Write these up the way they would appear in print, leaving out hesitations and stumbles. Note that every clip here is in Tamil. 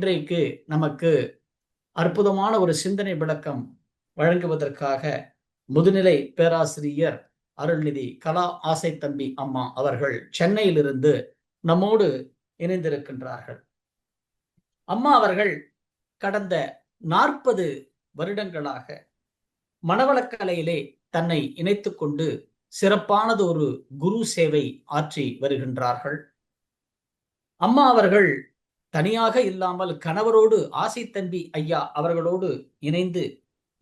இன்றைக்கு நமக்கு அற்புதமான ஒரு சிந்தனை விளக்கம் வழங்குவதற்காக முதுநிலை பேராசிரியர் அருள்நிதி கலா ஆசை தம்பி அம்மா அவர்கள் சென்னையிலிருந்து நம்மோடு இணைந்திருக்கின்றார்கள். அம்மா அவர்கள் கடந்த 40 வருடங்களாக மனவளக்கலையிலே தன்னை இணைத்துக் கொண்டு சிறப்பானது ஒரு குரு சேவை ஆற்றி வருகின்றார்கள். அம்மா அவர்கள் தனியாக இல்லாமல் கணவரோடு ஆசை தம்பி ஐயா அவர்களோடு இணைந்து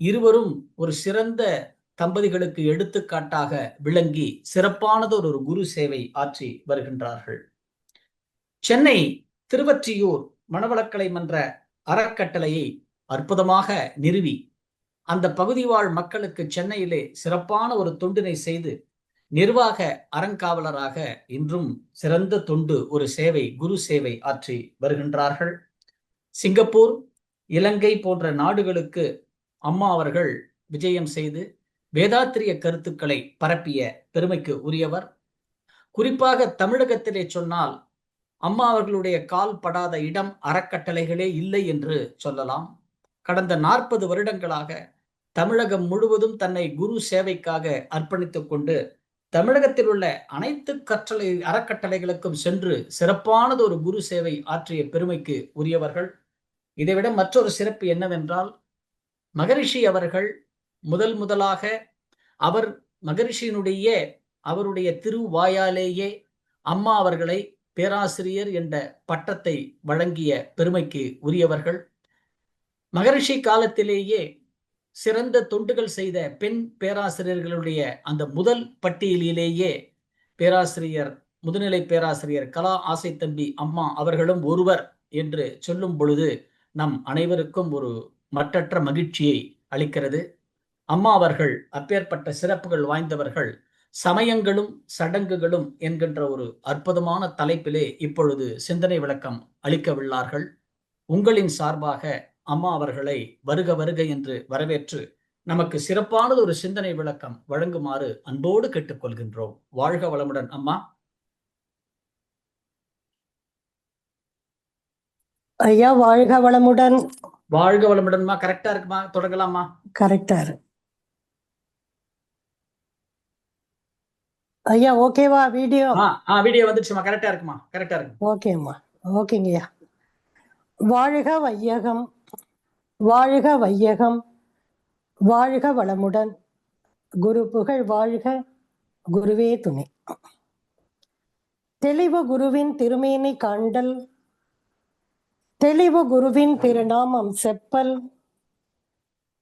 இருவரும் ஒரு சிறந்த தம்பதிகளுக்கு எடுத்துக்காட்டாக விளங்கி சிறப்பானது ஒரு குரு சேவை ஆற்றி வருகின்றார்கள். சென்னை திருவொற்றியூர் மனவளக்கலை மன்ற அறக்கட்டளையை அற்புதமாக நிறுவி அந்த பகுதி வாழ் மக்களுக்கு சென்னையிலே சிறப்பான ஒரு தொண்டினை செய்து நிர்வாக அறங்காவலராக இன்றும் சிறந்த தொண்டு ஒரு சேவை குரு சேவை ஆற்றி வருகின்றார்கள். சிங்கப்பூர், இலங்கை போன்ற நாடுகளுக்கு அம்மா அவர்கள் விஜயம் செய்து வேதாத்திரிய கருத்துக்களை பரப்பிய பெருமைக்கு உரியவர். குறிப்பாக தமிழகத்திலே சொன்னால் அம்மா அவர்களுடைய கால் படாத இடம் அறக்கட்டளைகளே இல்லை என்று சொல்லலாம். கடந்த 40 வருடங்களாக தமிழகம் முழுவதும் தன்னை குரு சேவைக்காக அர்ப்பணித்துக் கொண்டு தமிழகத்தில் உள்ள அனைத்து அறக்கட்டளைகளுக்கும் சென்று சிறப்பானது ஒரு குரு சேவை ஆற்றிய பெருமைக்கு உரியவர்கள். இதைவிட மற்றொரு சிறப்பு என்னவென்றால், மகரிஷி அவர்கள் முதலாக அவர் மகரிஷியினுடைய அவருடைய திருவாயாலேயே அம்மா அவர்களை பேராசிரியர் என்ற பட்டத்தை வழங்கிய பெருமைக்கு உரியவர்கள். மகரிஷி காலத்திலேயே சிறந்த தொண்டுகள் செய்த பெண் பேராசிரியர்களுடைய அந்த முதல் பட்டியலிலேயே முதுநிலை பேராசிரியர் கலா ஆசை தம்பி அம்மா அவர்களும் ஒருவர் என்று சொல்லும் பொழுது நம் அனைவருக்கும் ஒரு மற்றற்ற மகிழ்ச்சியை அளிக்கிறது. அம்மா அவர்கள் அப்பேற்பட்ட சிறப்புகள் வாய்ந்தவர்கள். சமயங்களும் சடங்குகளும் என்கின்ற ஒரு அற்புதமான தலைப்பிலே இப்பொழுது சிந்தனை விளக்கம் அளிக்கவுள்ளார்கள். உங்களின் சார்பாக அம்மா அவர்களை வருக வருக என்று வரவேற்று நமக்கு சிறப்பானது ஒரு சிந்தனை விளக்கம் வழங்குமாறு அன்போடு கேட்டுக்கொள்கின்றோம். வாழ்க வளமுடன் அம்மா. ஐயா வாழ்க வளமுடன். வாழ்க வளமுடன்மா. கரெக்டா இருக்குமா? தொடங்கலாமா? கரெக்டா இருக்கு ஐயா. ஓகேவா? வீடியோ வீடியோ வந்துச்சுமா? கரெக்டா இருக்குமா? கரெக்டா இருக்கு. ஓகேம்மா. ஓகேங்கய்யா. வாழ்க வையகம், வாழ்க வையகம், வாழ்க வளமுடன். குரு புகழ் வாழ்க, குருவே துணை. தெளிவு குருவின் திருமேனி காண்டல், தெளிவு குருவின் திருநாமம் செப்பல்,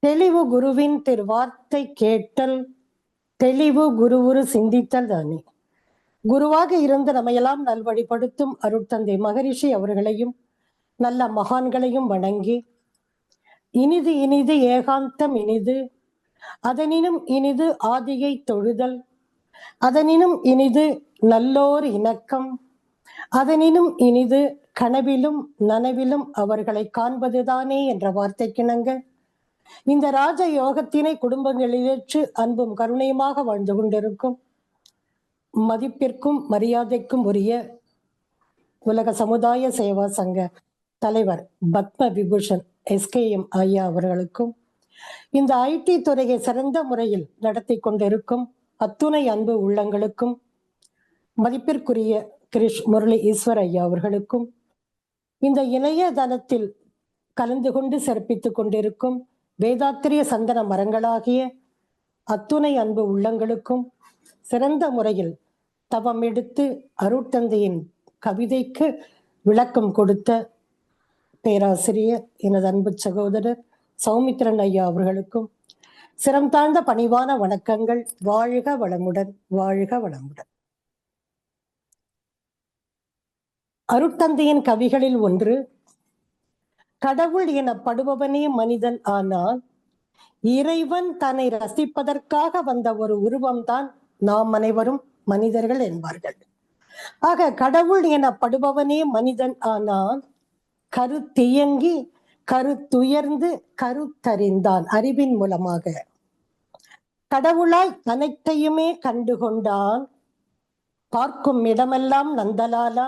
தெளிவு குருவின் திருவார்த்தை கேட்டல், தெளிவு குருவுரு சிந்தித்தல் தானே. குருவாக இருந்து நம்மையெல்லாம் நல்வழிப்படுத்தும் அருட்தந்தை மகரிஷி அவர்களையும் நல்ல மகான்களையும் வணங்கி, இனிது இனிது ஏகாந்தம் இனிது, அதனினும் இனிது ஆதியை தொழுதல், அதனினும் இனிது நல்லோர் இணக்கம், அதனினும் இனிது கனவிலும் நனவிலும் அவர்களை காண்பதுதானே என்ற வார்த்தைக்கிணங்க இந்த ராஜ யோகத்தினை குடும்பங்களிலேற்று அன்பும் கருணையுமாக வாழ்ந்து கொண்டிருக்கும் மதிப்பிற்கும் மரியாதைக்கும் உரிய உலக சமுதாய சேவா சங்க தலைவர் பத்ம விபூஷன் SKM ஐயா அவர்களுக்கும், இந்த IT துறையை சிறந்த முறையில் நடத்தி கொண்டிருக்கும் அத்துணை அன்பு உள்ளங்களுக்கும், மதிப்பிற்குரிய கிரிஷ் முரளி ஈஸ்வர் ஐயா அவர்களுக்கும், இந்த இணையதளத்தில் கலந்து கொண்டு சிறப்பித்துக் கொண்டிருக்கும் வேதாத்திரிய சந்தன மரங்களாகிய அத்துணை அன்பு உள்ளங்களுக்கும், சிறந்த முறையில் தவம் எடுத்து அருட்தந்தையின் கவிதைக்கு விளக்கம் கொடுத்த பேராசிரியர் எனது அன்பு சகோதரர் சௌமித்ரன் ஐயா அவர்களுக்கும் சிரம் தாழ்ந்த பணிவான வணக்கங்கள். வாழ்க வளமுடன், வாழ்க வளமுடன். அருட்தந்தையின் கவிகளில் ஒன்று, கடவுள் எனப்படுபவனே மனிதன், ஆனால் இறைவன் தன்னை ரசிப்பதற்காக வந்த ஒரு உருவம்தான் நாம் அனைவரும் மனிதர்கள் என்பார்கள். ஆக கடவுள் எனப்படுபவனே மனிதன், ஆனால் கருத்தியங்கி கருத்துயர்ந்து கருத்தறிந்தான் அறிவின் மூலமாக. கடவுளாய் அனைத்தையுமே கண்டுகொண்டான். பார்க்கும் இடமெல்லாம் நந்தலாலா,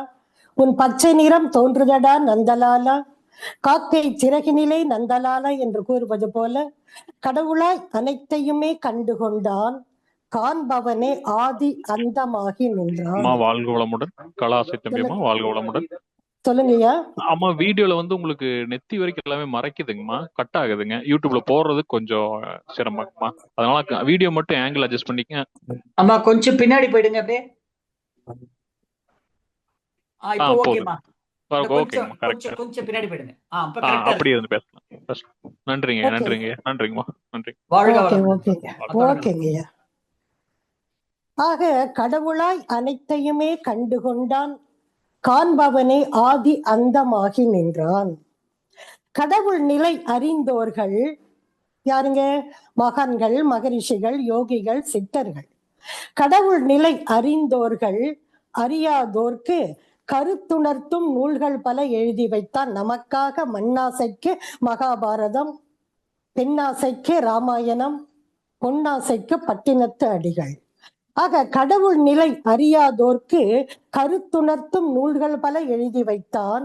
உன் பச்சை நிறம் தோன்றுதடா நந்தலாலா, காக்கை சிறகினிலே நந்தலாலா என்று கூறுவது போல கடவுளாய் அனைத்தையுமே கண்டுகொண்டான், காண்பவனே ஆதி அந்தமாகி நின்றான். அம்மா வாழ்க வளமுடன். கலாசை தம்பி அம்மா வாழ்க வளமுடன். சொல்லுங்கய்யா. அம்மா வீடியோல வந்து உங்களுக்கு நெத்தி வரைக்கும் எல்லாமே மறைக்குதுங்கம்மா, கட் ஆகுதுங்க. யூடியூப்ல போடுறது கொஞ்சம் சிரமம்மா. அதனால வீடியோ மட்டும் ஆங்கிள் அட்ஜஸ்ட் பண்ணிக்க. அம்மா கொஞ்சம் பின்னாடி போயிடுங்க அப்படியே. இப்போ போதும். ஓகேம்மா. ஓகேங்கம்மா, கரெக்ட். கொஞ்சம் பின்னாடி போயிடுங்க. அப்படி இருந்து பேசலாம். நன்றிங்க, நன்றிங்க, நன்றிங்கம்மா, நன்றி. வாழ்க ஓகே வளமுடன். ஓகேங்க ஓகேங்கய்யா. ஆக கடவுளாய் அனைத்தையுமே கண்டுகொண்டான், காண்பவனே ஆதி அந்தமாகி நின்றான். கடவுள் நிலை அறிந்தோர்கள் யாருங்க? மகான்கள், மகரிஷிகள், யோகிகள், சித்தர்கள். கடவுள் நிலை அறிந்தோர்கள் அறியாதோர்க்கு கருத்துணர்த்தும் நூல்கள் பல எழுதி வைத்தான். நமக்காக மண்ணாசைக்கு மகாபாரதம், பெண்ணாசைக்கு ராமாயணம், பொன்னாசைக்கு பட்டினத்து அடிகள். ஆக கடவுள் நிலை அறியாதோர்க்கு கருத்துணர்த்தும் நூல்கள் பல எழுதி வைத்தான்.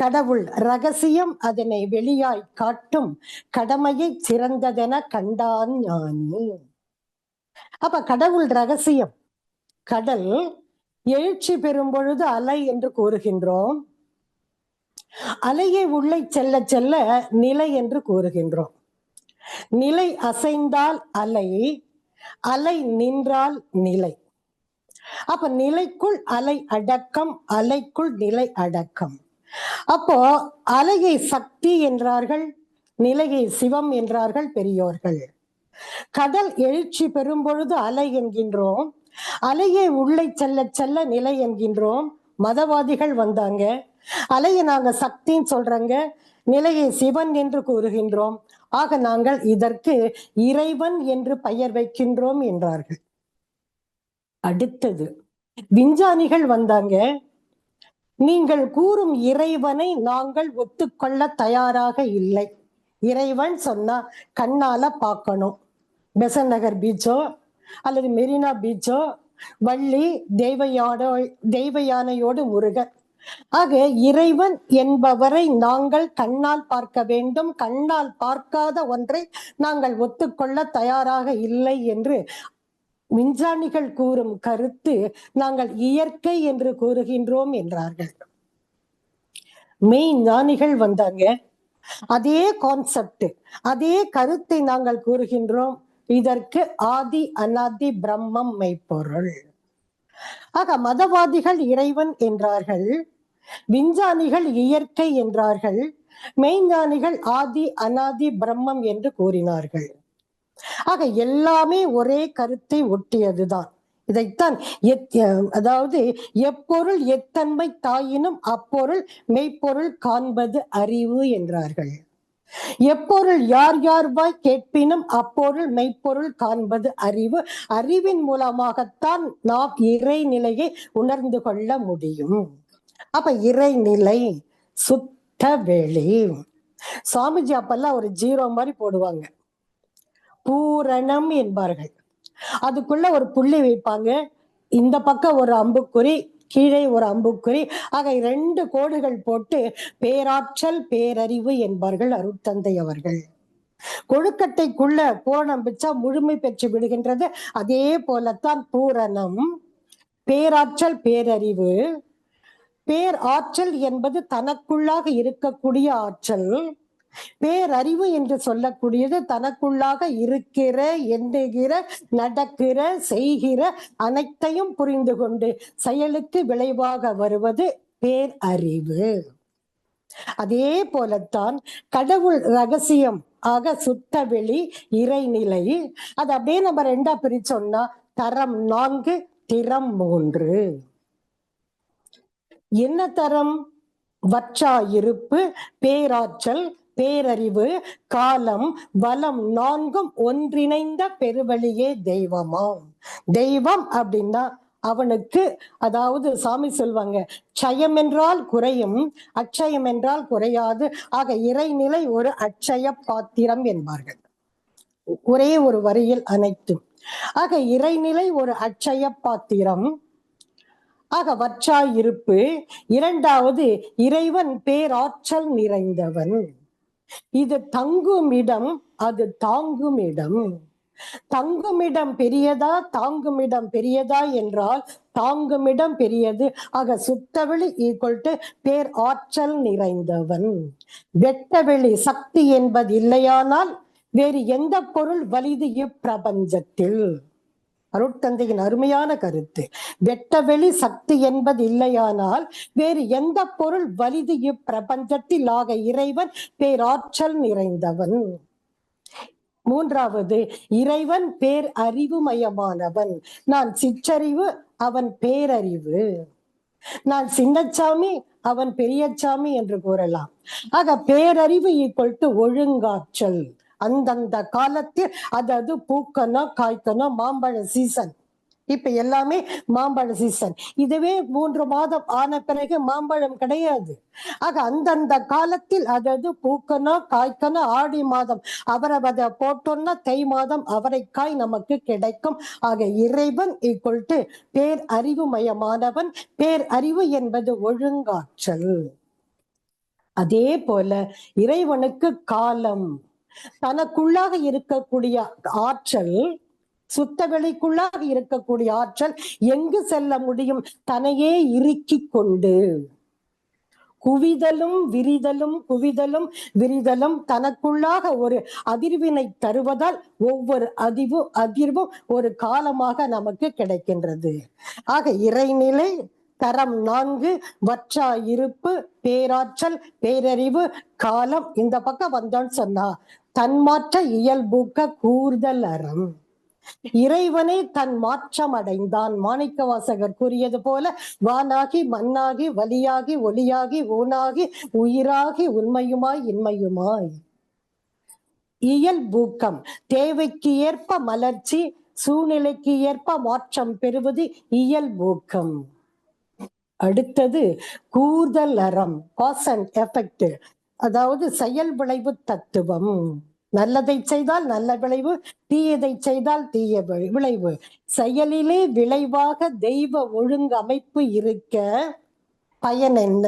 கடவுள் ரகசியம் அதனை வெளியாய் காட்டும் கடமையை சிறந்ததென கண்டான் ஞானி. அப்ப கடவுள் ரகசியம். கடல் எழுச்சி பெறும் பொழுது அலை என்று கூறுகின்றோம். அலையை உள்ளே செல்ல செல்ல நிலை என்று கூறுகின்றோம். நிலை அசைந்தால் அலை, அலை நின்றால் நிலை. அப்ப நிலைக்குள் அலை அடக்கம், அலைக்குள் நிலை அடக்கம். அப்போ அலையை சக்தி என்றார்கள், நிலையை சிவம் என்றார்கள் பெரியோர்கள். கடல் எழுச்சி பெறும் பொழுது அலை என்கின்றோம், அலையை உள்ளே செல்ல செல்ல நிலை என்கின்றோம். மதவாதிகள் வந்தாங்க, அலையை நாங்க சக்தின்னு சொல்றங்க, நிலையை சிவன் என்று கூறுகின்றோம். ஆக நாங்கள் இதற்கு இறைவன் என்று பெயர் வைக்கின்றோம் என்றார்கள். அடுத்தது விஞ்ஞானிகள் வந்தாங்க, நீங்கள் கூறும் இறைவனை நாங்கள் ஒத்துக்கொள்ள தயாராக இல்லை. இறைவன் சொன்னா கண்ணால பார்க்கணும். பெசன் நகர் பீச்சோ அல்லது மெரினா பீச்சோ, வள்ளி தெய்வயானையோடு முருகன். ஆக இறைவன் என்பவரை நாங்கள் கண்ணால் பார்க்க வேண்டும், கண்ணால் பார்க்காத ஒன்றை நாங்கள் ஒத்துக்கொள்ள தயாராக இல்லை என்று விஞ்ஞானிகள் கூறும் கருத்து நாங்கள் இயற்கை என்று கூறுகின்றோம் என்றார்கள். மெய்ஞானிகள் வந்தாங்க, அதே கான்செப்ட், அதே கருத்தை நாங்கள் கூறுகின்றோம். இதற்கு ஆதி அநாதி பிரம்மம் மெய்ப்பொருள். ஆக மதவாதிகள் இறைவன் என்றார்கள், விஞ்ஞானிகள் இயற்கை என்றார்கள், மெய்ஞானிகள் ஆதி அநாதி பிரம்மம் என்று கூறினார்கள். ஆக எல்லாமே ஒரே கருத்தை ஒட்டியதுதான். இதைத்தான் அதாவது எப்பொருள் எத்தன்மை தாயினும் அப்பொருள் மெய்ப்பொருள் காண்பது அறிவு என்றார்கள். எப்பொருள் யார் யார்வாய் கேட்பினும் அப்பொருள் மெய்ப்பொருள் காண்பது அறிவு. அறிவின் மூலமாகத்தான் நாம் இறைநிலையை உணர்ந்து கொள்ள முடியும். அப்ப இறைநிலை சுத்த வெளி. சுவாமிஜி அப்பெல்லாம் ஒரு 0 மாதிரி போடுவாங்க, பூரணம் என்பார்கள். அதுக்குள்ள ஒரு புள்ளி வைப்பாங்க, இந்த பக்கம் ஒரு அம்புக்குறி, கீழே ஒரு அம்புக்குறி. ஆக 2 கோடுகள் போட்டு பேராற்றல் பேரறிவு என்பார்கள் அருட்தந்தை அவர்கள். கொழுக்கட்டைக்குள்ள பூரணம் வச்சா முழுமை பெற்று விடுகின்றது. அதே போலத்தான் பூரணம், பேராற்றல் பேரறிவு. பேராற்றல் என்பது தனக்குள்ளாக இருக்கக்கூடிய ஆற்றல். பேரறிவு என்று சொல்லக்கூடியது தனக்குள்ளாக இருக்கிற, எண்ணுகிற, நடக்கிற, செய்கிற அனைத்தையும் புரிந்து கொண்டு செயலுக்கு விளைவாக வருவது பேரறிவு. அதே போலத்தான் கடவுள் ரகசியம் ஆக சுத்த வெளி இறைநிலை. அது அப்படியே நம்ம 2ஆ பிரிச்சோம்னா தரம் 4, திறம் 3. என்ன தரம்? வற்றாயிருப்பு, பேராற்றல், பேரறிவு, காலம், வளம் 4ம் ஒன்றிணைந்த பெருவழியே தெய்வமாம். தெய்வம் அப்படின்னா அவனுக்கு, அதாவது சாமி சொல்வாங்க, க்ஷயம் என்றால் குறையும், அட்சயம் என்றால் குறையாது. ஆக இறைநிலை ஒரு அட்சய பாத்திரம் என்பார்கள், ஒரே ஒரு வரியில் அனைத்தும். ஆக இறைநிலை ஒரு அட்சய பாத்திரம். ஆக வற்றாய் இருப்பு. இரண்டாவது இறைவன் பேராற்றல் நிறைந்தவன். இது தங்கும் இடம், அது தாங்கும் இடம். தங்குமிடம் பெரியதா தாங்குமிடம் பெரியதா என்றால் தாங்குமிடம் பெரியது. ஆக சுத்தவெளி ஈக்குவல் டு பேர் ஆற்றல் நிறைந்தவன். வெட்டவெளி சக்தி என்பது இல்லையானால் வேறு எந்த பொருள் வலிது இப்பிரபஞ்சத்தில்? அருட்தந்தையின் அருமையான கருத்து. வெட்டவெளி சக்தி என்பது இல்லையானால் வேறு எந்த பொருள் வலிது இப்பிரபஞ்சத்தில்? ஆக இறைவன் பேராற்றல் நிறைந்தவன். மூன்றாவது இறைவன் பேர் அறிவுமயமானவன். நான் சிற்றறிவு, அவன் பேரறிவு. நான் சின்னச்சாமி, அவன் பெரியச்சாமி என்று கூறலாம். ஆக பேரறிவு ஈக்குவல் டு ஒழுங்காற்றல். அந்தந்த காலத்தில் அது பூக்கணும் காய்க்கணும். மாம்பழ சீசன், இப்ப எல்லாமே மாம்பழ சீசன். இதுவே 3 மாதம் ஆன பிறகு மாம்பழம் கிடையாது. ஆக அந்தந்த காலத்தில் அது பூக்கணும் காய்க்கணும். ஆடி மாதம் அவரை போட்டோம்னா தை மாதம் அவரைக்காய் நமக்கு கிடைக்கும். ஆக இறைவன் ஈக்குவல் டு பேர் அறிவுமயமானவன். பேர் அறிவு என்பது ஒழுங்காற்றல். அதே போல இறைவனுக்கு காலம், தனக்குள்ளாக இருக்கக்கூடிய ஆற்றல், சுத்த வெளிக்குள்ளாக இருக்கக்கூடிய ஆற்றல் எங்கு செல்ல முடியும்? தன்னையே இறுக்கி கொண்டு குவிதலும் விரிதலும் குவிதலும் விரிதலும் தனக்குள்ளாக ஒரு அதிர்வினை தருவதால் ஒவ்வொரு அதிர்வும் ஒரு காலமாக நமக்கு கிடைக்கின்றது. ஆக இறைநிலை தரம் 4 வற்றா இருப்பு, பேராற்றல், பேரறிவு, காலம். இந்த பக்கம் வந்தோன்னு சொன்னா தன்மாற்ற இயல்பூக்க கூர்தல் அறம். இறைவனை தன் மாற்றம் அடைந்தான். மாணிக்கவாசகர் கூறியது போல வானாகி மண்ணாகி வலியாகி ஒளியாகி ஊனாகி உயிராகி உண்மையுமாய் இன்மையுமாய். இயல்பூக்கம் தேவைக்கு ஏற்ப மலர்ச்சி, சூழ்நிலைக்கு ஏற்ப மாற்றம் பெறுவது இயல்பூக்கம். அடுத்தது கூர்தல் அறம், காஸ் அண்ட் எஃபெக்ட், அதாவது செயல் விளைவு தத்துவம். நல்லதை செய்தால் நல்ல விளைவு, தீயதை செய்தால் தீய விளைவு. செயலிலே விளைவாக தெய்வ ஒழுங்கு அமைப்பு இருக்க பயன் என்ன?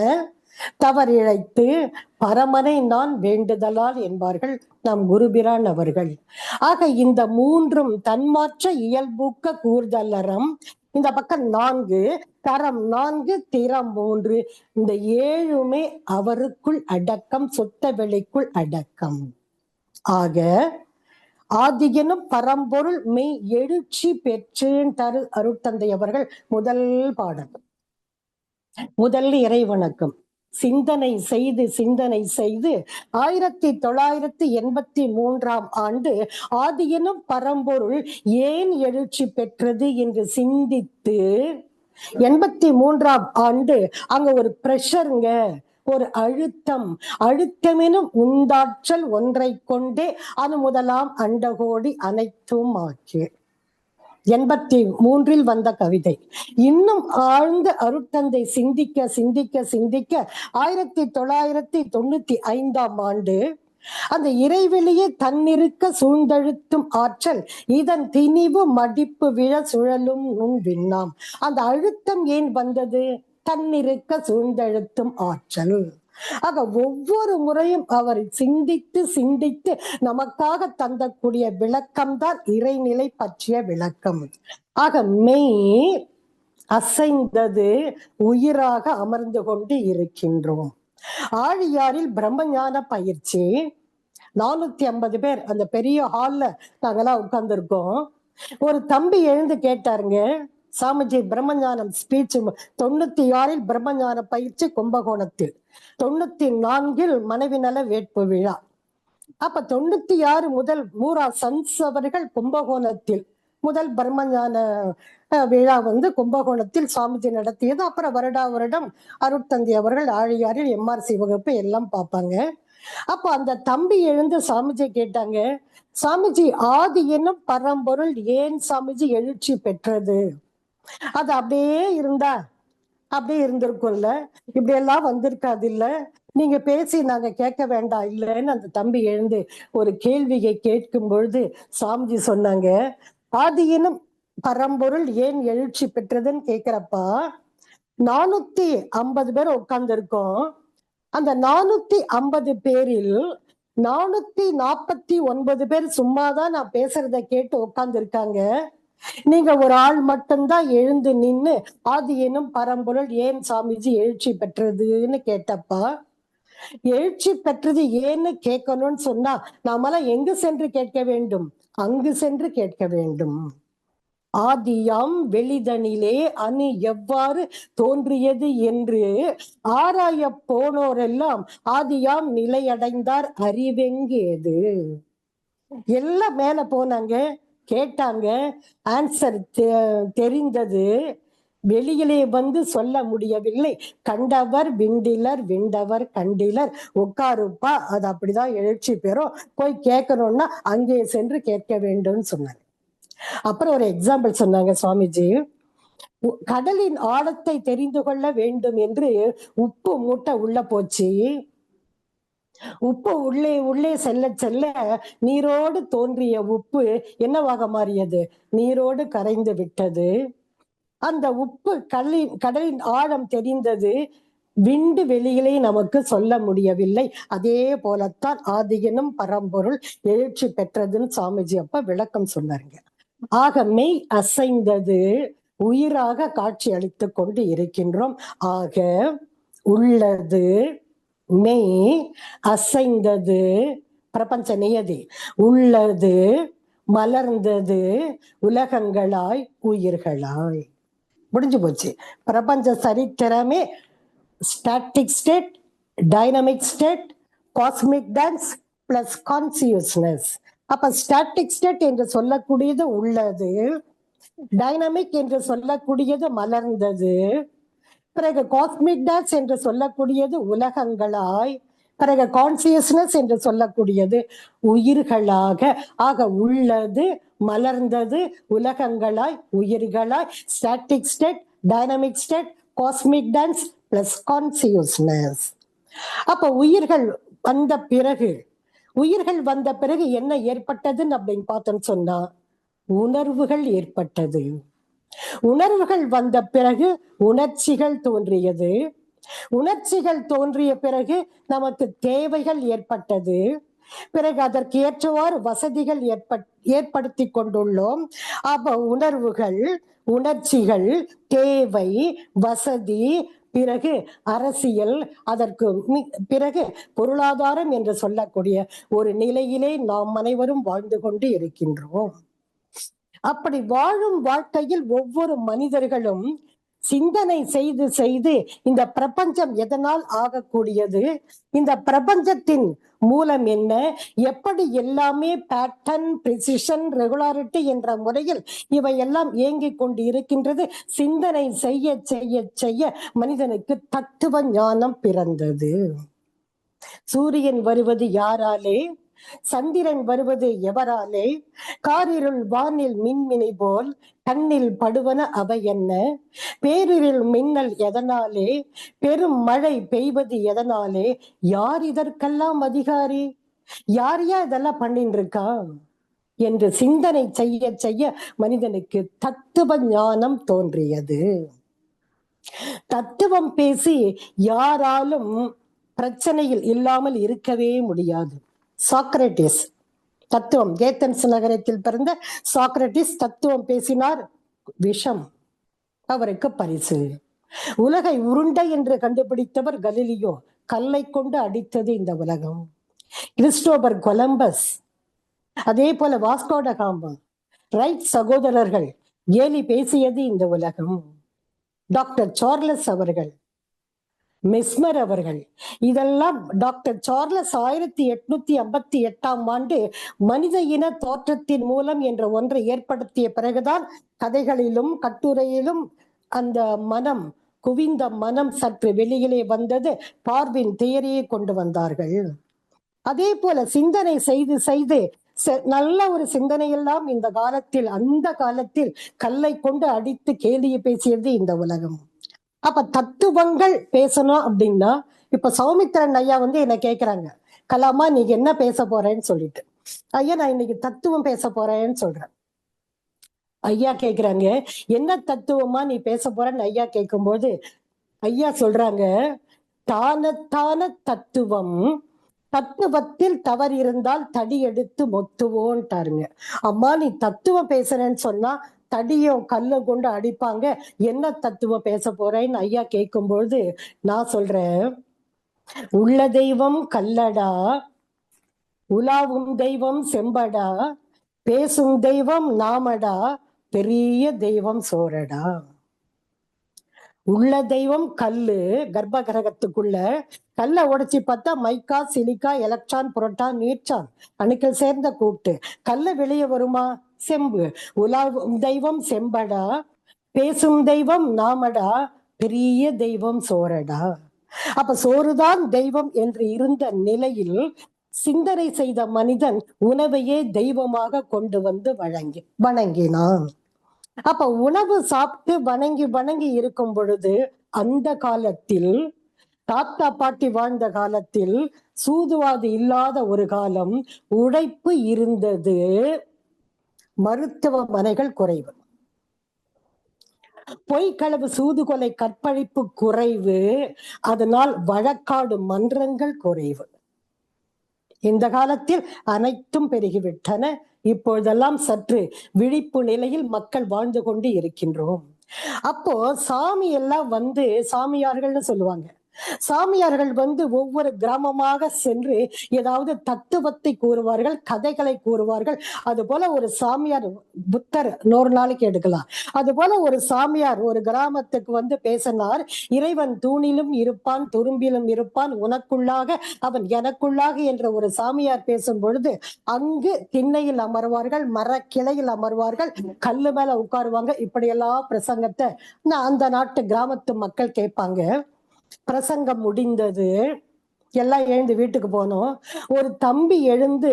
தவறிழைத்து பரமனை நான் வேண்டுதலால் என்பார்கள் நம் குருபிரான் அவர்கள். ஆக இந்த 3 தன்மாற்ற இயல்பூக்க கூர்தல் அறம். இந்த பக்கம் 4 தரம் 4 திறம் 3. இந்த 7மே அவருக்குள் அடக்கம், சுத்த வெளிக்குள் அடக்கம். ஆக ஆதியனும் பரம்பொருள் மெய் எழுச்சி பெற்று தரு அருட்தந்தை அவர்கள் முதல் பாடல், முதல் இறைவணக்கம். சிந்தனை செய்து 1983 ஆண்டு ஆதியனும் பரம்பொருள் ஏன் எழுச்சி பெற்றது என்று சிந்தித்து 83 ஆண்டு அங்க ஒரு பிரஷருங்க, ஒரு அழுத்தமெனும் உண்டாற்றல் ஒன்றை கொண்டே அது முதலாம் அண்டகோடி அனைத்தும் ஆச்சு. 83 வந்த கவிதை. இன்னும் ஆழ்ந்த அருட்தந்தை சிந்திக்க 1995 ஆண்டு அந்த இறைவெளியே தன்னிருக்க சூழ்ந்தழுத்தும் ஆற்றல் இதன் திணிவு மடிப்பு விழ சுழலும் நுண் விண்ணாம். அந்த அழுத்தம் ஏன் வந்தது? தன்னிருக்க சூழ்ந்தழுத்தும் ஆற்றல். ஆக ஒவ்வொரு முறையும் அவர் சிந்தித்து நமக்காக தந்தக்கூடிய விளக்கம்தான் இறைநிலை பற்றிய விளக்கம். ஆக மெய் அசைந்தது, உயிராக அமர்ந்து கொண்டு இருக்கின்றோம். ஆழியாரில் பிரம்மஞான பயிற்சி 450 பேர் அந்த பெரிய ஹால்ல நாங்கெல்லாம் உட்கார்ந்துருக்கோம். ஒரு தம்பி எழுந்து கேட்டாருங்க, சாமிஜி பிரம்மஞானம் ஸ்பீச் 96 பிரம்மஞான பயிற்சி கும்பகோணத்தில், 94 மனைவி நல வேட்பு விழா. அப்ப 96 முதல் மூரா சன்ஸ் அவர்கள் கும்பகோணத்தில் முதல் பிரம்மஞான விழா கும்பகோணத்தில் சுவாமிஜி நடத்தியது. அப்புறம் வருடம் அருட்தந்தை அவர்கள் ஆழியாரில் MRC வகுப்பு எல்லாம் பார்ப்பாங்க. அப்ப அந்த தம்பி எழுந்து சாமிஜி கேட்டாங்க, சாமிஜி ஆதி என்னும் பரம்பொருள் ஏன் சாமிஜி எழுச்சி பெற்றது? அது அப்படியே இருந்தா அப்படியே இருந்திருக்கும்ல, இப்படி எல்லாம் வந்திருக்காது இல்ல, நீங்க பேசி நாங்க கேட்க வேண்டாம் இல்லைன்னு அந்த தம்பி எழுந்து ஒரு கேள்வியை கேட்கும் பொழுது சாமிஜி சொன்னாங்க, ஆதியினும் பரம்பொருள் ஏன் எழுச்சி பெற்றதுன்னு கேட்கிறப்பா, 450 பேர் உட்கார்ந்து இருக்கோம். அந்த 450 பேரில் 449 பேர் சும்மாதான் நான் பேசுறத கேட்டு உட்கார்ந்து இருக்காங்க. நீங்க ஒரு ஆள் மட்டும்தான் எழுந்து நின்னு ஆதி எனும் பரம்பொருள் ஏன் சாமிஜி எழுச்சி பெற்றதுன்னு கேட்டப்பா, எழுச்சி பெற்றது ஏன்னு கேட்கணும்னு சொன்னா நாமெல்லாம் எங்கு சென்று கேட்க வேண்டும்? அங்கு சென்று கேட்க வேண்டும். ஆதியாம் வெளிதனிலே அணு எவ்வாறு தோன்றியது என்று ஆராய போனோரெல்லாம் ஆதியாம் நிலையடைந்தார் அறிவெங்கேது. எல்லாம் மேல போனாங்க, கேட்டாங்க, ஆன்சர் தெரிந்தது, வெளியிலே வந்து சொல்ல முடியவில்லை. கண்டவர் விண்டிலர் விண்டவர் கண்டிலர், உட்காருப்பா, அது அப்படிதான் எழுச்சி பெறும், போய் கேட்கணும்னா அங்கே சென்று கேட்க வேண்டும் சொன்னாங்க. அப்புறம் ஒரு எக்ஸாம்பிள் சொன்னாங்க சுவாமிஜி. கடலின் ஆழத்தை தெரிந்து கொள்ள வேண்டும் என்று உப்பு மூட்டை உள்ள போச்சு. உப்பு உள்ளே உள்ளே செல்ல செல்ல நீரோடு தோன்றிய உப்பு என்னவாக மாறியது? நீரோடு கரைந்து விட்டது. அந்த உப்பு கடலின் ஆழம் தெரிந்தது, விண்டு வெளியிலே நமக்கு சொல்ல முடியவில்லை. அதே போலத்தான் ஆதியனும் பரம்பொருள் எழுச்சி பெற்றதுன்னு சாமிஜி அப்ப விளக்கம் சொன்னாருங்க. ஆக மெய் அசைந்தது, உயிராக காட்சி அளித்துக் கொண்டு இருக்கின்றோம். ஆக உள்ளது மெய் அசைந்தது பிரபஞ்ச நியதி, உள்ளது மலர்ந்தது உலகங்களாய் உயிர்களாய். முடிஞ்சு போச்சு. பிரபஞ்ச சரித்திரமே static state, dynamic state, cosmic dance plus consciousness. அப்ப ஸ்டாட்டிக் ஸ்டேட் என்று சொல்லக்கூடியது உள்ளது, டைனமிக் என்று சொல்லக்கூடியது மலர்ந்தது, பிறகு காஸ்மிக் டான்ஸ் என்று சொல்லக்கூடியது உலகங்களாய், பிறகு கான்சியஸ்னஸ் என்று சொல்லக்கூடியது உயிர்களாக. ஆக உள்ளது மலர்ந்தது உலகங்களாய் உயிர்களாய், static state, dynamic state, cosmic dance plus consciousness. அப்ப உயிர்கள் வந்த பிறகு என்ன ஏற்பட்டதுன்னு அப்படின்னு பார்த்தோன்னு சொன்னா உணர்வுகள் ஏற்பட்டது. உணர்வுகள் வந்த பிறகு உணர்ச்சிகள் தோன்றியது. உணர்ச்சிகள் தோன்றிய பிறகு நமக்கு தேவைகள் ஏற்பட்டது. பிறகு அதற்கு ஏற்றவாறு வசதிகள் ஏற்படுத்தி கொண்டுள்ளோம். அப்ப உணர்வுகள், உணர்ச்சிகள், தேவை, வசதி, பிறகு அரசியல், அதற்கு பிறகு பொருளாதாரம் என்று சொல்லக்கூடிய ஒரு நிலையிலே நாம் அனைவரும் வாழ்ந்து கொண்டு இருக்கின்றோம். அப்படி வாழும் வாழ்க்கையில் ஒவ்வொரு மனிதர்களும் சிந்தனை செய்து செய்து இந்த பிரபஞ்சம் எதனால் ஆகக்கூடியது, இந்த பிரபஞ்சத்தின் மூலம் என்ன, எப்படி எல்லாமே பேட்டர்ன், பிரிசிஷன், ரெகுலாரிட்டி என்ற முறையில் இவையெல்லாம் இயங்கிக் கொண்டு இருக்கின்றது. சிந்தனை செய்ய செய்ய செய்ய மனிதனுக்கு தத்துவ ஞானம் பிறந்தது. சூரியன் வருவது யாராலே, சந்திரன் வருவது எவராலே, காரிருள் வானில் மின்மினி போல் கண்ணில் படுவன அவை என்ன, பேரிருள் மின்னல் எதனாலே, பெரும் மழை பெய்வது எதனாலே, யார் இதற்கெல்லாம் அதிகாரி, யார் இதெல்லாம் பண்ணிட்டு இருக்கா என்று சிந்தனை செய்ய செய்ய மனிதனுக்கு தத்துவ ஞானம் தோன்றியது. தத்துவம் பேசி யாராலும் பிரச்சனையில் இல்லாமல் இருக்கவே முடியாது. சாக்ரட்டிஸ் தத்துவம், ஏதென்ஸ் நகரத்தில் பிறந்த சாக்ரட்டிஸ் தத்துவம் பேசினார், விஷம், அவருக்கு பரிசு. உலகை உருண்டை என்று கண்டுபிடித்தவர் கலீலியோ, கல்லை கொண்டு அடித்தது இந்த உலகம். கிறிஸ்டோபர் கொலம்பஸ், அதே போல வாஸ்கோ ட காமா, ரைட் சகோதரர்கள் கேலி பேசியது இந்த உலகம். டாக்டர் சார்லஸ் அவர்கள், மெஸ்மர் அவர்கள், இதெல்லாம் டாக்டர் சார்லஸ் 1858 மனித இன தோற்றத்தின் மூலம் என்ற ஒன்றை ஏற்படுத்திய பிறகுதான் கதைகளிலும் கட்டுரையிலும் அந்த மனம், குவிந்த மனம் சற்று வெளியிலே வந்தது. டார்வின் தியரியை கொண்டு வந்தார்கள். அதே போல சிந்தனை செய்து செய்து நல்ல ஒரு சிந்தனையெல்லாம் இந்த காலத்தில், அந்த காலத்தில் கல்லை கொண்டு அடித்து கேலியை பேசியது இந்த உலகம். அப்ப தத்துவங்கள் பேசணும் அப்படின்னா, இப்ப சௌமித்திரன் ஐயா வந்து என்ன கேக்குறாங்க, கலாமா நீங்க என்ன பேச போறேன்னு சொல்லிட்டு, ஐயா நான் இன்னைக்கு தத்துவம் பேச போறேன்னு சொல்றேன். ஐயா கேக்குறாங்க என்ன தத்துவமா நீ பேச போறன்னு ஐயா கேட்கும்போது, ஐயா சொல்றாங்க, தானத்தான தத்துவம், தத்துவத்தில் தவறு இருந்தால் தடி எடுத்து மொத்துவோன்ட்டாருங்க. அம்மா நீ தத்துவம் பேசுறேன்னு சொன்னா தடியும் கல்லும் கொண்டு அடிப்பாங்க, என்ன தத்துவம் பேச போறேன்னு ஐயா கேட்கும்பொழுது நான் சொல்றேன், உள்ள தெய்வம் கல்லடா, உலாவும் தெய்வம் செம்படா, பேசும் தெய்வம் நாமடா, பெரிய தெய்வம் சோரடா. உள்ள தெய்வம் கல்லு, கர்ப்ப கிரகத்துக்குள்ள கல்லை உடைச்சி பார்த்தா மைக்கா, சிலிக்கா, எலக்ட்ரான், புரோட்டான், நியூட்ரான் அணுக்கள் சேர்ந்த கூட்டு. கல்ல வெளியே வருமா? செம்பு. உலாவும் தெய்வம் செம்படா, பேசும் தெய்வம் நாமடா, பெரிய தெய்வம் சோரடா. அப்ப சோறுதான் தெய்வம் என்று இருந்த நிலையில் சிந்தனை செய்த மனிதன் உணவையே தெய்வமாக கொண்டு வந்து வணங்கினான். அப்ப உணவு சாப்பிட்டு வணங்கி வணங்கி இருக்கும் பொழுது அந்த காலத்தில், தாத்தா பாட்டி வாழ்ந்த காலத்தில் சூதுவாது இல்லாத ஒரு காலம், உழைப்பு இருந்தது, மருத்துவமனைகள் குறைவு, பொய்க்களவு, சூதுகொலை, கற்பழிப்பு குறைவு, அதனால் வழக்காடு மன்றங்கள் குறைவு. இந்த காலத்தில் அனைத்தும் பெருகிவிட்டன. இப்பொழுதெல்லாம் சற்று விழிப்பு நிலையில் மக்கள் வாழ்ந்து கொண்டு இருக்கின்றோம். அப்போ சாமி எல்லாம் வந்து சாமியார்கள்னு சொல்லுவாங்க. சாமியார்கள் வந்து ஒவ்வொரு கிராமமாக சென்று ஏதாவது தத்துவத்தை கூறுவார்கள், கதைகளை கூறுவார்கள். அது போல ஒரு சாமியார், புத்தர் 100 நாளைக்கு எடுக்கலாம், அது போல ஒரு சாமியார் ஒரு கிராமத்துக்கு வந்து பேசினார். இறைவன் தூணிலும் இருப்பான், துரும்பிலும் இருப்பான், உனக்குள்ளாக அவன் எனக்குள்ளாக என்ற ஒரு சாமியார் பேசும் பொழுது அங்கு திண்ணையில் அமர்வார்கள், மரக்கிளையில் அமர்வார்கள், கல்லு மேல உட்காருவாங்க. இப்படியெல்லாம் பிரசங்கத்தை அந்த நாட்டு கிராமத்து மக்கள் கேட்பாங்க. பிரசங்கம் முடிந்தது, எல்லாம் எழுந்து வீட்டுக்கு போனோம். ஒரு தம்பி எழுந்து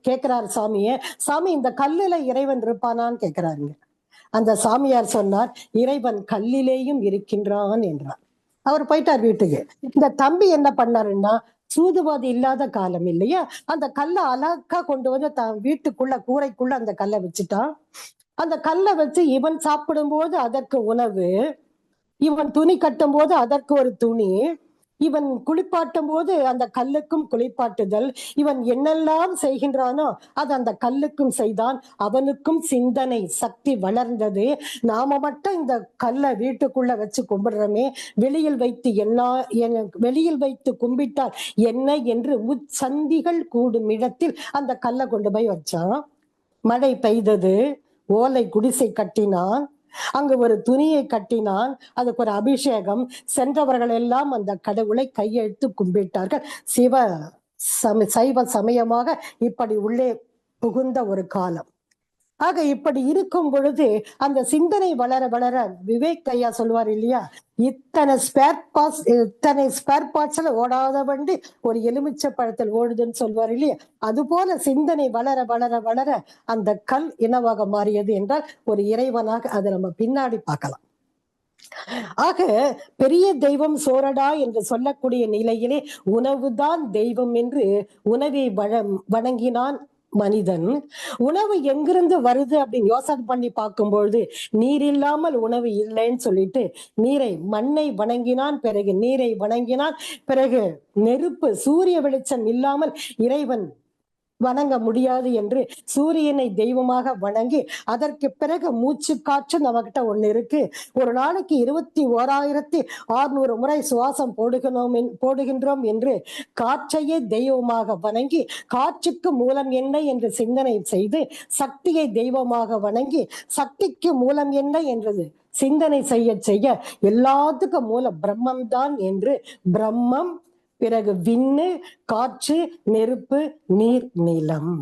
கேட்கிறார் சாமியை, சாமி இந்த கல்லுல இறைவன் இருப்பானான்னு கேட்கிறாருங்க. அந்த சாமியார் சொன்னார், இறைவன் கல்லிலேயும் இருக்கின்றான் என்றார். அவர் போயிட்டார் வீட்டுக்கு. இந்த தம்பி என்ன பண்ணாருன்னா, சூதுவாதி இல்லாத காலம் இல்லையா, அந்த கல்லை அழகா கொண்டு வந்து தான் வீட்டுக்குள்ள கூரைக்குள்ள அந்த கல்லை வச்சுட்டான். அந்த கல்லை வச்சு இவன் சாப்பிடும் போது அதற்கு உணவு, இவன் துணி கட்டும் போது அதற்கு ஒரு துணி, இவன் குளிப்பாட்டும் போது அந்த கல்லுக்கும் குளிப்பாட்டுதல், இவன் என்னெல்லாம் செய்கின்றானோ அது அந்த கல்லுக்கும் செய்தான். அவனுக்கும் சிந்தனை சக்தி வளர்ந்தது. நாம மட்டும் இந்த கல்லை வீட்டுக்குள்ள வச்சு கும்பிடுறோமே, வெளியில் வைத்து கும்பிட்டால் என்ன என்று முச்சந்திகள் கூடும் இடத்தில் அந்த கல்லை கொண்டு போய் வச்சான். மழை பெய்தது, ஓலை குடிசை கட்டினான், அங்கு ஒரு துணியை கட்டினான், அதுக்கு ஒரு அபிஷேகம். சென்றவர்கள் எல்லாம் அந்த கடவுளை கையெழுத்து கும்பிட்டார்கள். சைவ சமயமாக இப்படி உள்ளே புகுந்த ஒரு காலம். ஆக இப்படி இருக்கும் பொழுது அந்த சிந்தனை வளர வளர, விவேக் ஐயா சொல்லுவார் இல்லையா, இத்தனை ஸ்பேர் பார்ட்ஸ்ல ஓடாத வண்டி ஒரு எலுமிச்சை பழத்தில் ஓடுதுன்னு சொல்வார் இல்லையா, அது போல சிந்தனை வளர வளர வளர அந்த கல் என்னவாக மாறியது என்றால் ஒரு இறைவனாக. அதை நம்ம பின்னாடி பார்க்கலாம். ஆக பெரிய தெய்வம் சோரடா என்று சொல்லக்கூடிய நிலையிலே உணவுதான் தெய்வம் என்று உணவை வணங்கினான் மனிதன். உணவு எங்கிருந்து வருது அப்படின்னு யோசனை பண்ணி பார்க்கும்பொழுது நீர் இல்லாமல் உணவு இல்லைன்னு சொல்லிட்டு மண்ணை வணங்கினான், பிறகு நீரை வணங்கினான், பிறகு நெருப்பு, சூரிய வெளிச்சம் இல்லாமல் இறைவன் வணங்க முடியாது என்று சூரியனை தெய்வமாக வணங்கி, அதற்கு பிறகு மூச்சு காற்று நம்மகிட்ட ஒண்ணு இருக்கு. ஒரு நாளைக்கு 21,600 முறை சுவாசம் போடுகின்றோம் என்று காற்றையே தெய்வமாக வணங்கி, காற்றுக்கு மூலம் என்ன என்று சிந்தனை செய்து சக்தியை தெய்வமாக வணங்கி, சக்திக்கு மூலம் என்ன என்றது சிந்தனை செய்ய எல்லாத்துக்கும் மூலம் பிரம்மம் தான் என்று பிரம்மம், பிறகு விண்ணு, காற்று, நெருப்பு, நீர், நிலம்.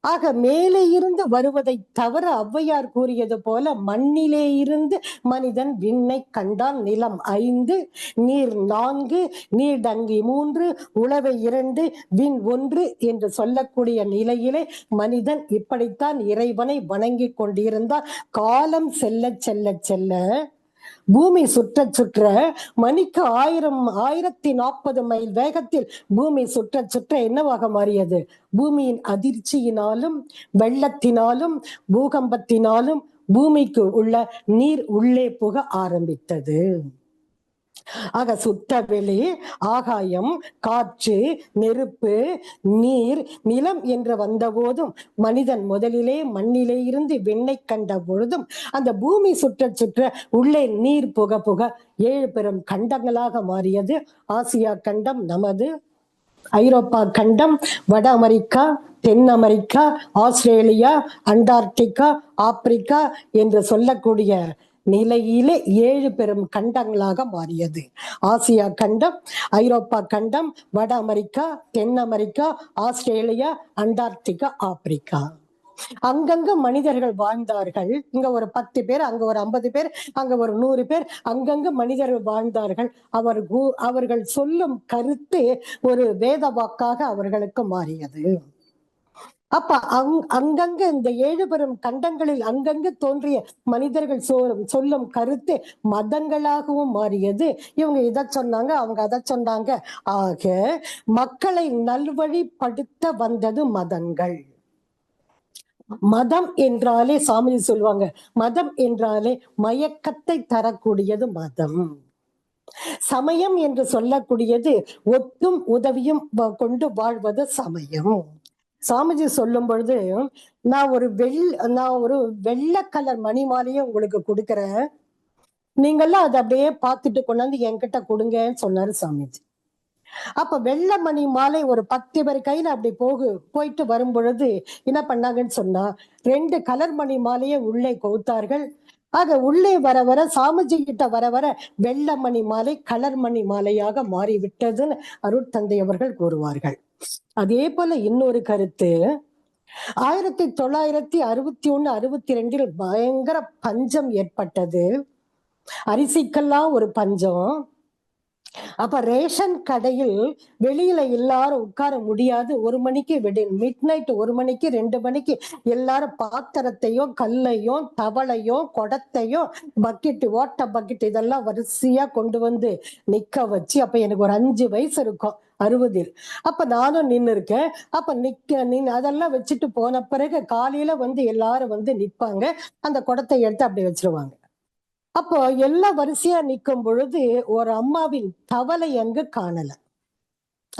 ஆக மேலே இருந்து வருவதை தவிர ஔவையார் கூறியது போல மண்ணிலே இருந்து மனிதன் விண்ணை கண்டான். நிலம் 5, நீர் 4, நீர்டங்கி 3, உளவை 2, விண் 1 என்று சொல்லக்கூடிய நிலையிலே மனிதன் இப்படித்தான் இறைவனை வணங்கி கொண்டிருந்தார். காலம் செல்ல செல்ல செல்ல, பூமி சுற்ற சுற்ற, மணிக்கு 1040 மைல் வேகத்தில் பூமி சுற்ற சுற்ற என்னவாக மாறியது? பூமியின் அதிர்ச்சியினாலும் வெள்ளத்தினாலும் பூகம்பத்தினாலும் பூமிக்கு உள்ள நீர் உள்ளே புக ஆரம்பித்தது. ஆக சுத்தவெளி, ஆகாயம், காற்று, நெருப்பு, நீர், நிலம் என்று வந்தபோதும் மனிதன் முதலிலே மண்ணிலே இருந்து விண்ணை கண்ட பொழுதும் அந்த பூமி சுற்ற சுற்ற உள்ளே நீர் புக புக 7 பெரும் கண்டங்களாக மாறியது. ஆசியா கண்டம் நமது, ஐரோப்பா கண்டம், வட அமெரிக்கா, தென் அமெரிக்கா, ஆஸ்திரேலியா, அண்டார்டிகா, ஆப்பிரிக்கா என்று சொல்லக்கூடிய நிலையிலே 7 பெரும் கண்டங்களாக மாறியது. ஆசியா கண்டம், ஐரோப்பா கண்டம், வட அமெரிக்கா, தென் அமெரிக்கா, ஆஸ்திரேலியா, அண்டார்டிகா, ஆப்பிரிக்கா. அங்கங்க மனிதர்கள் வாழ்ந்தார்கள். இங்க ஒரு 10 பேர், அங்க ஒரு 50 பேர், அங்க ஒரு 100 பேர், அங்கங்க மனிதர்கள் வாழ்ந்தார்கள். அவர்கள் சொல்லும் கருத்து ஒரு வேத வாக்காக அவர்களுக்கு மாறியது. அப்ப அங்கங்க இந்த 7 பெரும் கண்டங்களில் அங்கங்க தோன்றிய மனிதர்கள் சொல்லும் கருத்து மதங்களாகவும் மாறியது. இவங்க இதை சொன்னாங்க, அவங்க அதை சொன்னாங்க. ஆக மக்களை நல்வழிப்படுத்த வந்தது மதங்கள். மதம் என்றாலே சாமிஜி சொல்லுவாங்க, மதம் என்றாலே மயக்கத்தை தரக்கூடியது மதம். சமயம் என்று சொல்லக்கூடியது ஒத்தும் உதவியும் கொண்டு வாழ்வது சமயம். சாமிஜி சொல்லும் பொழுது, நான் ஒரு வெள்ளை கலர் மணி மாலையை உங்களுக்கு கொடுக்கறேன், நீங்கெல்லாம் அதை அப்படியே பார்த்துட்டு கொண்டாந்து என்கிட்ட கொடுங்கன்னு சொன்னாரு சாமிஜி. அப்ப வெள்ளை மணி மாலை ஒரு 10 பேர் கையில அப்படி போயிட்டு வரும் பொழுது என்ன பண்ணாங்கன்னு சொன்னா, 2 கலர் மணி மாலையை உள்ளே கவுத்தார்கள். ஆக உள்ளே வர வர சாமிஜி கிட்ட வர வர வெள்ளை மணி மாலை கலர் மணி மாலையாக மாறிவிட்டதுன்னு அருட்தந்தை அவர்கள் கூறுவார்கள். அதே போல இன்னொரு கருத்து, 1961, 62 பயங்கர பஞ்சம் ஏற்பட்டது. அரிசிக்கெல்லாம் ஒரு பஞ்சம். அப்ப ரேஷன் கடையில் வெளியில எல்லாரும் உட்கார முடியாது. 1 மணிக்கு மிட் நைட் 1 மணிக்கு 2 மணிக்கு எல்லாரும் பாத்திரத்தையும் கல்லையும் தவளையும் குடத்தையும் பக்கெட் ஓட்ட பக்கெட் இதெல்லாம் வரிசையா கொண்டு வந்து நிக்க வச்சு, அப்ப எனக்கு ஒரு 5 வயசு இருக்கும் 60. அப்ப நானும் நின்று இருக்கேன். அப்ப அதெல்லாம் வச்சுட்டு போன பிறகு காலையில வந்து எல்லாரும் வந்து நிப்பாங்க, அந்த குடத்தை எடுத்து அப்படி வச்சிருவாங்க. அப்போ எல்லாம் வரிசையா நிற்கும் பொழுது ஒரு அம்மாவின் தவளை அங்கு காணல.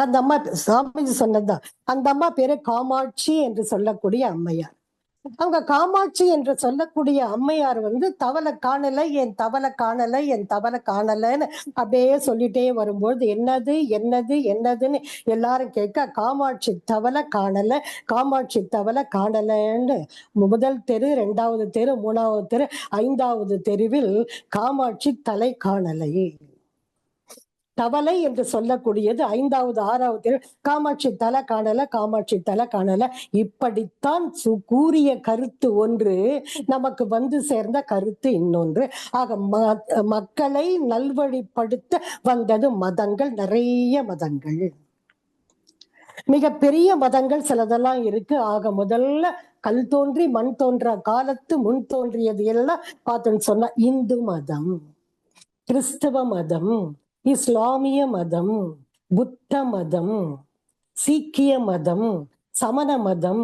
அந்த அம்மா சாமிஜி சொன்னதுதான், அந்த அம்மா பேரு காமாட்சி என்று சொல்லக்கூடிய அம்மையார். அவங்க காமாட்சி என்று சொல்லக்கூடிய அம்மையார் வந்து தவளை காணல, என் தவளை காணல, என் தவளை காணலன்னு அப்படியே சொல்லிட்டே வரும்போது என்னது என்னது என்னதுன்னு எல்லாரும் கேட்க, காமாட்சி தவளை காணல, காமாட்சி தவளை காணலன்னு முதல் தெரு, 2வது தெரு, 3வது தெரு, 5வது தெருவில் காமாட்சி தலை காணலை. தவளை என்று சொல்லக்கூடியது 5வது 6வது தெரு, காமாட்சி தலை காணல, காமாட்சி தலை காணல. இப்படித்தான் கூறிய கருத்து ஒன்று, நமக்கு வந்து சேர்ந்த கருத்து இன்னொன்று. ஆக மக்களை நல்வழிப்படுத்த வந்தது மதங்கள், நிறைய மதங்கள், மிக பெரிய மதங்கள் சிலதெல்லாம் இருக்கு. ஆக முதல்ல கல் தோன்றி மண் தோன்றா காலத்து முன் தோன்றியது எல்லாம் பார்த்தோன்னு சொன்னா இந்து மதம், கிறிஸ்தவ மதம், இஸ்லாமிய மதம், புத்த மதம், சீக்கிய மதம், சமண மதம்,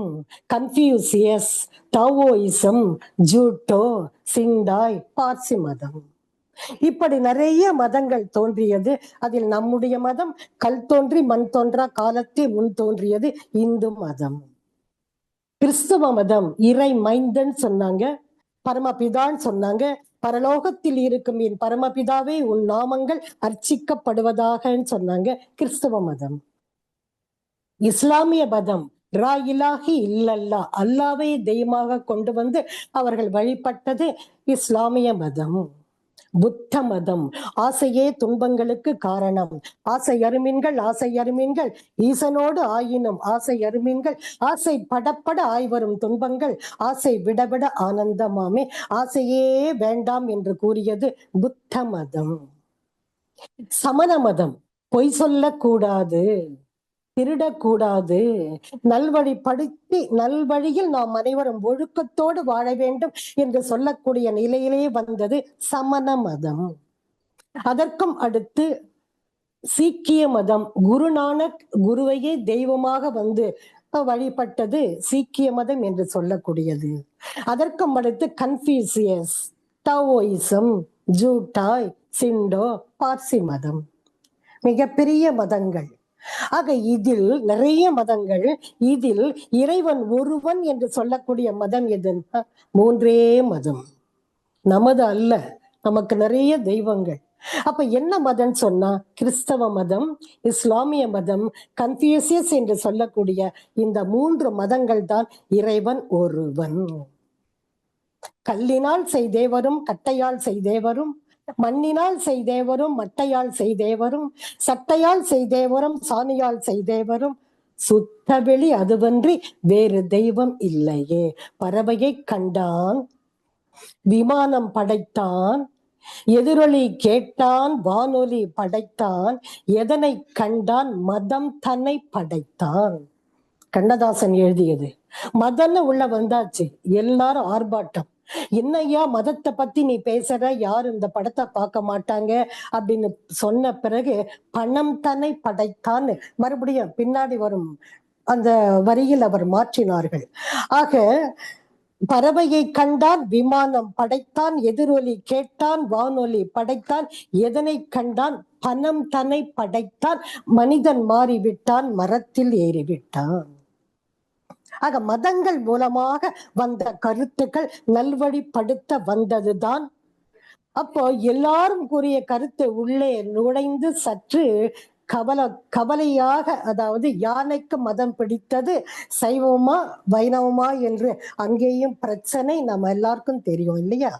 கன்ஃபியூசியஸ், டாவோயிசம், ஜூட்டோ, சிண்டாய், பார்சி மதம், இப்படி நிறைய மதங்கள் தோன்றியது. அதில் நம்முடைய மதம் கல் தோன்றி மண் தோன்றா காலத்தே முன் தோன்றியது இந்து மதம். கிறிஸ்தவ மதம் இறை மைந்தன் சொன்னாங்க, பரமபிதான்னு சொன்னாங்க. பரலோகத்தில் இருக்கும் என் பரமபிதாவே உன் நாமங்கள் அர்ச்சிக்கப்படுவதாக சொன்னாங்க, கிறிஸ்தவ மதம். இஸ்லாமிய மதம் ரா இலாஹி இல்லல்லா, அல்லாவை தெய்வமாக கொண்டு வந்து அவர்கள் வழிபட்டது இஸ்லாமிய மதம். புத்த மதம் ஆசையே துன்பங்களுக்கு காரணம், ஆசை அருமீன்கள், ஆசை அருமீன்கள் ஈசனோடு ஆயினும் ஆசை அருமீன்கள், ஆசை படப்பட ஆய்வரும் துன்பங்கள், ஆசை விடவிட ஆனந்தமாமே, ஆசையே வேண்டாம் என்று கூறியது புத்த மதம். சமண மதம் பொய் சொல்லக்கூடாது, திருடக்கூடாது, நல்வழிப்படுத்தி நல்வழியில் நாம் அனைவரும் ஒழுக்கத்தோடு வாழ வேண்டும் என்று சொல்லக்கூடிய நிலையிலே வந்தது சமண மதம். அதற்கும் அடுத்து சீக்கிய மதம், குருநானக் குருவையே தெய்வமாக வந்து வழிபட்டது சீக்கிய மதம் என்று சொல்லக்கூடியது. அதற்கும் அடுத்து கன்ஃபியூசியஸ், டாவோயிசம், ஜூட்டாய், சிண்டோ, பார்சி மதம், மிகப்பெரிய மதங்கள். ஆக இதில் நிறைய மதங்கள். இதில் இறைவன் ஒருவன் என்று சொல்லக்கூடிய மதம் எதுன்னா 3 மதம். நமது அல்ல, நமக்கு நிறைய தெய்வங்கள். அப்ப என்ன மதம் சொன்னா கிறிஸ்தவ மதம், இஸ்லாமிய மதம், கன்ஃபியூசியஸ் என்று சொல்லக்கூடிய இந்த 3 மதங்கள் தான் இறைவன் ஒருவன். கல்லினால் செய்தேவரும், கட்டையால் செய்தேவரும், மண்ணினால் செய்தேவரும், மட்டையால் செய்தேவரும், சட்டையால் செய்தேவரும், சாணியால் செய்தேவரும், சுத்தவெளி அதுவன்றி வேறு தெய்வம் இல்லையே. பறவையை கண்டான், விமானம் படைத்தான், எதிரொலி கேட்டான், வானொலி படைத்தான், எதனை கண்டான், மதம் தன்னை படைத்தான். கண்ணதாசன் எழுதியது. மதம்னு உள்ள வந்தாச்சு, எல்லாரும் ஆர்ப்பாட்டம். என்னையா மதத்தை பத்தி நீ பேசுற, யாரும் இந்த படத்தை பார்க்க மாட்டாங்க அப்படின்னு சொன்ன பிறகு பணம் தன்னை படைத்தான் மறுபடியும் பின்னாடி வரும் அந்த வரியில் அவர் மாற்றினார்கள். ஆக பறவையை கண்டான், விமானம் படைத்தான், எதிரொலி கேட்டான், வானொலி படைத்தான், எதனை கண்டான், பணம் தன்னை படைத்தான், மனிதன் மாறிவிட்டான், மரத்தில் ஏறிவிட்டான். ஆக மதங்கள் மூலமாக வந்த கருத்துக்கள் நல்வழிப்படுத்த வந்ததுதான். அப்போ எல்லாரும் கூறிய கருத்து உள்ளே நுழைந்து சற்று கவலையாக, அதாவது யானைக்கு மதம் பிடித்தது சைவமா வைணவமா என்று அங்கேயும் பிரச்சனை நம்ம எல்லாருக்கும் தெரியும் இல்லையா.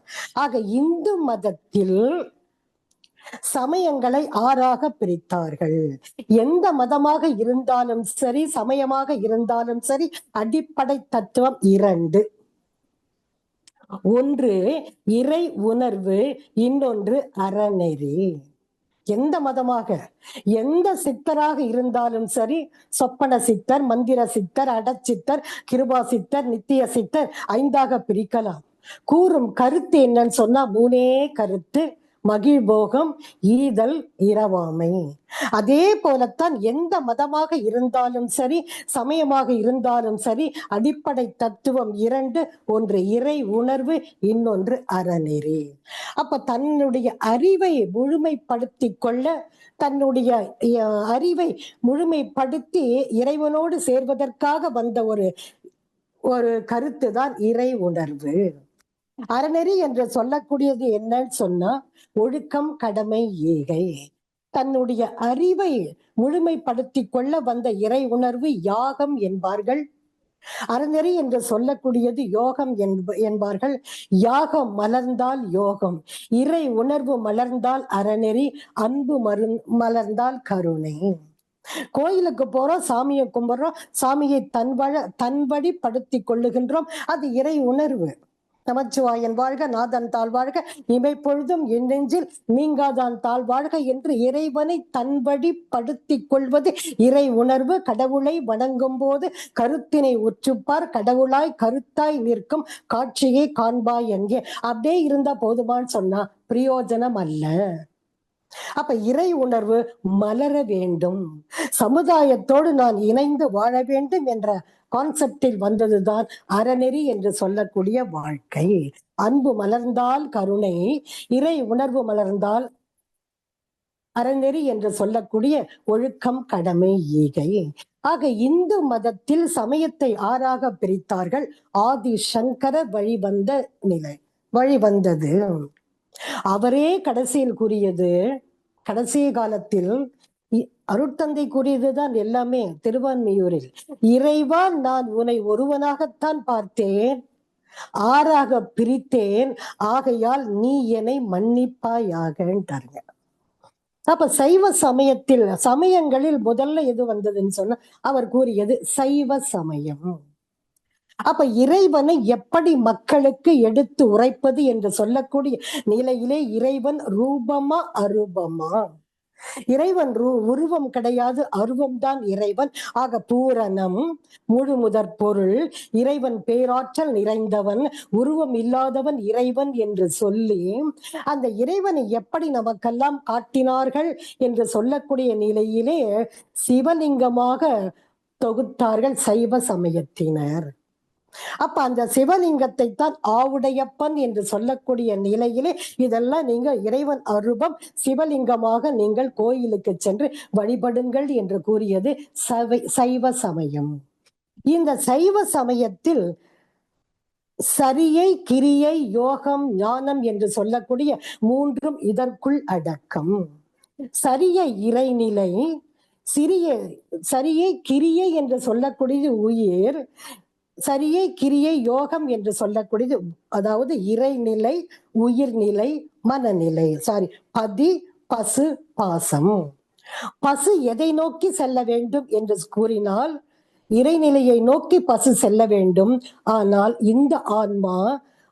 ஆக இந்து மதத்தில் சமயங்களை 6ஆக பிரித்தார்கள். எந்த மதமாக இருந்தாலும் சரி, சமயமாக இருந்தாலும் சரி, அடிப்படை தத்துவம் 2. ஒன்று இறை உணர்வு, இன்னொன்று அறநெறி. எந்த மதமாக, எந்த சித்தராக இருந்தாலும் சரி, சொப்பன சித்தர், மந்திர சித்தர், அடச்சித்தர், கிருபா சித்தர், நித்திய சித்தர் 5ஆக பிரிக்கலாம். கூறும் கருத்து என்னன்னு சொன்னா 3 கருத்து: மகிழ்போகம், ஈதல், இரவாமை. அதே போலத்தான் எந்த மதமாக இருந்தாலும் சரி, சமயமாக இருந்தாலும் சரி, அடிப்படை தத்துவம் 2. ஒன்று இறை உணர்வு, இன்னொன்று அறநெறி. அப்ப தன்னுடைய அறிவை முழுமைப்படுத்தி கொள்ள, தன்னுடைய அறிவை முழுமைப்படுத்தி இறைவனோடு சேர்வதற்காக வந்த ஒரு கருத்து தான் இறை உணர்வு. அறநெறி என்று சொல்லக்கூடியது என்னன்னு சொன்னா ஒழுக்கம், கடமை, ஈகை. தன்னுடைய அறிவை முழுமைப்படுத்தி கொள்ள வந்த இறை உணர்வு யாகம் என்பார்கள். அறநெறி என்று சொல்லக்கூடியது யோகம் என்பார்கள். யாகம் மலர்ந்தால் யோகம், இறை உணர்வு மலர்ந்தால் அறநெறி, அன்பு மலர்ந்தால் கருணை. கோயிலுக்கு போறோம், சாமியை கும்பிடுறோம், சாமியை தன்வழி படுத்தி கொள்ளுகின்றோம், அது இறை உணர்வு. நமச்சிவாயன் வாழ்க, நாதன் தாழ்வாழ்க, இமை பொழுதும் என் நெஞ்சில் நீங்காதான் தாழ்வாழ்க என்று இறைவனை தன்வழி படுத்தி கொள்வது இறை உணர்வு. கடவுளை வணங்கும் போது கருத்தினை உற்றுப்பார், கடவுளாய் கருத்தாய் நிற்கும் காட்சியை காண்பாய் என்கே. அப்படியே இருந்தா போதுமான்னு சொன்னா பிரயோஜனம் அல்ல. அப்ப இறை உணர்வு மலர வேண்டும், சமுதாயத்தோடு நான் இணைந்து வாழ வேண்டும் என்ற கான்செப்டில் வந்ததுதான் அறநெறி என்று சொல்லக்கூடிய வாழ்க்கை. அன்பு மலர்ந்தால் கருணை, இறை உணர்வு மலர்ந்தால் அறநெறி என்று சொல்லக்கூடிய ஒழுக்கம், கடமை, ஈகை. ஆக இந்து மதத்தில் சமயத்தை 6ஆக பிரித்தார்கள். ஆதி சங்கர வழிவந்தது. அவரே கடைசியில் கூறியது, கடைசி காலத்தில் அருட்தந்தை கூறியதுதான் எல்லாமே. திருவான்மியூரில், இறைவா நான் உன்னை ஒருவனாகத்தான் பார்த்தேன், 6ஆக பிரித்தேன், ஆகையால் நீ என்னை மன்னிப்பாயாகன்றாருங்க. அப்ப சைவ சமயங்களில் முதல்ல எது வந்ததுன்னு சொன்னா அவர் கூறியது சைவ சமயம். அப்ப இறைவனை எப்படி மக்களுக்கு எடுத்து உரைப்பது என்று சொல்லக்கூடிய நிலையிலே இறைவன் ரூபமா அரூபமா? இறைவன் உருவம் கிடையாது, அருவம் தான் இறைவன். ஆக பூரணம், முழு முதற் பொருள், இறைவன் பேராற்றல் நிறைந்தவன், உருவம் இல்லாதவன் இறைவன் என்று சொல்லி அந்த இறைவனை எப்படி நமக்கெல்லாம் காட்டினார்கள் என்று சொல்லக்கூடிய நிலையிலே சிவலிங்கமாக தொகுத்தார்கள் சைவ சமயத்தினர். அப்ப அந்த சிவலிங்கத்தை தான் ஆவுடையப்பன் என்று சொல்லக்கூடிய நிலையிலே இதெல்லாம் நீங்க இறைவன் அரூபம் சிவலிங்கமாக நீங்கள் கோயிலுக்கு சென்று வழிபடுங்கள் என்று கூறியது சைவ சமயம். இந்த சைவ சமயத்தில் சரியை, கிரியை, யோகம், ஞானம் என்று சொல்லக்கூடிய மூன்றும் இதற்குள் அடக்கம். சரியை இறைநிலை, சரியை கிரியை என்று சொல்லக்கூடியது உயிர், சரியை கிரியை யோகம் என்று சொல்லக்கூடியது அதாவது இறைநிலை, உயிர்நிலை, மனநிலை. பதி, பசு, பாசம். பசு எதை நோக்கி செல்ல வேண்டும் என்று கூறினால் இறைநிலையை நோக்கி பசு செல்ல வேண்டும். ஆனால் இந்த ஆன்மா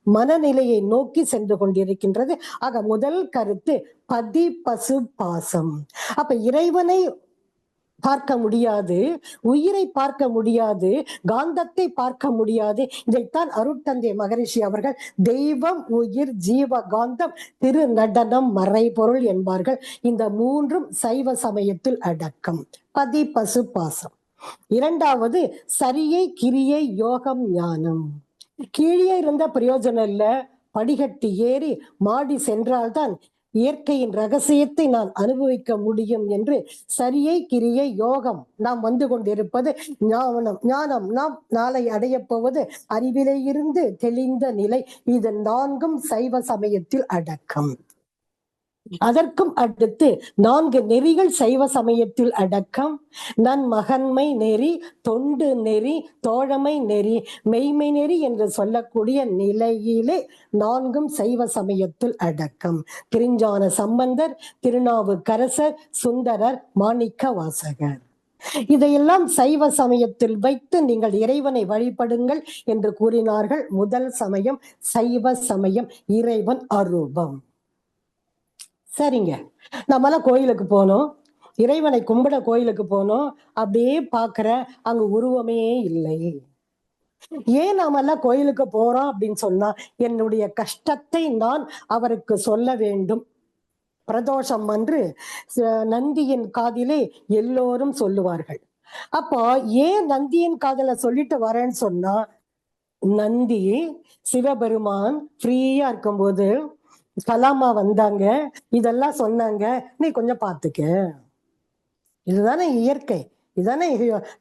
மனநிலையை நோக்கி சென்று கொண்டிருக்கின்றது. ஆக முதல் கருத்து பதி, பசு, பாசம். அப்ப இறைவனை பார்க்க முடியாது, உயிரை பார்க்க முடியாது, காந்தத்தை பார்க்க முடியாது. இதைத்தான் அருட்தந்தை மகரிஷி அவர்கள் தெய்வம், உயிர், ஜீவ காந்தம், திரு நடனம், மறைபொருள் என்பார்கள். இந்த மூன்றும் சைவ சமயத்தில் அடக்கம். பதி, பசு, பாசம். இரண்டாவது சரியை, கிரியை, யோகம், ஞானம். கீழே இருந்த பிரயோஜனம் இல்ல, படிகட்டி ஏறி மாடி சென்றால்தான் இயற்கையின் ரகசியத்தை நான் அனுபவிக்க முடியும் என்று சரியை, கிரியை, யோகம் நாம் வந்து கொண்டிருப்பது ஞானம் நாம் நாளை அடைய போவது அறிவிலே இருந்து தெளிந்த நிலை. இது நான்கும் சைவ சமயத்தில் அடக்கம். அதற்கும் அடுத்து 4 நெறிகள் சைவ சமயத்தில் அடக்கம். நன்மகன்மை நெறி, தொண்டு நெறி, தோழமை நெறி, மெய்மை நெறி என்று சொல்லக்கூடிய நிலையிலே 4ம் சைவ சமயத்தில் அடக்கம். திருஞான சம்பந்தர், திருநாவுக்கரசர், சுந்தரர், மாணிக்க வாசகர் இதையெல்லாம் சைவ சமயத்தில் வைத்து நீங்கள் இறைவனை வழிபடுங்கள் என்று கூறினார்கள். முதல் சமயம் சைவ சமயம், இறைவன் அரூபம். சரிங்க, நம்மளாம் கோயிலுக்கு போனோம், இறைவனை கும்பிட கோயிலுக்கு போனோம். அப்படியே பாக்குற அங்க உருவமே இல்லை. ஏன் நாமெல்லாம் கோயிலுக்கு போறோம் அப்படின்னு சொன்னா என்னுடைய கஷ்டத்தை நான் அவருக்கு சொல்ல வேண்டும். பிரதோஷம் அன்று நந்தியின் காதிலே எல்லோரும் சொல்லுவார்கள். அப்போ ஏன் நந்தியின் காதல சொல்லிட்டு வரேன்னு சொன்னா, நந்தி சிவபெருமான் ஃப்ரீயா இருக்கும்போது கலாமா வந்தாங்க, இதெல்லாம் சொன்னாங்க, நீ கொஞ்சம் பாத்துக்க. இதுதானே இயற்கை, இதுதானே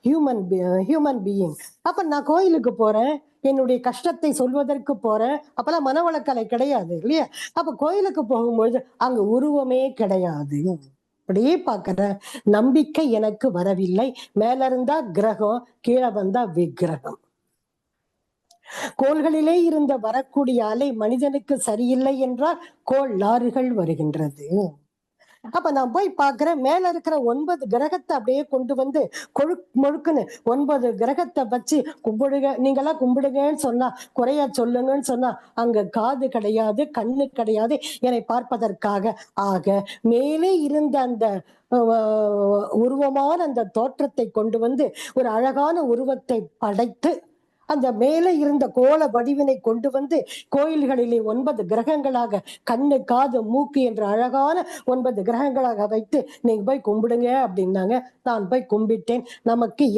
ஹியூமன் பீயிங். அப்ப நான் கோயிலுக்கு போறேன், என்னுடைய கஷ்டத்தை சொல்வதற்கு போறேன். அப்பெல்லாம் மனவளக்கலை கிடையாது இல்லையா? அப்ப கோயிலுக்கு போகும்பொழுது அங்க உருவமே கிடையாது. அப்படியே பாக்குற நம்பிக்கை எனக்கு வரவில்லை. மேல இருந்தா கிரகம், கீழே வந்தா விக்கிரகம். கோள்களிலே இருந்த வரக்கூடிய அலை மனிதனுக்கு சரியில்லை என்றால் கோளாறுகள் வருகின்றது. அப்ப நான் போய் பாக்குறேன், மேல இருக்கிற 9 கிரகத்தை அப்படியே கொண்டு வந்து முழுக்குன்னு 9 கிரகத்தை வச்சு கும்பிடுங்க, நீங்கெல்லாம் கும்பிடுங்கன்னு சொன்னா, குறையா சொல்லுங்கன்னு சொன்னா, அங்க காது கிடையாது, கண்ணு கிடையாது என்னை பார்ப்பதற்காக. ஆக மேலே இருந்த அந்த உருவமான அந்த தோற்றத்தை கொண்டு வந்து ஒரு அழகான உருவத்தை படைத்து அந்த மேலே இருந்த கோல வடிவினை கொண்டு வந்து கோயில்களிலே 9 கிரகங்களாக கண்ணு, காது, மூக்கு என்ற அழகான 9 கிரகங்களாக வைத்து நீங்க போய் கும்பிடுங்க அப்படின்னாங்க. நான் போய் கும்பிட்டேன்.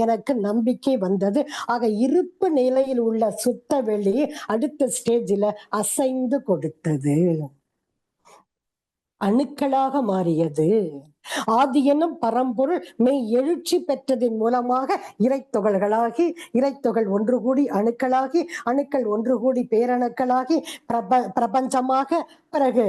எனக்கு நம்பிக்கை வந்தது. ஆக இருப்பு நிலையில் உள்ள சுத்த வெளி அடுத்த ஸ்டேஜில் அசைந்து கொடுத்தது, அணுக்களாக மாறியது. ஆதி என்னும் பரம்பொருள் மெய் எழுச்சி பெற்றதின் மூலமாக இறைத்தொகள்களாகி, இறைத்தொகள் ஒன்று கூடி அணுக்களாகி, அணுக்கள் ஒன்று கூடி பேரணுக்களாகி பிரபஞ்சமாக, பிறகு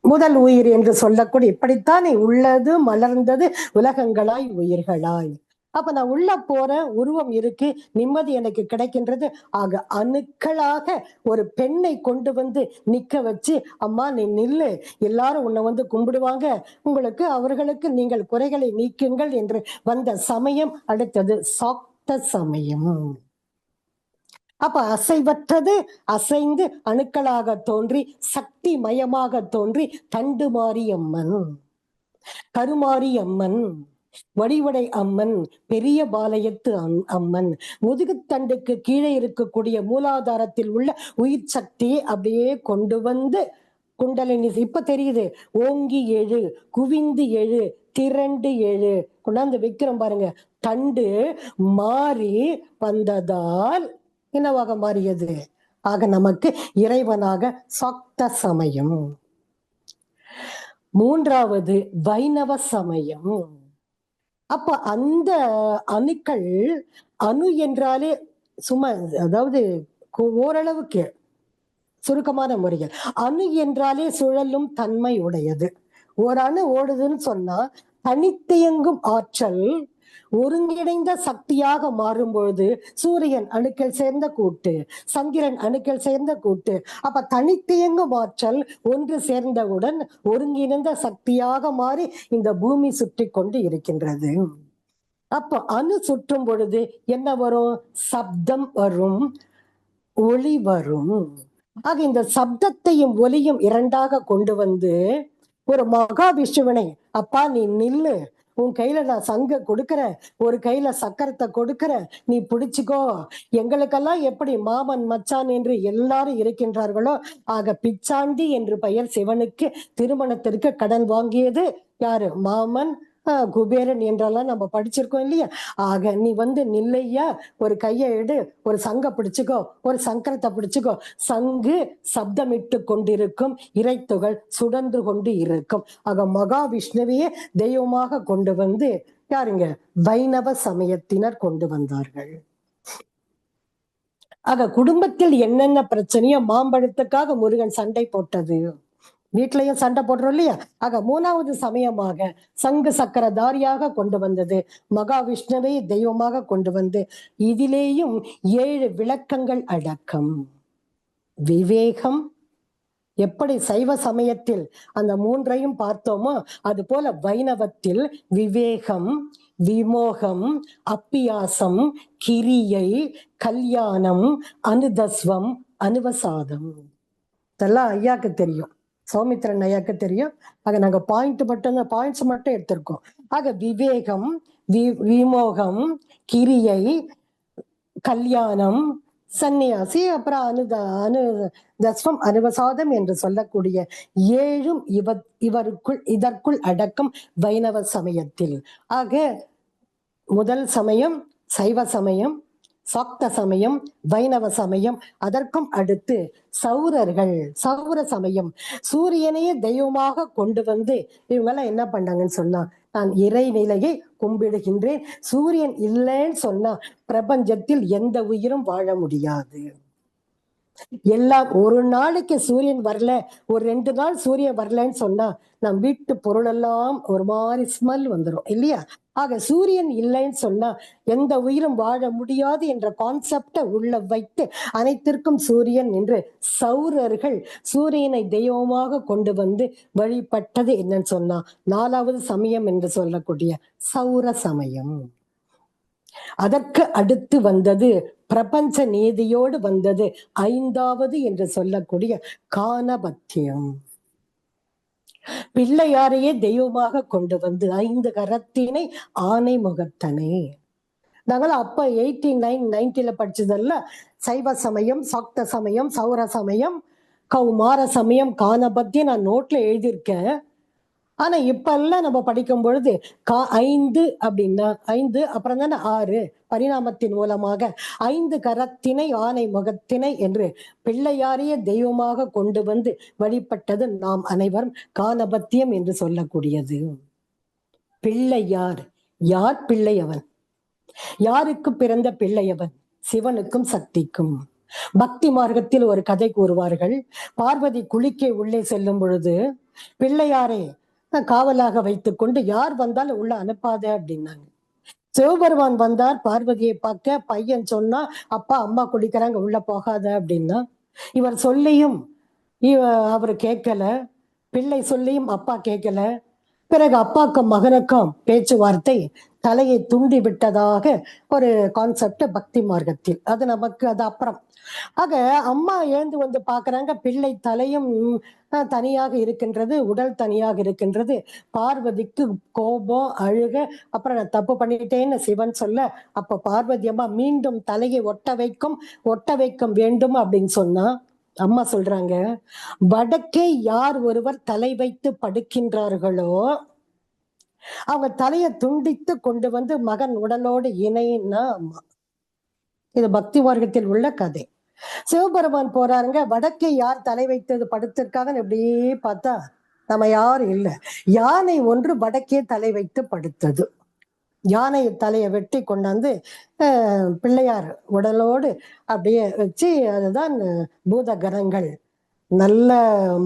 முதல் உயிர் என்று சொல்லக்கூடிய இப்படித்தான் உள்ளது, மலர்ந்தது உலகங்களாய் உயிர்களாய். அப்ப நான் உள்ள போற உருவம் இருக்கு, நிம்மதி எனக்கு கிடைக்கின்றது. ஆக அணுக்களாக ஒரு பெண்ணை கொண்டு வந்து நிக்க வச்சு, அம்மா நீ நில்லு, எல்லாரும் உன்னை வந்து கும்பிடுவாங்க, அவர்களுக்கு நீங்கள் குறைகளை நீக்குங்கள் என்று வந்த சமயம் அடுத்தது சாக்த சமயம். அப்ப அசைவற்றது அசைந்து அணுக்களாக தோன்றி சக்தி மயமாக தோன்றி தண்டுமாரி அம்மன், கருமாரி அம்மன், வடிவடை அம்மன், பெரிய பாளையத்து அம்மன், முதுகுத்தண்டுக்கு கீழே இருக்கக்கூடிய மூலாதாரத்தில் உள்ள உயிர் சக்தியை அப்படியே கொண்டு வந்து குண்டலினி. இப்ப தெரியுது, ஓங்கி எழு, குவிந்து எழு, திரண்டு எழு கொண்டாந்து வைக்கிறோம் பாருங்க. தண்டு மாறி வந்ததால் என்னவாக மாறியது? ஆக நமக்கு இறைவனாக சக்த சமயம். மூன்றாவது வைணவ சமயம். அப்ப அந்த அணுக்கள், அணு என்றாலே சும்மா, அதாவது ஓரளவுக்கு சுருக்கமான முறையில், அணு என்றாலே சுழலும் தன்மை உடையது. ஒரு அணு ஓடுதுன்னு சொன்னா தனித்தியங்கும் ஆற்றல் ஒருங்கிணைந்த சக்தியாக மாறும் பொழுது சூரியன் அணுக்கள் சேர்ந்த கூட்டு, சந்திரன் அணுக்கள் சேர்ந்த கூட்டு. அப்ப தனித்தியங்கும் ஆற்றல் ஒன்று சேர்ந்தவுடன் ஒருங்கிணைந்த சக்தியாக மாறி இந்த பூமி சுற்றி கொண்டு இருக்கின்றது. அப்ப அணு சுற்றும் பொழுது என்ன வரும்? சப்தம் வரும், ஒளி வரும். ஆக இந்த சப்தத்தையும் ஒலியும் இரண்டாக கொண்டு வந்து ஒரு மகாவிஷ்ணுவனை, அப்பா நீ நில்லு, உன் கையில நான் சங்க கொடுக்கறேன், ஒரு கையில சக்கரத்தை கொடுக்கறேன், நீ பிடிச்சுக்கோ. எங்களுக்கெல்லாம் எப்படி மாமன் மச்சான் என்று எல்லாரும் இருக்கின்றார்களோ, ஆக பிச்சாண்டி என்று பெயர் சிவனுக்கு திருமணத்திற்கு கடன் வாங்கியது யாரு? மாமன் குபேரன் என்றெல்லாம் நம்ம படிச்சிருக்கோம் இல்லையா? ஆக நீ வந்து நில்லையா, ஒரு கையை எடு, ஒரு சங்க பிடிச்சுக்கோ, ஒரு சங்கரத்தை பிடிச்சுக்கோ. சங்கு சப்தமிட்டு கொண்டிருக்கும், இறைத்துகள் சுடன்று கொண்டு இருக்கும். ஆக மகாவிஷ்ணுவையே தெய்வமாக கொண்டு வந்து யாருங்க? வைணவ சமயத்தினர் கொண்டு வந்தார்கள். ஆக குடும்பத்தில் என்னென்ன பிரச்சனையோ, மாம்பழத்துக்காக முருகன் சண்டை போட்டது, வீட்லயும் சண்டை போடுறோம் இல்லையா? ஆக மூணாவது சமயமாக சங்கு சக்கரதாரியாக கொண்டு வந்தது மகாவிஷ்ணுவை தெய்வமாக கொண்டு வந்து, இதிலேயும் 7 விளக்கங்கள் அடக்கம். விவேகம், எப்படி சைவ சமயத்தில் அந்த 3ஐயும் பார்த்தோமோ அது போல வைணவத்தில் விவேகம், விமோகம், அப்பியாசம், கிரியை, கல்யாணம், அனுதஸ்வம், அனுவசாதம். இதெல்லாம் ஐயாக்கு தெரியும், சௌமித்திரன் ஐயாக்கு தெரியும். ஆக நாங்க பாயிண்ட்ஸ் மட்டும் எடுத்திருக்கோம். ஆக விவேகம், விமோகம், கிரியை, கல்யாணம், சந்நியாசி, அப்புறம் அனுதஸ்வம், அனுவசாதம் என்று சொல்லக்கூடிய 7ம் இதற்குள் அடக்கம் வைணவ சமயத்தில். ஆக முதல் சமயம் சைவ சமயம், சாக்த சமயம், வைணவ சமயம். அதற்கும் அடுத்து சௌர சமயம். சூரியனையே தெய்வமாக கொண்டு வந்து இவங்கெல்லாம் என்ன பண்ணாங்கன்னு சொன்னா, நான் இறைநிலையை கும்பிடுகின்றேன், சூரியன் இல்லைன்னு சொன்னா பிரபஞ்சத்தில் எந்த உயிரும் வாழ முடியாது. எல்லாம் ஒரு நாளைக்கு சூரியன் வரல, ஒரு 2 நாள் சூரியன் வரலன்னு சொன்னா நம் வீட்டு பொருளெல்லாம் ஒரு மாதிரி ஸ்மெல் வந்துடும் இல்லையா? ஆக சூரியன் இல்லைன்னு சொன்னா எந்த உயிரும் வாழ முடியாது என்ற கான்செப்டை உள்ள வைத்து அனைத்திற்கும் சூரியன் என்று சௌரர்கள் சூரியனை தெய்வமாக கொண்டு வந்து வழிபட்டது என்னன்னு சொன்னா 4வது சமயம் என்று சொல்லக்கூடிய சௌர சமயம். அதற்கு அடுத்து வந்தது பிரபஞ்ச நீதியோடு வந்தது 5வது என்று சொல்லக்கூடிய கானபத்தியம். பிள்ளையாரையே தெய்வமாக கொண்டு வந்து 5 கரத்தினை ஆனை முகத்தனை. நாங்களும் அப்ப 89-90 படிச்சதல்ல சைவ சமயம், சாக்த சமயம், சௌர சமயம், கௌமார சமயம், கானபத்தியம் நான் நோட்ல எழுதியிருக்கேன். ஆனா இப்ப எல்லாம் நம்ம படிக்கும் பொழுது 5 அப்படின்னா 5, அப்புறம் தானே 6, பரிணாமத்தின் மூலமாக 5 கரத்தினை ஆனை முகத்தினை என்று பிள்ளையாரையே தெய்வமாக கொண்டு வந்து வழிபட்டது நாம் அனைவரும் கானபத்தியம் என்று சொல்லக்கூடியது. பிள்ளையார் யார்? பிள்ளையவன். யாருக்கு பிறந்த பிள்ளையவன்? சிவனுக்கும் சக்திக்கும். பக்தி மார்க்கத்தில் ஒரு கதை கூறுவார்கள். பார்வதி குளிக்க உள்ளே செல்லும் பொழுது பிள்ளையாரை காவலாக வைத்துக் கொண்டு யார் வந்தாலும் உள்ள அனுப்பாத அப்படின்னாங்க. சிவபெருமான் வந்தார் பார்வதியை பார்க்க. பையன் சொன்னா, அப்பா அம்மா குடிக்கிறாங்க உள்ள போகாத அப்படின்னா. இவர் சொல்லியும் அவரு கேட்கல, பிள்ளை சொல்லியும் அப்பா கேட்கல. பிறகு அப்பாக்கும் மகனுக்கும் பேச்சுவார்த்தை, தலையை துண்டி விட்டதாக ஒரு கான்செப்ட் பக்தி மார்க்கத்தில். அது நமக்கு அது அப்புறம். ஆக அம்மா எழுந்து வந்து பாக்குறாங்க, பிள்ளை தலையும் தனியாக இருக்கின்றது, உடல் தனியாக இருக்கின்றது. பார்வதிக்கு கோபம், அழுக. அப்புறம் நான் தப்பு பண்ணிட்டேன்னு சிவன் சொல்ல, அப்ப பார்வதி அம்மா மீண்டும் தலையை ஒட்ட வைக்கும் வேண்டும் அப்படின்னு சொன்னா, அம்மா சொல்றாங்க, வடக்கே யார் ஒருவர் தலை வைத்து படுக்கின்றார்களோ அவங்க தலையை துண்டித்து கொண்டு வந்து மகன் உடலோடு இணைன்னா அம்மா. இது பக்தி மார்க்கத்தில் உள்ள கதை. சிவபெருமான் போறாருங்க, வடக்கே யார் தலை வைத்தது படுத்திருக்காங்கன்னு எப்படியே பார்த்தா நம்ம யாரும் இல்லை. யானை ஒன்று வடக்கே தலை வைத்து படுத்தது. யானை தலையை வெட்டி கொண்டாந்து பிள்ளையார் உடலோடு அப்படியே வச்சு, அதுதான் பூதகணங்கள். நல்ல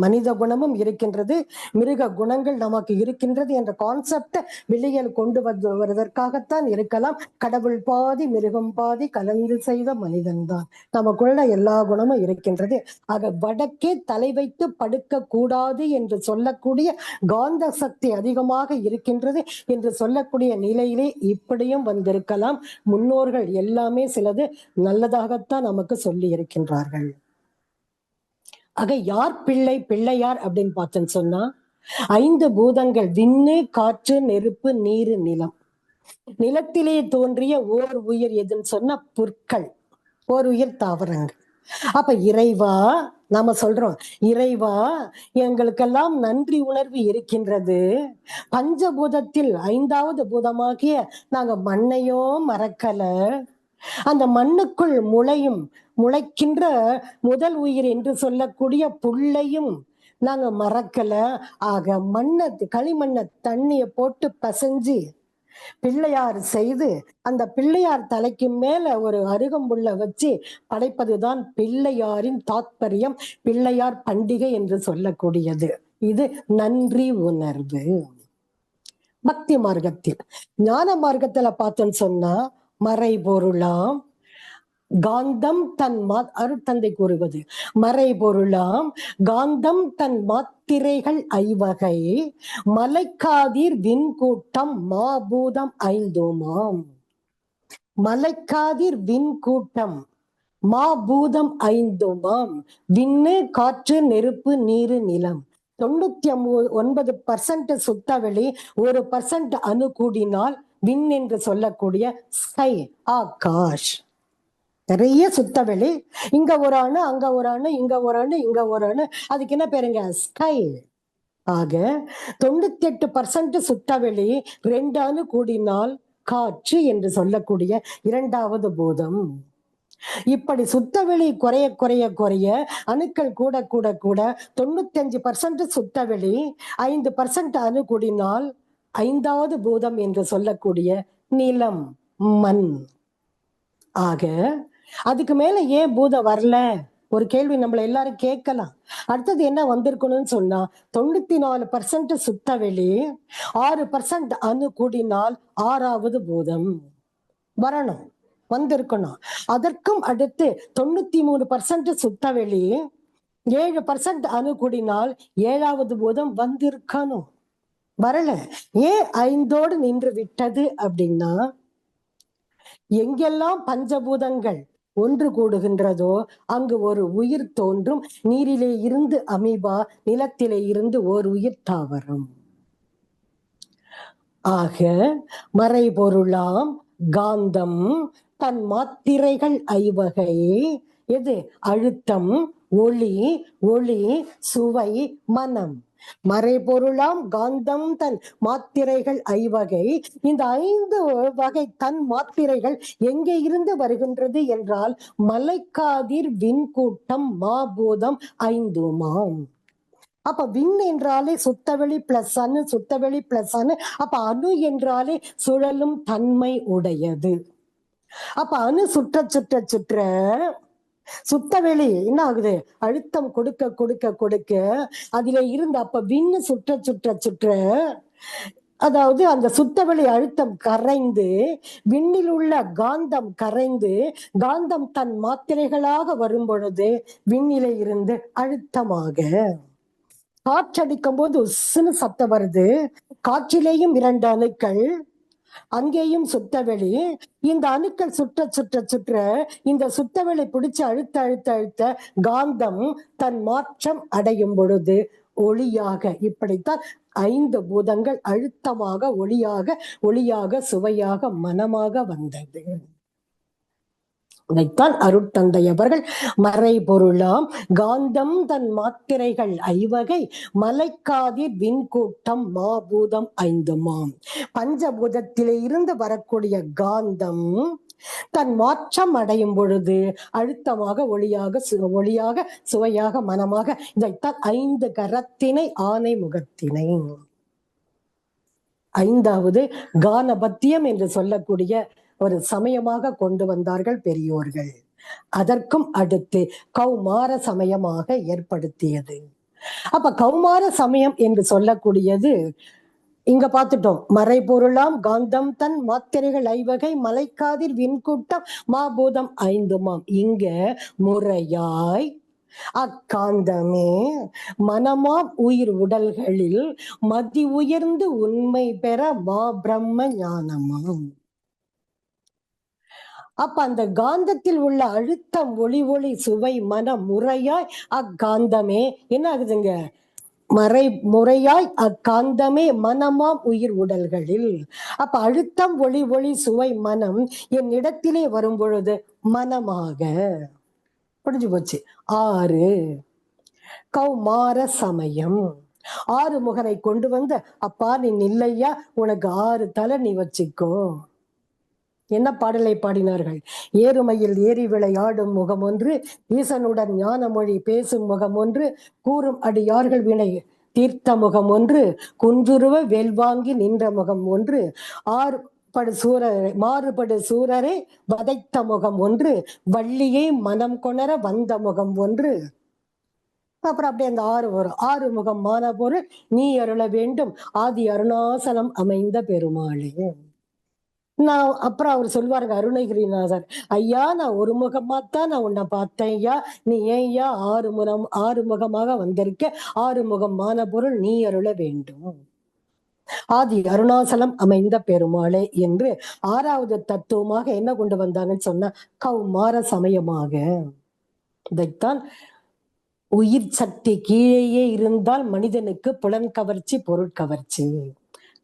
மனித குணமும் இருக்கின்றது, மிருக குணங்கள் நமக்கு இருக்கின்றது என்ற கான்செப்டை வெளியில் கொண்டு வருவதற்காகத்தான் இருக்கலாம். கடவுள் பாதி மிருகம் பாதி கலந்து செய்த மனிதன் தான், நமக்குள்ள எல்லா குணமும் இருக்கின்றது. ஆக வடக்கே தலை வைத்து படுக்க கூடாது என்று சொல்லக்கூடிய காந்த சக்தி அதிகமாக இருக்கின்றது என்று சொல்லக்கூடிய நிலையிலே இப்படியும் வந்திருக்கலாம். முன்னோர்கள் எல்லாமே சிலது நல்லதாகத்தான் நமக்கு சொல்லி இருக்கின்றார்கள். ஆக யார் பிள்ளையார் அப்படின்னு பார்த்தேன்னு சொன்னா, 5 பூதங்கள் விண்ணு காற்று நெருப்பு நீரு நிலம். நிலத்திலே தோன்றிய ஓர் உயிர் எதுன்னு சொன்னா புற்கள், ஓர் உயிர் தாவரங்கள். அப்ப இறைவா நாம சொல்றோம், இறைவா எங்களுக்கெல்லாம் நன்றி உணர்வு இருக்கின்றது. பஞ்சபூதத்தில் 5வது பூதமாகிய நாங்க மண்ணையோ மறக்கல, அந்த மண்ணுக்குள் முளைக்கின்ற முதல் உயிர் என்று சொல்லக்கூடிய புல்லையும் நாங்க மறக்கல. ஆக களிமண்ணை தண்ணிய போட்டு பசைஞ்சு பிள்ளையார் செய்து அந்த பிள்ளையார் தலைக்கு மேல ஒரு அருகம்புல்ல வச்சு படைப்பதுதான் பிள்ளையாரின் தாத்பரியம், பிள்ளையார் பண்டிகை என்று சொல்லக்கூடியது. இது நன்றி உணர்வு பக்தி மார்க்கத்தில். ஞான மார்க்கத்துல பார்த்தோன்னு சொன்னா, மறைபொருளாம் காந்தம் தன் அருட்தந்தை கூறுவது, மறைபொருளாம் காந்தம் தன் மாத்திரைகள் 5வகை, மலைக்காதீர் விண்கூட்டம் மாபூதம் 5மாம். மலைக்காதீர் விண்கூட்டம் மாபூதம் 5மாம். விண்ணு காற்று நெருப்பு நீரு நிலம். 99% சுத்தவெளி, 1% அணு கூடினால் விண் என்று சொல்லக்கூடிய ஸ்கை ஆகாஷ். நிறைய சுத்தவெளி, இங்க ஒரு அணு அங்க ஒரு அணு இங்க ஒரு அணு இங்க ஒரு அணு, அதுக்கு என்ன பேருங்க? ஸ்கை. ஆக 98% சுத்தவெளி, 2 அணு கூடினால் காற்று என்று சொல்லக்கூடிய 2வது பூதம். இப்படி சுத்தவெளி குறைய குறைய குறைய அணுக்கள் கூட கூட கூட 95% சுத்தவெளி, 5% அணு கூடினால் 5வது பூதம் என்று சொல்லக்கூடிய நிலம், மண். ஆக அதுக்கு மேல ஏன் பூதம் வரல? ஒரு கேள்வி நம்மள எல்லாரும் கேட்கலாம். அடுத்தது என்ன வந்திருக்கணும்னு சொன்னா, 94% சுத்தவெளி, 6% அணு கூடினால் 6வது பூதம் வரணும், வந்திருக்கணும். அதற்கும் அடுத்து 93% சுத்தவெளி, 7% அணு கூடினால் 7வது பூதம் வந்திருக்கணும், வரல. ஏன் 5ஓடு நின்று விட்டது அப்படின்னா, எங்கெல்லாம் பஞ்சபூதங்கள் ஒன்று கூடுகின்றதோ அங்கு ஒரு உயிர் தோன்றும். நீரிலே இருந்து அமீபா, நிலத்திலே இருந்து ஓர் உயிர் தாவரம். ஆக மறைபொருளாம் காந்தம் தன் மாத்திரைகள் 5வகை. எது? அழுத்தம், ஒளி, சுவை, மனம். மறைபொருளாம் காந்தம் தன் மாத்திரைகள் 5வகை. இந்த 5 வகை தன் மாத்திரைகள் எங்கே இருந்து வருகின்றது என்றால், மலைக்காதீர் விண்கூட்டம் மாபூதம் 5மாம். அப்ப விண் என்றாலே சுத்தவெளி பிளஸ் அணு, சுத்தவெளி பிளஸ் அணு. அப்ப அணு என்றாலே சுழலும் தன்மை உடையது. அப்ப அணு சுற்ற சுற்ற சுற்ற சுத்தவெளி என்ன ஆகுது? அழுத்தம் கொடுக்க கொடுக்க கொடுக்க அதிலே இருந்து அப்ப விண்ணு சுற்ற சுற்ற சுற்ற, அதாவது அந்த சுத்தவெளி அழுத்தம் கரைந்து விண்ணில் உள்ள காந்தம் கரைந்து, காந்தம் தன் மாத்திரைகளாக வரும் பொழுது விண்ணிலே இருந்து அழுத்தமாக காற்றடிக்கும் போது உஸ்ஸுன்னு சத்தம் வருது. காற்றிலேயும் 2 அணுக்கள், அங்கேயும் சுத்தவெளி. இந்த அணுக்கள் சுற்ற சுற்ற சுற்ற இந்த சுத்தவெளி பிடிச்சு அழுத்த அழுத்த அழுத்த காந்தம் தன் மாற்றம் அடையும் பொழுது ஒளியாக, இப்படித்தான் 5 பூதங்கள் அழுத்தமாக, ஒளியாக, சுவையாக, மனமாக வந்தது. இதைத்தான் அருட்தந்தை அவர்கள் மறைபொருளாம் காந்தம் தன் மாத்திரைகள் 5வகை, மலைக்காதீர் விண்கூட்டம் மாபூதம் 5மாம். பஞ்சபூதத்திலே இருந்து வரக்கூடிய காந்தம் தன் மாற்றம் அடையும் பொழுது அழுத்தமாக ஒளியாக சுவையாக மனமாக, இதைத்தான் 5 கரத்தினை ஆனை முகத்தினை. 5வது கானபத்தியம் என்று சொல்லக்கூடிய ஒரு சமயமாக கொண்டு வந்தார்கள் பெரியோர்கள். அதற்கும் அடுத்து கௌமார சமயமாக ஏற்படுத்தியது. அப்ப கௌமார சமயம் என்று சொல்லக்கூடியது இங்க பார்த்துட்டோம். மறைபொருளாம் காந்தம் தன் மாத்திரைகள் 5 மலைக்காதிர் விண்கூட்டம் மாபூதம் 5மாம். இங்க முறையாய் அக்காந்தமே மனமாம் உயிர் உடல்களில் மதி உயர்ந்து உண்மை பெற மா பிரம்ம ஞானமாம். அப்ப அந்த காந்தத்தில் உள்ள அழுத்தம் ஒளி சுவை மனம் முறையாய் அக்காந்தமே என்ன ஆகுதுங்க? முறையாய் அக்காந்தமே மனமாம் உயிர் உடல்களில். அப்ப அழுத்தம் ஒளி சுவை மனம் என் இடத்திலே வரும் பொழுது மனமாக புரிஞ்சு போச்சு. 6 கௌமார சமயம். 6 முகனை கொண்டு வந்து, அப்பா நீ இல்லையா, உனக்கு 6 தலை நீ வச்சுக்கோ. என்ன பாடலை பாடினார்கள்? ஏறுமையில் ஏறி விளையாடும் முகம் ஒன்று, ஈசனுடன் ஞான மொழி பேசும் முகம் ஒன்று, கூறும் அடியார்கள் வினை தீர்த்த முகம் ஒன்று, குன்றுருவ வேல்வாங்கி நின்ற முகம் ஒன்று, மாறுபடு சூரரை வதைத்த முகம் ஒன்று, வள்ளியை மனம் கொணர வந்த முகம் ஒன்று. அப்புறம் அப்படியே அந்த 6 வரும். 6 முகம் மான பொருள் நீ அருள வேண்டும் ஆதி அருணாசலம் அமைந்த பெருமாளே. அப்புறம் அவர் சொல்வாருங்க அருணகிரிநாதர், ஐயா நான் ஒரு முகமாத்தான் நான் உன்னை பார்த்தேன் ஐயா, நீ ஏன் ஐயா 6 முகமாக வந்திருக்க, 6 முகமான பொருள் நீ அருள வேண்டும் ஆதி அருணாசலம் அமைந்த பெருமாளே என்று 6வது தத்துவமாக என்ன கொண்டு வந்தாங்கன்னு சொன்ன கௌமார சமயமாக. இதைத்தான் உயிர் சக்தி கீழேயே இருந்தால் மனிதனுக்கு புலன் கவர்ச்சி பொருட்கவர்ச்சி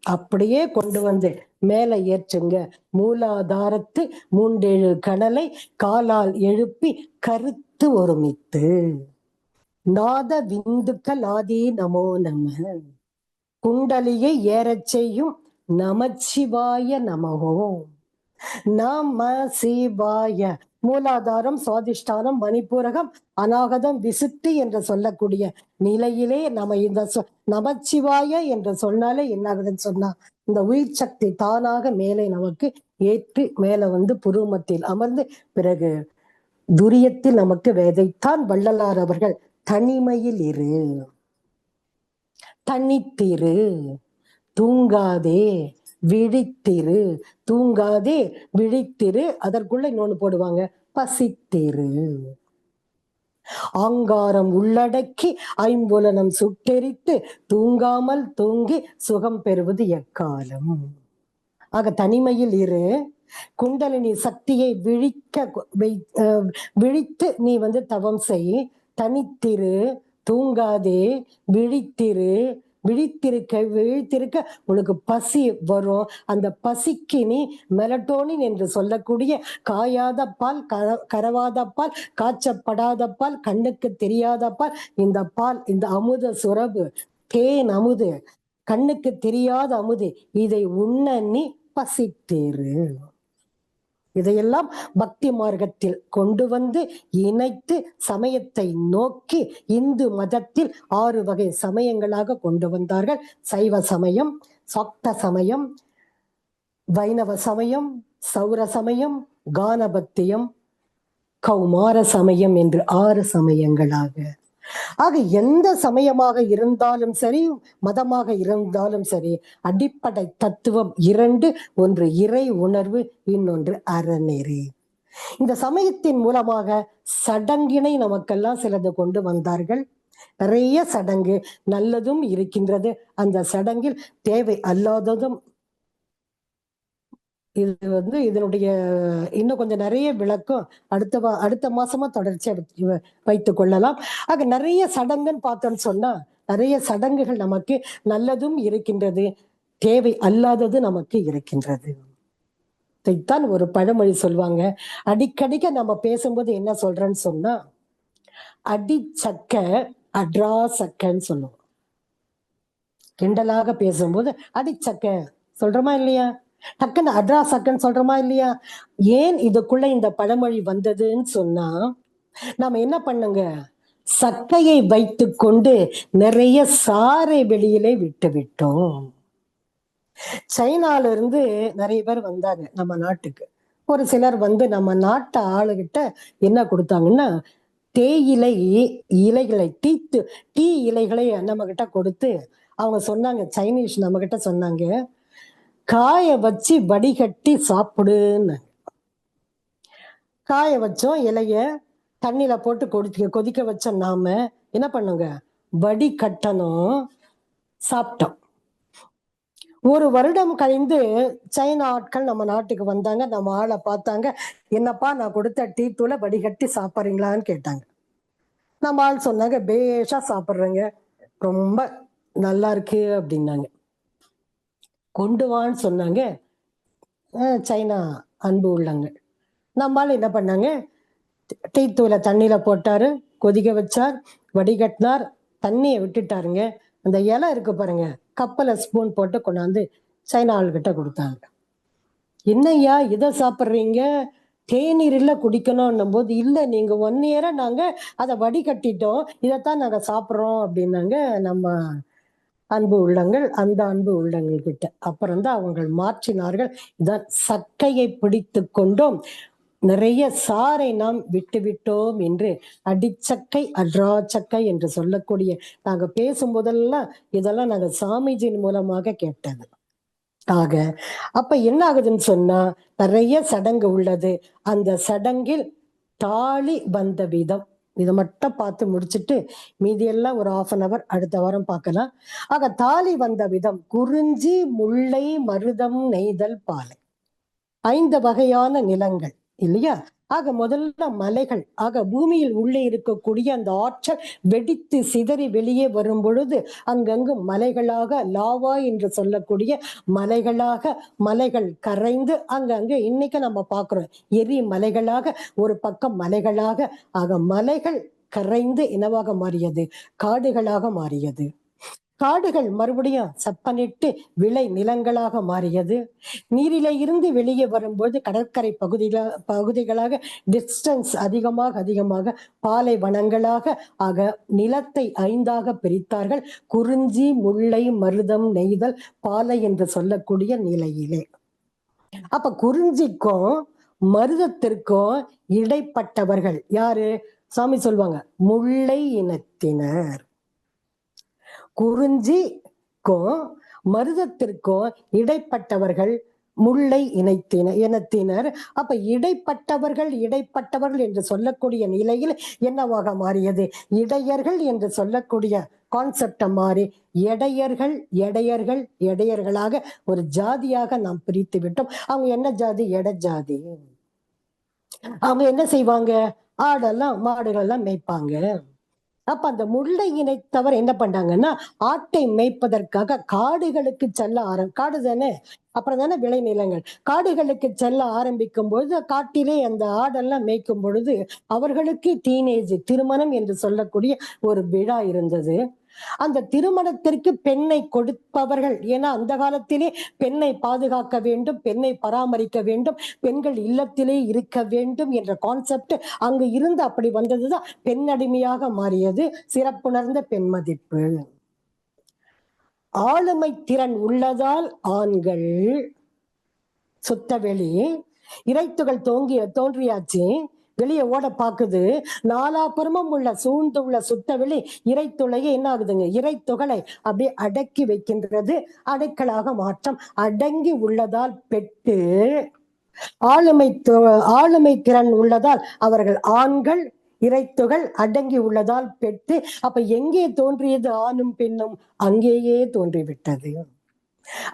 அப்படியே கொண்டு வந்து மேல ஏற்றுங்க. மூலாதாரத்து 3 கணலை காலால் எழுப்பி கருத்து ஒருமித்து நாத விந்துக்கள் ஆதி நமோ நம குண்டலியை ஏறச் செய்யும் நமச்சிவாய நமகோ. நம சிவாய மூலாதாரம் சுவாதிஷ்டானம் மணிப்பூரகம் அநாகதம் விசுத்தி என்று சொல்லக்கூடிய நிலையிலே நம்ம இந்த நமச்சிவாய என்று சொன்னாலே என்ன ஆகுதுன்னு சொன்னா இந்த உயிர் சக்தி தானாக மேலே நமக்கு ஏற்று மேல வந்து புருமத்தில் அமர்ந்து பிறகு துரியத்தில் நமக்கு வேதைத்தான் வள்ளலார் அவர்கள் தனிமையில் இரு, தனித்திரு, தூங்காதே விழித்திரு, தூங்காதே விழித்திரு, அதற்குள்ள இன்னொன்னு போடுவாங்க பசித்திரு, ஆங்காரம் உள்ளடக்கி ஐம்புலனம் சுட்டெரித்து தூங்காமல் தூங்கி சுகம் பெறுவது எக்காலம். ஆக தனிமையில் இரு, குண்டலினி சக்தியை விழித்து நீ வந்து தவம் செய், தனித்திரு, தூங்காதே விழித்திரு, விழித்திருக்க உனக்கு பசி வரும். அந்த பசிக்கு நீ மெலட்டோனின் என்று சொல்லக்கூடிய காயாத பால், கரவாத பால், காய்ச்சப்படாத பால், கண்ணுக்கு தெரியாத பால், இந்த பால் இந்த அமுத சுரபு தேன் அமுது கண்ணுக்கு தெரியாத அமுது, இதை உண்ண நீ பசித்தேரு. இதையெல்லாம் பக்தி மார்க்கத்தில் கொண்டு வந்து இணைத்து சமயத்தை நோக்கி இந்து மதத்தில் 6 வகை சமயங்களாக கொண்டு வந்தார்கள். சைவ சமயம், சாக்த சமயம், வைணவ சமயம், சௌர சமயம், கானபத்தியம், கௌமார சமயம் என்று 6 சமயங்களாக. ஆக எந்த சமயமாக இருந்தாலும் சரி, மதமாக இருந்தாலும் சரி, அடிப்படை தத்துவம் 2, ஒன்று இறை உணர்வு, இன்னொன்று அறநெறி. இந்த சமயத்தின் மூலமாக சடங்கினை நமக்கெல்லாம் சிலது கொண்டு வந்தார்கள். நிறைய சடங்கு நல்லதும் இருக்கின்றது, அந்த சடங்கில் தேவை அல்லாததும். இது வந்து இதனுடைய இன்னும் கொஞ்சம் நிறைய விளக்கம் அடுத்த மாசமா தொடர்ச்சியா வைத்துக் கொள்ளலாம். ஆக நிறைய சடங்குன்னு பார்த்தோம்னு சொன்னா நிறைய சடங்குகள் நமக்கு நல்லதும் இருக்கின்றது, தேவை அல்லாதது நமக்கு இருக்கின்றது. இதைத்தான் ஒரு பழமொழி சொல்லுவாங்க. அடிக்கடிக்க நம்ம பேசும்போது என்ன சொல்றேன்னு சொன்னா அடிச்சக்க அட்ரா சக்கன்னு சொல்லுவோம். கிண்டலாக பேசும்போது அடிச்சக்க சொல்றோமா இல்லையா? டக்குன்னு அட்ரா சக்குன்னு சொல்றோமா இல்லையா? ஏன் இதுக்குள்ள இந்த பழமொழி வந்ததுன்னு சொன்னா, நாம என்ன பண்ணுங்க, சக்கையை வைத்துக் கொண்டு நிறைய சாறை வெளியிலே விட்டு விட்டோம். சைனால இருந்து நிறைய பேர் வந்தாங்க நம்ம நாட்டுக்கு. ஒரு சிலர் வந்து நம்ம நாட்டு ஆளுகிட்ட என்ன கொடுத்தாங்கன்னா, தேயிலை இலைகளை டீ இலைகளை நம்ம கிட்ட கொடுத்து அவங்க சொன்னாங்க, சைனீஸ் நம்ம கிட்ட சொன்னாங்க, காய வச்சு வடிகட்டி சாப்பிடுன்னு. காய வச்சோம் இலைய, தண்ணியில போட்டு கொதிக்க வச்ச நாம என்ன பண்ணுங்க, வடிகட்டணும், சாப்பிட்டோம். ஒரு வருடம் கழிந்து சைனா ஆட்கள் நம்ம நாட்டுக்கு வந்தாங்க. நம்ம ஆளை பார்த்தாங்க. என்னப்பா நான் கொடுத்த டீ தூளை வடிகட்டி சாப்பிட்றீங்களான்னு கேட்டாங்க. நம்ம ஆள் சொன்னாங்க, பேஷா சாப்பிட்றேங்க, ரொம்ப நல்லா இருக்கு அப்படின்னாங்க. கொண்டு வான்னு சொன்னாங்க சைனா அன்பு உள்ளங்கள். நம்மால் என்ன பண்ணாங்க, டீ தூளை தண்ணியில போட்டாரு, கொதிக்க வச்சார், வடிகட்டினார், தண்ணியை விட்டுட்டாருங்க. அந்த இலை இருக்கு பாருங்க, கப்பல ஸ்பூன் போட்டு கொண்டாந்து சைனா ஆள்கிட்ட கொடுத்தாங்க. என்னய்யா இதை சாப்பிட்றீங்க, தேநீரில் குடிக்கணும்னும் போது, இல்லை நீங்க 1 இயரா நாங்க அதை வடிகட்டிட்டோம், இதைத்தான் நாங்க சாப்பிட்றோம் அப்படின்னாங்க நம்ம அன்பு உள்ளங்கள். அந்த அன்பு உள்ளங்கள் கிட்ட அப்புறம்தான் அவங்க மாற்றினார்கள். இதான் சக்கையை பிடித்து கொண்டோம், நிறைய சாறை நாம் விட்டுவிட்டோம் என்று அடிச்சக்கை அட்ரா சக்கை என்று சொல்லக்கூடிய நாங்க பேசும்போதெல்லாம் இதெல்லாம் நாங்க சாமிஜியின் மூலமாக கேட்டது. ஆக அப்ப என்ன ஆகுதுன்னு சொன்னா, நிறைய சடங்கு உள்ளது. அந்த சடங்கில் தாலி வந்த விதம் இதை மட்டும் பார்த்து முடிச்சுட்டு மீதியெல்லாம் ஒரு 1/2 hour அடுத்த வாரம் பார்க்கலாம். ஆக தாலி வந்த விதம், குறிஞ்சி, முல்லை, மருதம், நெய்தல், பாலை, 5 வகையான நிலங்கள் இல்லையா? ஆக முதல்ல மலைகள். ஆக பூமியில் உள்ளே இருக்கக்கூடிய அந்த ஆற்றல் வெடித்து சிதறி வெளியே வரும் பொழுது அங்கங்கு மலைகளாக, லாவா என்று சொல்லக்கூடிய மலைகளாக, மலைகள் கரைந்து அங்கங்க இன்னைக்கு நம்ம பார்க்கிறோம் எரி மலைகளாக, ஒரு பக்கம் மலைகளாக. ஆக மலைகள் கரைந்து என்னவாக மாறியது, காடுகளாக மாறியது. காடுகள் மறுபடியும் செப்பனிட்டு விளை நிலங்களாக மாறியது. நீரிலே இருந்து வெளியே வரும்போது கடற்கரை பகுதிகளாக டிஸ்டன்ஸ் அதிகமாக பாலைவனங்களாக. ஆக நிலத்தை 5ஆக பிரித்தார்கள், குறிஞ்சி, முல்லை, மருதம், நெய்தல், பாலை என்று சொல்லக்கூடிய நிலையிலே. அப்ப குறிஞ்சிக்கும் மருதத்திற்கும் இடைப்பட்டவர்கள் யாரு? சாமி சொல்லுவாங்க, முல்லை இனத்தினர். குறிஞ்சிக்கும் மருதத்திற்கும் இடைப்பட்டவர்கள் முல்லை இனத்தினர். அப்ப இடைப்பட்டவர்கள் என்று சொல்லக்கூடிய நிலையில் என்னவாக மாறியது, இடையர்கள் என்று சொல்லக்கூடிய கான்செப்ட மாறி எடையர்களாக ஒரு ஜாதியாக நாம் பிரித்து விட்டோம். அவங்க என்ன ஜாதி? எடை ஜாதி. அவங்க என்ன செய்வாங்க, ஆடெல்லாம் மாடுகள் எல்லாம் மேய்ப்பாங்க. அப்ப அந்த முல்லை இனத்தவர் என்ன பண்ணாங்கன்னா, ஆட்டை மேய்ப்பதற்காக காடுகளுக்கு செல்ல காடு தானே, அப்புறம் தானே விளைநிலங்கள், காடுகளுக்கு செல்ல ஆரம்பிக்கும் பொழுது காட்டிலே அந்த ஆடெல்லாம் மேய்க்கும் பொழுது அவர்களுக்கு டீனேஜ் திருமணம் என்று சொல்லக்கூடிய ஒரு விழா இருந்தது. அந்த திருமணத்திற்கு பெண்ணை கொடுப்பவர்கள், ஏன்னா அந்த காலத்திலே பெண்ணை பாதுகாக்க வேண்டும், பெண்ணை பராமரிக்க வேண்டும், பெண்கள் இல்லத்திலே இருக்க வேண்டும் என்ற கான்செப்ட் அங்கு இருந்து அப்படி வந்ததுதான் பெண்ணடிமையாக மாறியது. சிறப்புணர்ந்த பெண் மதிப்பு. ஆளுமை திறன் உள்ளதால் ஆண்கள் சுத்தவெளி இறைத்துகள் தோன்றியாச்சு, வெளியே ஓட பாக்குது, நாலாபுறமும் சூழ்ந்துள்ள சுத்தவெளி இறைத்துளையே என்ன ஆகுதுங்க, இறைத்துகளை அப்படியே அடக்கி வைக்கின்றது. அடைக்கலாக மாற்றம். அடங்கி உள்ளதால் பெட்டு. ஆளுமை திறன் உள்ளதால் அவர்கள் ஆண்கள். இறைத்துகள் அடங்கி உள்ளதால் பெட்டு. அப்ப எங்கே தோன்றியது ஆணும் பெண்ணும்? அங்கேயே தோன்றிவிட்டது.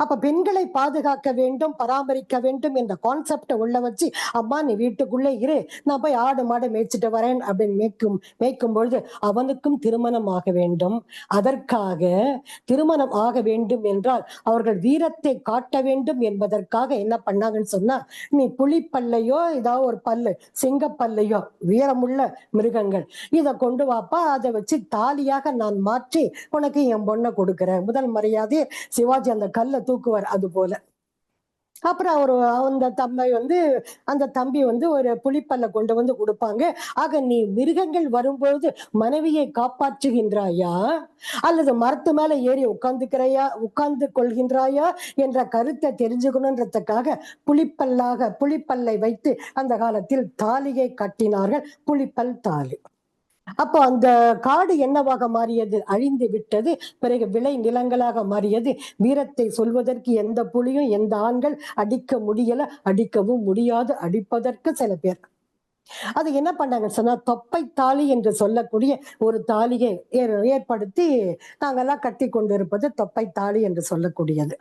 அப்ப பெண்களை பாதுகாக்க வேண்டும், பராமரிக்க வேண்டும் என்ற கான்செப்டை உள்ள வச்சு, அம்மா நீ வீட்டுக்குள்ளே இரு, நான் போய் ஆடு மாடு மேய்ச்சிட்டு வரேன் அப்படின்னு மேய்க்கும் பொழுது அவனுக்கும் திருமணம் ஆக வேண்டும். அதற்காக திருமணம் ஆக வேண்டும் என்றால் அவர்கள் வீரத்தை காட்ட வேண்டும் என்பதற்காக என்ன பண்ணாங்கன்னு சொன்னா, நீ புலிப்பல்லையோ ஏதாவது ஒரு பல்லு, சிங்கப்பல்லையோ, வீரமுள்ள மிருகங்கள், இதை கொண்டு வாப்பா, அதை வச்சு தாலியாக நான் மாற்றி உனக்கு என் பொண்ணை கொடுக்கிறேன். முதல் மரியாதை சிவாஜி அந்த கல்ல தூக்குவார். அது போல அப்புறம் அந்த தம்பி ஒரு புலிப்பல்ல கொண்டு வந்து கொடுப்பாங்க. ஆக நீ மிருகங்கள் வரும்போது மனைவியை காப்பாற்றுகின்றாயா அல்லது மரத்து மேல ஏறி உட்கார்ந்து கொள்கின்றாயா என்ற கருத்தை தெரிஞ்சுக்கணுன்றதுக்காக புலிப்பல்லை வைத்து அந்த காலத்தில் தாலியை கட்டினார்கள், புலிப்பல் தாலி. அப்போ அந்த காடு என்னவாக மாறியது? அழிந்து விட்டது. பிறகு விளை நிலங்களாக மாறியது. வீரத்தை சொல்வதற்கு எந்த புலியும் எந்த ஆண்கள் அடிக்க முடியல, அடிக்கவும் முடியாது, அடிப்பதற்கு சில பேர். அது என்ன பண்ணாங்க சொன்னா, தொப்பை தாலி என்று சொல்லக்கூடிய ஒரு தாலியை ஏற்படுத்தி நாங்கெல்லாம் கட்டி கொண்டிருப்பது தொப்பை தாலி என்று சொல்லக்கூடியது.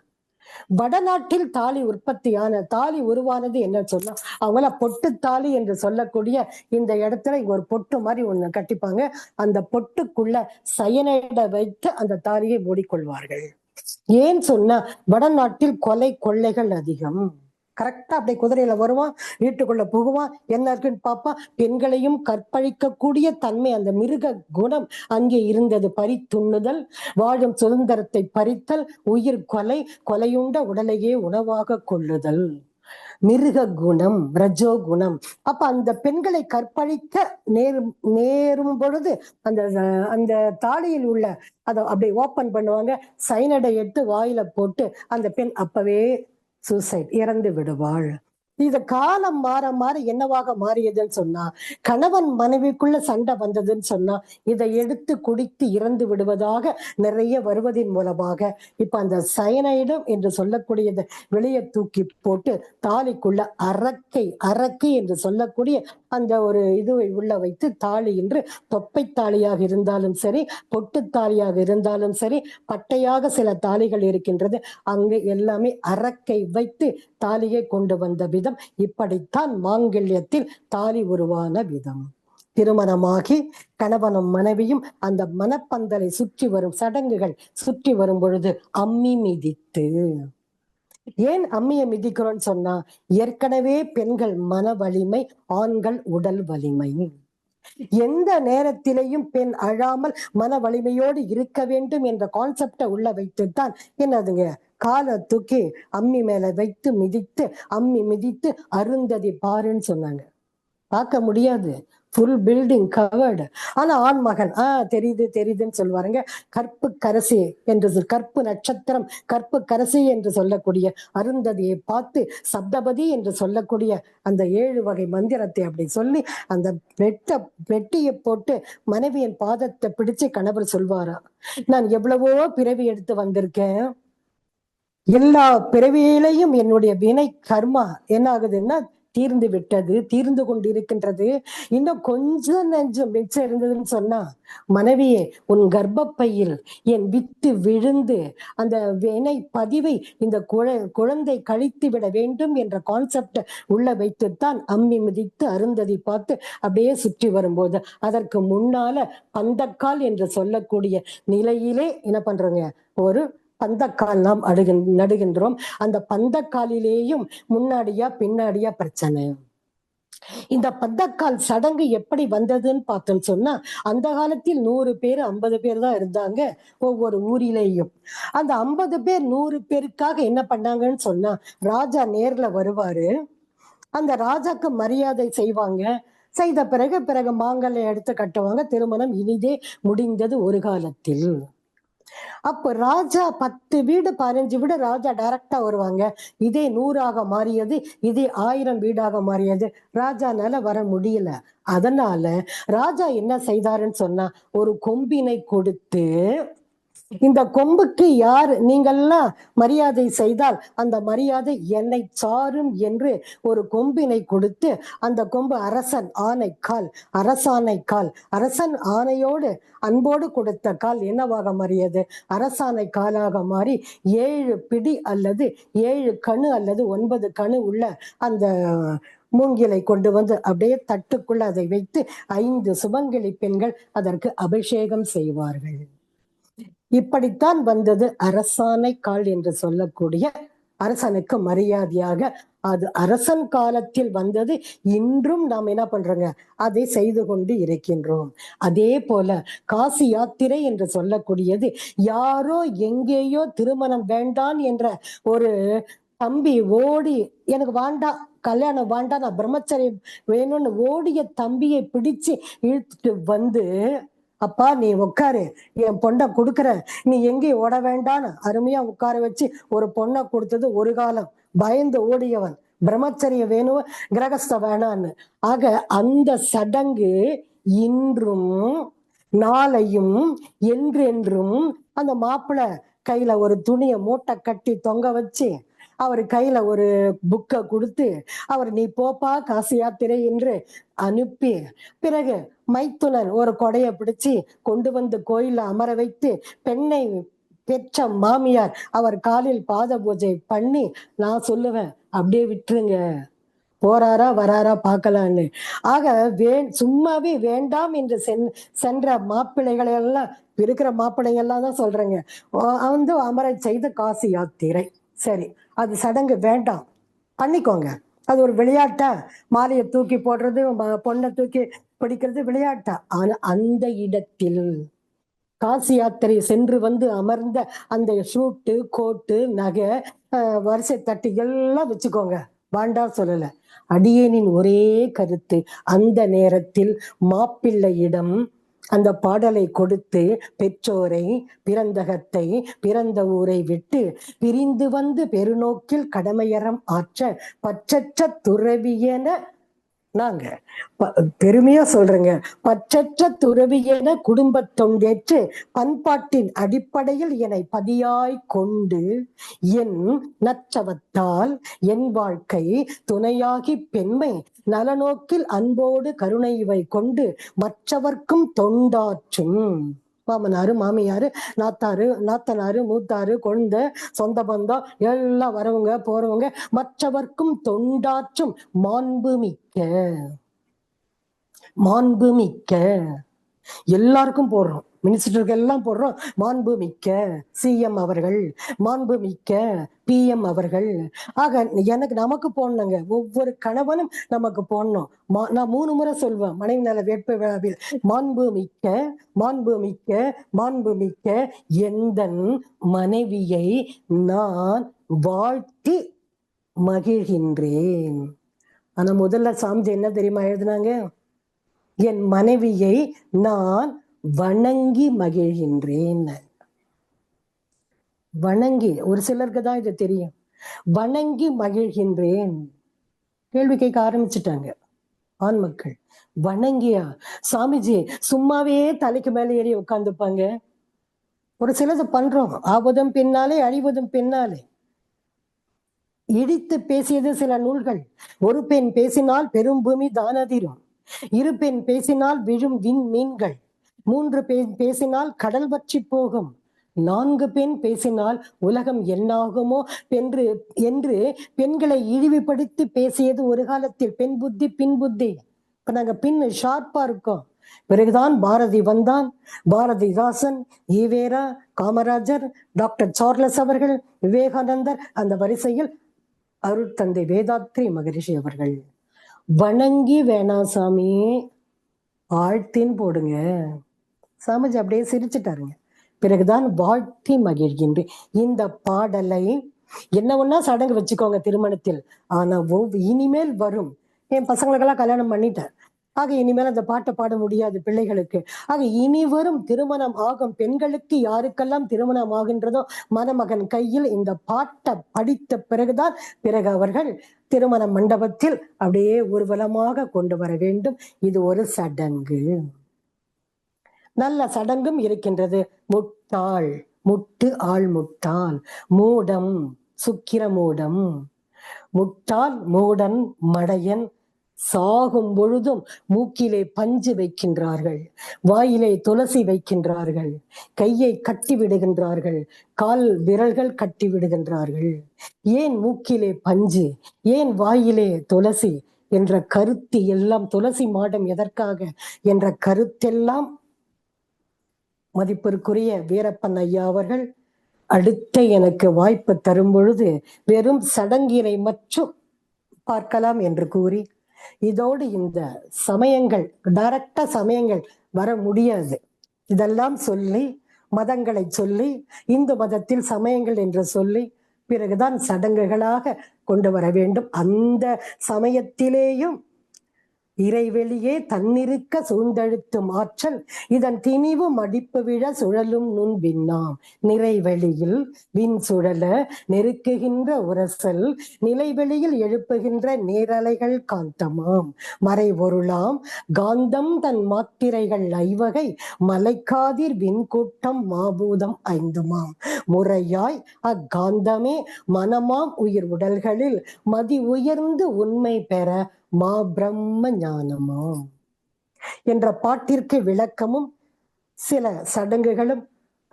வடநாட்டில் தாலி உருவானது என்ன சொன்னா, அவங்கள பொட்டு தாலி என்று சொல்லக்கூடிய இந்த இடத்துல இங்க ஒரு பொட்டு மாதிரி ஒண்ணு கட்டிப்பாங்க. அந்த பொட்டுக்குள்ள சயனைடை வைத்து அந்த தாலியை மூடிக்கொள்வார்கள். ஏன் சொன்னா, வடநாட்டில் கொள்ளைகள் அதிகம். கரெக்டா அப்படியே குதிரையில வருவான், வீட்டுக்குள்ள புகுவான், என்ன இருக்குன்னு பார்ப்பான். பெண்களையும் கற்பழிக்கக்கூடிய தன்மை, அந்த மிருக குணம் அங்கே இருந்தது. பறித்துண்ணுதல், வாழும் சுதந்திரத்தை பறித்தல், உயிர் கொலையுண்ட உடலையே உணவாக கொள்ளுதல், மிருக குணம், ரஜோ குணம். அப்ப அந்த பெண்களை கற்பழிக்க நேரும் பொழுது அந்த தாலியில் உள்ள அதை அப்படியே ஓபன் பண்ணுவாங்க. சைனடை எடுத்து வாயில போட்டு அந்த பெண் அப்பவே சூசைட், இறந்து விடுவாள். இது காலம் மாற மாற என்னவாக மாறியதுன்னு சொன்னா, கணவன் மனைவிக்குள்ள சண்டை வந்ததுன்னு சொன்னா இதை எடுத்து குடித்து இறந்து விடுவதாக நிறைய வருவதன் மூலமாக இப்ப அந்த சயனைடு என்று சொல்லக்கூடியதை வெளியே தூக்கி போட்டு தாலிக்குள்ள அரக்கை என்று சொல்லக்கூடிய அந்த ஒரு இதுவை உள்ள வைத்து தாலி என்று தொப்பை தாலியாக இருந்தாலும் சரி, பொட்டு தாலியாக இருந்தாலும் சரி, பட்டையாக சில தாலிகள் இருக்கின்றது, அங்கு எல்லாமே அரக்கை வைத்து தாலியை கொண்டு வந்த விதம். இப்படித்தான் மாங்கல்யத்தில் தாலி உருவான விதம். திருமணமாகி கணவனும் மனைவியும் அந்த மணப்பந்தலை சுற்றி வரும் சடங்குகள் சுற்றி வரும் பொழுது அம்மி மிதித்து. ஏன் அம்மியை மிதிக்கிறோம்னு சொன்னா, ஏற்கனவே பெண்கள் மன வலிமை, ஆண்கள் உடல் வலிமை. எந்த நேரத்திலையும் பெண் அழாமல் மன வலிமையோடு இருக்க வேண்டும் என்ற கான்செப்டை உள்ள வைத்துத்தான் என்னதுங்க, காலை தூக்கி அம்மி மேல வைத்து மிதித்து, அம்மி மிதித்து அருந்ததி பாருன்னு சொன்னாங்க. பார்க்க முடியாது, ஃபுல் பில்டிங் கவர்டு. ஆனா ஆண்மகன் தெரியுதுன்னு சொல்லுவாருங்க. கற்பு கரசி என்று, கற்பு நட்சத்திரம், கற்பு கரசி என்று சொல்லக்கூடிய அருந்ததியை பார்த்து சப்தபதி என்று சொல்லக்கூடிய அந்த 7 வகை மந்திரத்தை அப்படி சொல்லி அந்த வெட்டியை போட்டு மனைவியின் பாதத்தை பிடிச்சு கணவர் சொல்வாரா, நான் எவ்வளவோ பிறவி எடுத்து வந்திருக்கேன், எல்லா பிறவியிலையும் என்னுடைய வினை கர்மா என்ன ஆகுதுன்னா தீர்ந்து விட்டது, தீர்ந்து கொண்டிருக்கின்றது, இன்னும் கொஞ்சம் நெஞ்சம் மிச்சம் இருந்ததுன்னு சொன்னா, மனைவியே உன் கர்ப்பப்பையில் என் வித்து விழுந்து அந்த வினை பதிவை இந்த குழந்தை கழித்து விட வேண்டும் என்ற கான்செப்ட் உள்ள வைத்துத்தான் அம்மி மிதித்து அருந்ததி பார்த்து அப்படியே சுற்றி வரும்போது, அதற்கு முன்னால பந்தக்கால் என்று சொல்லக்கூடிய நிலையிலே என்ன பண்றோங்க, ஒரு பந்தக்கால் நாம் நடுகின்றோம். அந்த பந்தக்காலிலேயும் முன்னாடியா பின்னாடியா பிரச்சனை. இந்த பந்தக்கால் சடங்கு எப்படி வந்ததுன்னு பார்த்தோம்னு சொன்னா, அந்த காலத்தில் 100 பேர் 50 பேர் தான் இருந்தாங்க ஒவ்வொரு ஊரிலேயும். அந்த 50 பேர் 100 பேருக்காக என்ன பண்ணாங்கன்னு சொன்னா, ராஜா நேர்ல வருவாரு, அந்த ராஜாக்கு மரியாதை செய்வாங்க. செய்த பிறகு மாங்கல்யம் எடுத்து கட்டுவாங்க. திருமணம் இனிதே முடிந்தது ஒரு காலத்தில். அப்ப ராஜா 10 வீடு 15 வீடு ராஜா டைரக்டா வருவாங்க. இதே 100ஆக மாறியது, இதே 1000 வீடாக மாறியது. ராஜானால வர முடியல. அதனால ராஜா என்ன செய்தாருன்னு சொன்னா, ஒரு கொம்பினை கொடுத்து, இந்த கொம்புக்கு யார் நீங்கள்லாம் மரியாதை செய்தால் அந்த மரியாதை என்னை சாரும் என்று ஒரு கொம்பினை கொடுத்து, அந்த கொம்பு அரசன் ஆணைக்கால், அரசாணை கால், அரசன் ஆணையோடு அன்போடு கொடுத்த கால் என்னவாக மாறியது, அரசாணை காலாக மாறி 7 பிடி அல்லது 7 கணு அல்லது 9 கணு உள்ள அந்த மூங்கிலை கொண்டு வந்து அப்படியே தட்டுக்குள்ள அதை வைத்து 5 சுமங்கலி பெண்கள் அதற்கு அபிஷேகம் செய்வார்கள். இப்படித்தான் வந்தது அரசாணை கால் என்று சொல்லக்கூடிய அரசனுக்கு மரியாதையாக. அது அரசன் காலத்தில் வந்தது. இன்றும் நாம் என்ன பண்றோங்க, அதை செய்து கொண்டு இருக்கின்றோம். அதே போல காசி யாத்திரை என்று சொல்லக்கூடியது யாரோ எங்கேயோ திருமணம் வேண்டாம் என்ற ஒரு தம்பி ஓடி எனக்கு வேண்டாம், கல்யாணம் வேண்டாம், நான் பிரம்மச்சரியம் வேணும்னு ஓடிய தம்பியை பிடிச்சு இழுத்துட்டு வந்து, அப்பா நீ உட்காரு, என் பொண்ணை கொடுக்குற, நீ எங்கேயும் ஓட வேண்டான்னு அருமையா உட்கார வச்சு ஒரு பொண்ணை கொடுத்தது ஒரு காலம். பயந்து ஓடியவன் பிரம்மச்சரியம் வேணும், கிரகஸ்த வேணான்னு. ஆக அந்த சடங்கு இன்றும் நாளையும் என்றென்றும் அந்த மாப்பிள்ளை கையில ஒரு துணியை மூட்டை கட்டி தொங்க வச்சு, அவர் கையில ஒரு புக்கை கொடுத்து, அவர் நீ போப்பா காசி யாத்திரை என்று அனுப்பி, பிறகு மைத்துனன் ஒரு கொடையை பிடிச்சு கொண்டு வந்து கோயில அமர வைத்து, பெண்ணை பெற்ற மாமியார் அவர் காலில் பாத பூஜை பண்ணி, நான் சொல்லுவேன் அப்படியே விட்டுருங்க, போறாரா வராரா பார்க்கலான்னு. ஆக சும்மாவே வேண்டாம் என்று சென்ற மாப்பிள்ளைகளை எல்லாம், இருக்கிற மாப்பிள்ளைகள்லாம் தான் சொல்றேங்க, வந்து அமர செய்த காசி யாத்திரை. சரி, அது சடங்கு வேண்டாம், பண்ணிக்கோங்க, அது ஒரு விளையாட்டா, மாலையை தூக்கி போடுறது, பொண்ணை தூக்கி பிடிக்கிறது விளையாட்டா. ஆனா அந்த இடத்தில் காசி யாத்திரை சென்று வந்து அமர்ந்த அந்த ஷூட்டு, கோட்டு, நகை, வரிசை தட்டு எல்லாம் வச்சுக்கோங்க, வேண்டாம் சொல்லல. அடியேனின் ஒரே கருத்து, அந்த நேரத்தில் மாப்பிள்ளையிடம் அந்த பாடலை கொடுத்து, பெற்றோரை, பிறந்தகத்தை, பிறந்த ஊரை விட்டு பிரிந்து வந்து பெருநோக்கில் கடமையறம் ஆற்ற பற்றற்ற துறவியென, நாங்க பெருமையா சொல்றேங்க, பற்றற்ற துறவியென குடும்ப தொண்டேற்று பண்பாட்டின் அடிப்படையில் என்னை பதியாய் கொண்டு என் நற்றவத்தால் என் வாழ்க்கை துணையாகி பெண்மை நலநோக்கில் அன்போடு கருணை இவை கொண்டு மற்றவர்க்கும் தொண்டாற்றும். மாமனாரு, மாமியாரு, நாத்தனாரு, மூத்தாரு, குழந்தை, சொந்த பந்தம் எல்லாம் வரவங்க போறவங்க மற்றவர்க்கும் தொண்டாற்றும் மாண்புமிக்க எல்லாருக்கும் போடுறோம், மினிஸ்டருக்கு எல்லாம் போடுறோம், மாண்புமிக்க சிஎம் அவர்கள், மாண்புமிக்க பிஎம் அவர்கள். ஆக நமக்கு போடணுங்க, ஒவ்வொரு கணவனும் நமக்கு போடணும். நான் 3 முறை சொல்வேன் மனைவி நல வேட்பு விழாவில், மாண்புமிக்க மாண்புமிக்க மாண்புமிக்க எந்தன் மனைவியை நான் வாழ்த்தி மகிழ்கின்றேன். ஆனா முதல்ல சாமிஜி என்ன தெரியுமா எழுதினாங்க? என் மனைவியை நான் வணங்கி மகிழ்கின்றேன். வணங்கி, ஒரு சிலருக்கு தான் இது தெரியும், வணங்கி மகிழ்கின்றேன். கேள்வி கேட்க ஆரம்பிச்சுட்டாங்க ஆண் மக்கள். வணங்கியா சாமிஜி? சும்மாவே தலைக்கு மேலே ஏறி உட்கார்ந்துப்பாங்க. ஒரு சிலது பண்றோம், ஆவதும் பின்னாலே அழிவதும் பின்னாலே. இடித்து பேசியது சில நூல்கள். ஒரு பெண் பேசினால் பெரும் பூமி தானதிரும், 2 பெண் பேசினால் விழும் விண் மீன்கள், 3 பெண் பேசினால் கடல் வற்றி போகும், 4 பெண் பேசினால் உலகம் என்னாகுமோ என்று பெண்களை இழிவுபடுத்தி பேசியது ஒரு காலத்தில் பெண் புத்தி, பின் புத்தி. இப்ப நாங்க பின் ஷார்ப்பா இருக்கோம். பிறகுதான் பாரதி வந்தான், பாரதிதாசன், ஈவேரா, காமராஜர், டாக்டர் சார்லஸ் அவர்கள், விவேகானந்தர், அந்த வரிசையில் அருட்தந்தை வேதாத்ரி மகரிஷி அவர்கள். வணங்கி வேணாம் சாமி, ஆழ்த்தின் போடுங்க. சாமிஜி அப்படியே சிரிச்சுட்டாருங்க. பிறகுதான் வாழ்த்தி மகிழ்கின்றேன். இந்த பாடலை என்ன ஒன்னா சடங்கு வச்சுக்கோங்க திருமணத்தில். ஆனா இனிமேல் வரும், என் பசங்களுக்கெல்லாம் கல்யாணம் பண்ணிட்டேன், ஆக இனிமேல் அந்த பாட்டை பாட முடியாது பிள்ளைகளுக்கு. ஆக இனி வரும் திருமணம் ஆகும் பெண்களுக்கு யாருக்கெல்லாம் திருமணம் ஆகின்றதோ மணமகன் கையில் இந்த பாட்டை படித்த பிறகுதான் பிறகு அவர்கள் திருமண மண்டபத்தில் அப்படியே ஊர்வலமாக கொண்டு வர வேண்டும். இது ஒரு சடங்கு. நல்ல சடங்கும் இருக்கின்றது. முட்டாள், முட்டு ஆள் முட்டாள், மூடம் சுக்கிர மூடம், முட்டாள் மூடன் மடையன் சாகும் பொழுதும் மூக்கிலே பஞ்சு வைக்கின்றார்கள், வாயிலே துளசி வைக்கின்றார்கள், கையை கட்டி விடுகின்றார்கள், கால் விரல்கள் கட்டி விடுகின்றார்கள். ஏன் மூக்கிலே பஞ்சு, ஏன் வாயிலே துளசி என்ற கருத்து எல்லாம், துளசி மாடம் எதற்காக என்ற கருத்தெல்லாம் மதிப்பிற்குரிய வீரப்பன் ஐயா அவர்கள் அடுத்த எனக்கு வாய்ப்பு தரும் பொழுது வெறும் சடங்கினை மட்டும் பார்க்கலாம் என்று கூறி, இதோடு இந்த சமயங்கள் டைரக்டா சமயங்கள் வர முடியாது. இதெல்லாம் சொல்லி மதங்களை சொல்லி, இந்து மதத்தில் சமயங்கள் என்று சொல்லி பிறகுதான் சடங்குகளாக கொண்டு வர வேண்டும். அந்த சமயத்திலேயும் இறைவெளியே தன்னிருக்க சூழ்ந்தழுத்தும் ஆற்றல் இதன் திணிவு மடிப்பு விழ சுழலும் நுண் விண்ணாம். நிறைவெளியில் விண் சுழல நெருக்குகின்ற உரசல் நிலைவெளியில் எழுப்புகின்ற நேரலைகள் காந்தமாம். மறைபொருளாம் காந்தம் தன் மாத்திரைகள் ஐவகை மலைக்காதிர் விண்கூட்டம் மாபூதம் ஐந்துமாம். முறையாய் அக்காந்தமே மனமாம் உயிர் உடல்களில் மதி உயர்ந்து உண்மை பெற மா பிரம்ம ஞானமாம் என்ற பாட்டிற்கு விளக்கமும் சில சடங்குகளும்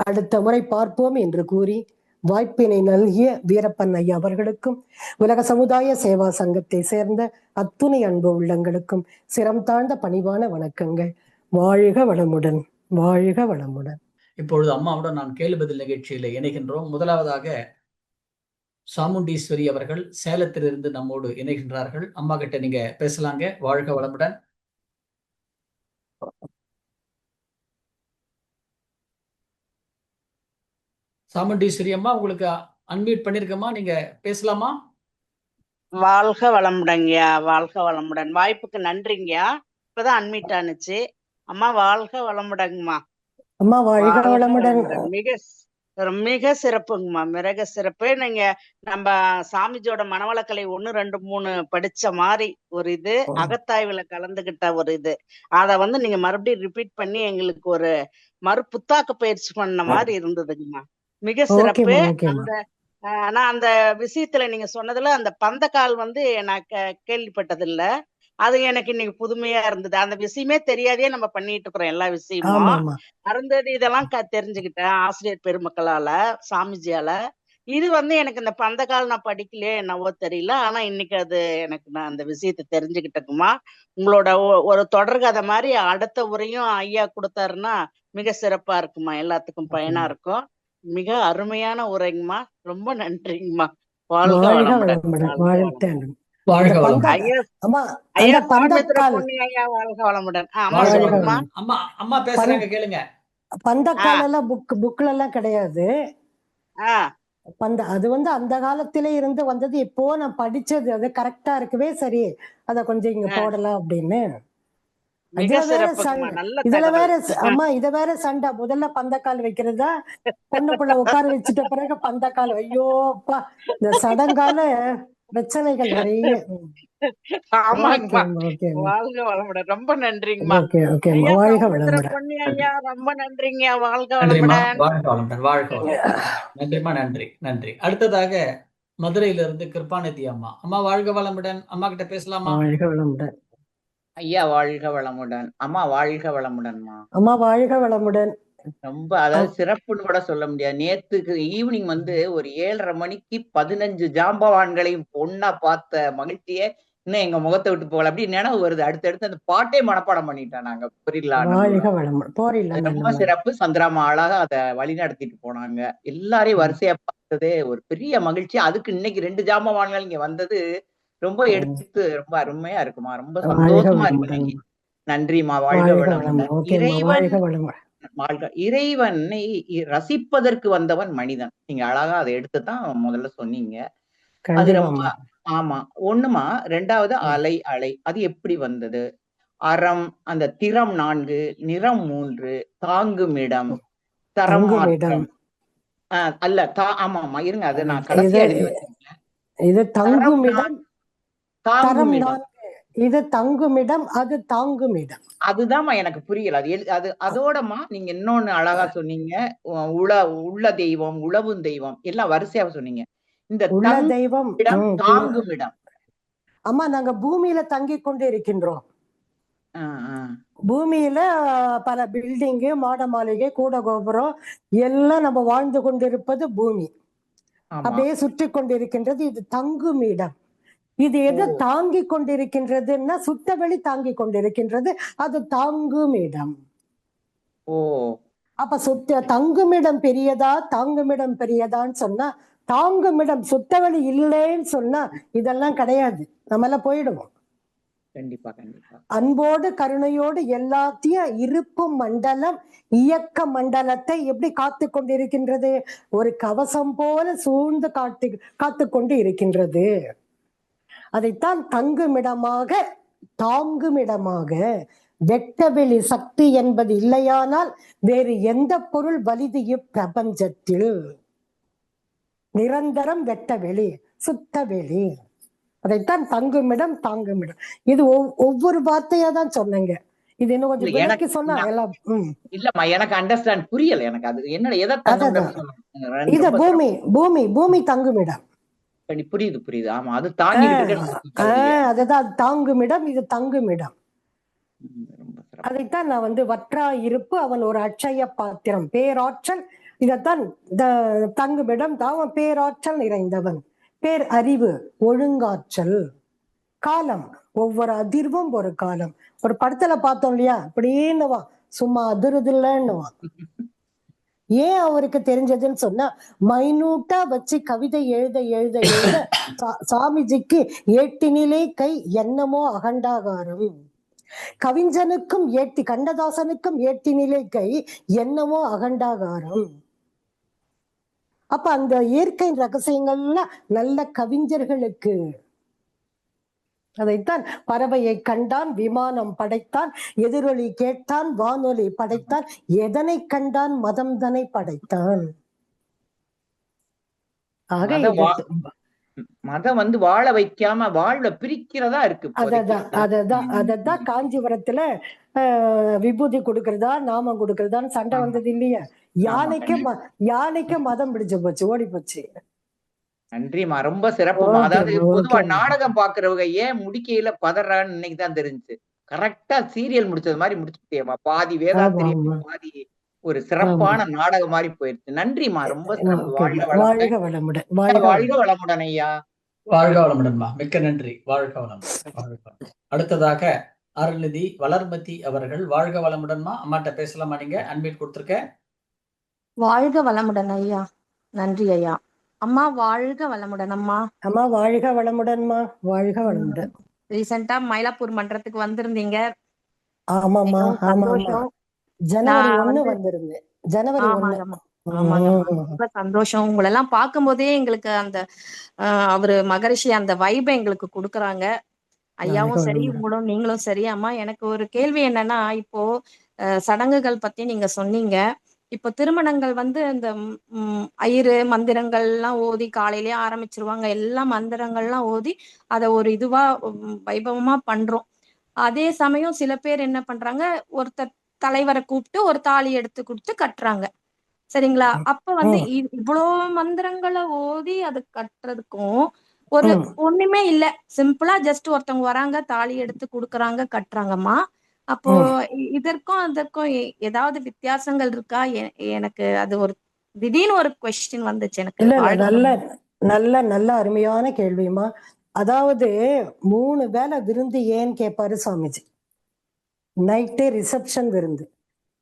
அடுத்த முறை பார்ப்போம் என்று கூறி வாய்ப்பினை நல்கிய வீரப்பன் ஐயா அவர்களுக்கும் உலக சமுதாய சேவா சங்கத்தை சேர்ந்த அத்துணை அன்பு உள்ளங்களுக்கும் சிரம் தாழ்ந்த பணிவான வணக்கங்கள். வாழ்க வளமுடன், வாழ்க வளமுடன். இப்பொழுது அம்மாவுடன் நான் கேள்வி பதில் நிகழ்ச்சியில் இணைகின்றோம். முதலாவதாக சாமுண்டீஸ்வரி அவர்கள் சேலத்திலிருந்து நம்மோடு இணைகின்றார்கள். அம்மா கிட்ட நீங்க பேசலாங்க. வாழ்க வளமுடன். சாமுண்டீஸ்வரி அம்மா, உங்களுக்கு அன்மியூட் பண்ணிருக்கமா, நீங்க பேசலாமா? வாழ்க வளமுடங்கய்யா, வாழ்க வளமுடன். வாய்ப்புக்கு நன்றிங்கய்யா. இப்பதான் அன்மிட் ஆனுச்சு. அம்மா வாழ்க வளமுடங்கம்மா. அம்மா வாழ்க வாழ்க வளமுடன். வளமுடன். மிக சிறப்புங்கம்மா, மிக சிறப்பு. நீங்க நம்ம சாமிஜியோட மனவளக்கலை 1, 2, 3 படிச்ச மாதிரி ஒரு இது, அகத்தாய்வுல கலந்துகிட்ட ஒரு இது, அத நீங்க மறுபடியும் ரிப்பீட் பண்ணி எங்களுக்கு ஒரு மறு புத்தாக்க பயிற்சி பண்ண மாதிரி இருந்ததுங்கம்மா. மிக சிறப்பு. அந்த நான் அந்த விஷயத்துல நீங்க சொன்னதுல அந்த பந்தக்கால் நான் கேள்விப்பட்டது இல்ல. அது எனக்கு இன்னைக்கு புதுமையா இருந்தது. அந்த விஷயமே தெரியாதே நம்ம பண்ணிட்டு இருக்கிறோம் எல்லா விஷயமும். அருந்ததி இதெல்லாம் தெரிஞ்சுக்கிட்டேன் ஆசிரியர் பெருமக்களால, சாமிஜியால. இது எனக்கு இந்த பந்தக்கால் நான் படிக்கலையே என்னவோ தெரியல. ஆனா இன்னைக்கு அது நான் அந்த விஷயத்தை தெரிஞ்சுக்கிட்டேக்குமா. உங்களோட ஒரு தொடர்கதை மாதிரி அடுத்த உரையும் ஐயா கொடுத்தாருன்னா மிக சிறப்பா இருக்குமா, எல்லாத்துக்கும் பயனா இருக்கும். மிக அருமையான உரைங்கம்மா. ரொம்ப நன்றிங்கம்மா. வாழ்க வளமுடன். வாழ்க வளமுடன். ஐயா சாமித்திர பொன்னி ஐயா வாழ்க வளமுடன். அம்மா பேசுறாங்க, கேளுங்க. பந்தக்கால் எல்லாம் புக்ல எல்லாம் கிடையாது. அது அந்த காலத்திலே இருந்து வந்தது. இப்போ நான் படிச்சது அது கரெக்டா இருக்கவே சரி, அத கொஞ்சம் இங்க போடலாம் அப்படின்னு. இதுல வேற அம்மா இத வேற சண்டை. முதல்ல பந்தக்கால் வைக்கிறதா, பொண்ணுக்குள்ள உட்கார வச்சுட்ட பிறகு பந்தக்கால். ஐயோ அப்பா, இந்த சடங்கால பிரச்சனைகள் நிறைய. வாழ்க வளமுடன். ரொம்ப நன்றிங்கம்மா. வாழ்க வளமுடன். ஐயா ரொம்ப நன்றிங்க. வாழ்க வளமுடன். வாழ்க வளமுடன். வாழ்க வளமுடன். நன்றிமா, நன்றி நன்றி. அடுத்ததாக மதுரையிலிருந்து கிருபாநிதி அம்மா. அம்மா வாழ்க வளமுடன். அம்மா கிட்ட பேசலாமா? வாழ்க வளமுடன். ஐயா வாழ்க வளமுடன். அம்மா வாழ்க வளமுடன்மா. அம்மா வாழ்க வளமுடன். ரொம்ப அதாவது சிறப்புன்னு கூட சொல்ல முடியாது. நேத்துக்கு ஈவினிங் ஒரு 7:30 மணிக்கு 15 ஜாம்பவான்களையும் பொண்ணா பார்த்த மகிழ்ச்சியே இன்னும் எங்க முகத்தை விட்டு போகல. அப்படி நினைவு வருது. அடுத்தடுத்து அந்த பாட்டே மனப்பாடம் பண்ணிட்டோம் நாங்க. ரொம்ப சிறப்பு. சந்திராமா அழகா அதை வழி நடத்திட்டு போனாங்க. எல்லாரையும் வரிசையா பார்த்ததே ஒரு பெரிய மகிழ்ச்சி. அதுக்கு இன்னைக்கு 2 ஜாம்பவான்கள் இங்க வந்தது ரொம்ப எடுத்து ரொம்ப அருமையா இருக்குமா. ரொம்ப சந்தோஷமா இருக்கு. நன்றிமா. வாழ்க வளமுடன். இறைவனை ரசிப்பதற்கு வந்தவன் மனிதன். நீங்க அழகா அதை எடுத்துதான் முதல்ல சொன்னீங்க. அது ரொம்ப ஆமா. ஒண்ணுமா. 2வது அலை. அது எப்படி வந்தது? அறம், அந்த திறம் 4, நிறம் 3, தாங்குமிடம், தரமாற்றம். அல்ல ஆமா இருங்க, அது நான் கடைசியா எழுதி வச்சிருக்கேன். இது தங்குமிடம், தாங்குமிடம். இது தங்குமிடம், அது தாங்குமிடம். அதுதான் எனக்கு புரியல. அது அதோடமா நீங்க இன்னொன்னு அழகா சொன்னீங்க. உள்ள தெய்வம், உழவும் தெய்வம் எல்லாம் வரிசையா சொன்னீங்க. இந்த உள்ள தெய்வம், தாங்குமிடம். அம்மா நாங்க பூமியில தங்கி கொண்டு இருக்கின்றோம். பூமியில பல பில்டிங்கு, மாட மாளிகை, கூட கோபுரம் எல்லாம் நம்ம வாழ்ந்து கொண்டிருப்பது பூமி. அப்படியே சுற்றி கொண்டிருக்கின்றது. இது தங்குமிடம். இது எது தாங்கி கொண்டிருக்கின்றதுன்னா சுத்தவெளி தாங்கி கொண்டிருக்கின்றது. அது தாங்குமிடம். அப்ப தங்குமிடம் பெரியதா, தாங்குமிடம் பெரியதான்னு சொன்னா, தாங்குமிடம் சுத்தவெளி இல்லைன்னு சொன்னா இதெல்லாம் கிடையாது, நம்ம எல்லாம் போயிடுவோம். கண்டிப்பா கண்டிப்பா. அன்போடு கருணையோடு எல்லாத்தையும் இருப்பு மண்டலம் இயக்க மண்டலத்தை எப்படி காத்து கொண்டிருக்கின்றது? ஒரு கவசம் போல சூழ்ந்து காத்து கொண்டு இருக்கின்றது. அதைத்தான் தங்குமிடமாக தாங்குமிடமாக, வெட்டவெளி சக்தி என்பது இல்லையானால் வேறு எந்த பொருள் வலிது இப்பிரபஞ்சத்தில்? நிரந்தரம் வெட்டவெளி, சுத்த வெளி. அதைத்தான் தங்குமிடம் தாங்குமிடம். இது ஒவ்வொரு வார்த்தையா தான் சொன்னேங்க. இது இன்னும் கொஞ்சம் இல்ல விளக்கி சொன்னா எல்லாம் இல்லம்மா, எனக்கு அண்டர்ஸ்டாண்ட் புரியல. எனக்கு அது என்ன எதை அதான் தங்குமிடம் சொல்லுங்க. இத ரொம்ப பூமி பூமி பூமி தங்குமிடம். புரியுது புரியுது. ஆமா, அது தாங்கிக்கிட்டு இருக்கு. அதுதான் தாங்குமிடம், இது தங்குமிடம். ரொம்ப சிறப்பு. அதைத்தான் நான் வற்றா இருப்பு, அவன் ஒரு அட்சய பாத்திரம், பேராற்றல். இதத்தான் தங்குமிடம் தான் பேராற்றல் நிறைந்தவன். பேர் அறிவு, ஒழுங்காற்றல், காலம், ஒவ்வொரு அதிர்வும் ஒரு காலம். ஒரு படத்துல பார்த்தோம் இல்லையா, இப்படின்னுவான், சும்மா அதிருதில்லன்னுவான். ஏன் அவருக்கு தெரிஞ்சதுன்னு சொன்னா, மைனூட்டா வச்சு கவிதை எழுத எழுத எழுத சாமிஜிக்கு ஏட்டினிலே கை என்னமோ அகண்டாகாரம். கவிஞனுக்கும் ஏட்டி, கண்ணதாசனுக்கும் ஏட்டினிலே கை என்னமோ அகண்டாகாரம். அப்ப அந்த இயற்கை ரகசியங்கள்லாம் நல்ல கவிஞர்களுக்கு. அதைத்தான் பறவையை கண்டான், விமானம் படைத்தான், எதிரொலி கேட்டான், வானொலி படைத்தான், எதனை கண்டான், மதம் தனை படைத்தான். ஆக மதம் வாழ வைக்காம வாழ்வை பிரிக்கிறதா இருக்கு. அததான் காஞ்சிபுரத்துல விபூதி கொடுக்கறதா நாமம் கொடுக்கறதான்னு சண்டை வந்தது இல்லையா? யானைக்கு மதம் பிடிச்சு போச்சு, ஓடி போச்சு. நன்றிமா, ரொம்ப சிறப்புமா. அதாவது பொதுவா நாடகம் பாக்குறவங்க ஏன் முடிக்கையில பதறான்னு இன்னைக்குதான் தெரிஞ்சு. கரெக்டா சீரியல் முடிச்சது மாதிரி முடிச்சுட்டேமா. பாதி வேதாத்திரியம், பாதி ஒரு சிறப்பான நாடகம் மாதிரி போயிருச்சு. நன்றிமா, ரொம்ப சிறப்பு. வாழ்க வளமுடன். வாழ்க வளமுடன் ஐயா. வாழ்க வளமுடன்மா, மிக்க நன்றி. வாழ்க வளமுடன். அடுத்ததாக அருள்நிதி வளர்மதி அவர்கள். வாழ்க வளமுடன்மா. அம்மாட்ட பேசலாமா? நீங்க அன்மியூட் கொடுத்திருக்கேன். வாழ்க வளமுடன் ஐயா. நன்றி ஐயா. அம்மா வாழ்க வளமுடன். அம்மா வாழ்க வளமுடன்மா. வாழ்க வளமுடன். ரீசெண்டா மயிலாப்பூர் மன்றத்துக்கு வந்திருந்தீங்க. ஆமாமா ஆமாமா, ஜனவரி 1 வந்திருந்தேன். ஜனவரி 1. ரொம்ப சந்தோஷம். உங்களெல்லாம் பார்க்கும் போதே எங்களுக்கு அந்த அவரு மகரிஷி அந்த வைபை எங்களுக்கு கொடுக்குறாங்க. ஐயாவும் சரி, உங்களும் நீங்களும் சரி. அம்மா, எனக்கு ஒரு கேள்வி என்னன்னா, இப்போ சடங்குகள் பத்தி நீங்க சொன்னீங்க. இப்போ திருமணங்கள் இந்த ஐயரு மந்திரங்கள் எல்லாம் ஓதி காலையிலேயே ஆரம்பிச்சிருவாங்க. எல்லா மந்திரங்கள்லாம் ஓதி அதை ஒரு இதுவா வைபவமா பண்றோம். அதே சமயம் சில பேர் என்ன பண்றாங்க, ஒருத்தர் தலைவரை கூப்பிட்டு ஒரு தாலி எடுத்து கொடுத்து கட்டுறாங்க. சரிங்களா? அப்ப இவ்வளோ மந்திரங்களை ஓதி அது கட்டுறதுக்கும் ஒரு ஒண்ணுமே இல்ல, சிம்பிளா ஜஸ்ட் ஒருத்தவங்க வராங்க, தாலி எடுத்து கொடுக்குறாங்க, கட்டுறாங்கம்மா. அப்போ இதற்கும் அதற்கும் ஏதாவது வித்தியாசங்கள் இருக்கா? எனக்கு அது ஒரு திடீர்னு ஒரு கொஸ்டின் வந்துச்சு எனக்கு. நல்ல நல்ல அருமையான கேள்விமா. அதாவது 3 வேளை விருந்து ஏன்னு கேட்பாரு சாமிஜி. நைட்டு ரிசப்ஷன் விருந்து,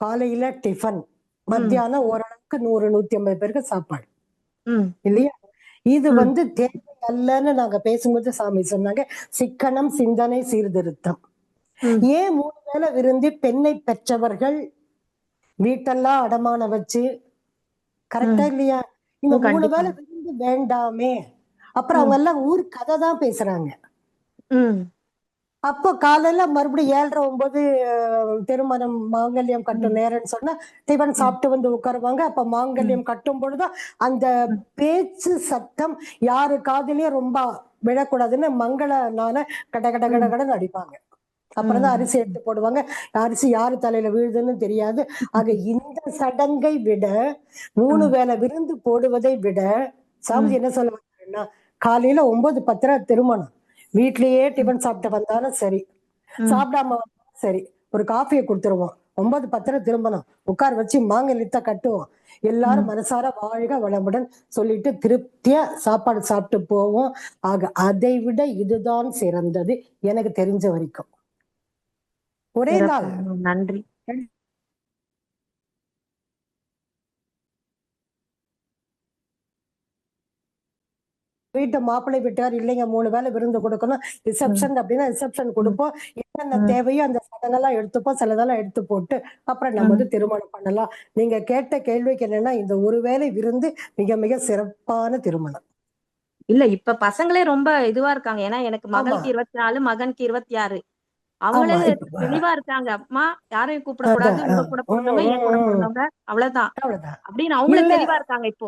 காலையில டிஃபன், மத்தியானம் ஓரளவுக்கு 100-150 பேருக்கு சாப்பாடு இல்லையா? இது தேவை அல்லன்னு நாங்க பேசும்போது சாமி சொன்னாங்க, சிக்கனம் சிந்தனை சீர்திருத்தம். ஏன் 3 வேளை விருந்து? பெண்ணை பெற்றவர்கள் வீட்டெல்லாம் அடமான வச்சு, கரெக்டா இல்லையா? இந்த 3 வேளை விருந்து வேண்டாமே. அப்புறம் அவங்க எல்லாம் ஊர் கதை தான் பேசுறாங்க. அப்போ காலையில மறுபடியும் 7:30-9 திருமணம் மாங்கல்யம் கட்டும் நேரம்னு சொன்னா டிஃபன் சாப்பிட்டு உட்காருவாங்க. அப்ப மாங்கல்யம் கட்டும் பொழுது அந்த பேச்சு சத்தம் யாரு காதுலயும் ரொம்ப விழக்கூடாதுன்னு மங்கள நான கட கட கட கடன்னு அடிப்பாங்க. அப்புறம் தான் அரிசி எடுத்து போடுவாங்க. அரிசி யாரு தலையில விழுதுன்னு தெரியாது. ஆக இந்த சடங்கை விட 3 வேளை விருந்து போடுவதை விட சாமிஜி என்ன சொல்லுவாங்கன்னா, காலையில 9-10 திருமணம், வீட்லயே டிஃபன் சாப்பிட்டு வந்தாலும் சரி, சாப்பிடாம வந்தாலும் சரி, ஒரு காஃபியை கொடுத்துருவோம். 9-10 திருமணம் உட்கார வச்சு மாங்கல்யத்தை கட்டுவோம். எல்லாரும் மனசார வாழ்க வளமுடன் சொல்லிட்டு திருப்தியா சாப்பாடு சாப்பிட்டு போவோம். ஆக அதை விட இதுதான் சிறந்தது எனக்கு தெரிஞ்ச வரைக்கும். ஒரே நாள். நன்றி. வீட்டு மாப்பிள்ளை வீட்டார் இல்லைங்க 3 வேளை விருந்து கொடுக்கணும், ரிசப்ஷன் அப்படின்னா ரிசப்ஷன் கொடுப்போம், என்னென்ன தேவையோ அந்த சடங்கெல்லாம் எடுத்துப்போம், சிலதெல்லாம் எடுத்து போட்டு அப்புறம் நம்ம வந்து திருமணம் பண்ணலாம். நீங்க கேட்ட கேள்விக்கு என்னன்னா இந்த ஒரு வேளை விருந்து மிக மிக சிறப்பான திருமணம். இல்ல இப்ப பசங்களே ரொம்ப இதுவா இருக்காங்க. ஏன்னா எனக்கு ஆமா மகளுக்கு 24, மகனுக்கு 26. அவங்களே ஆமா இப்ப தெளிவா இருக்காங்க. அம்மா யாரையும் கூப்பிடக்கூடாது, அதான் உங்க கூட பிறந்தவங்க, என் கூட பிறந்தவங்க, அவ்வளவுதான் அவ்வளவுதான் அப்படின்னு அவங்களே இல்ல தெளிவா இருக்காங்க இப்போ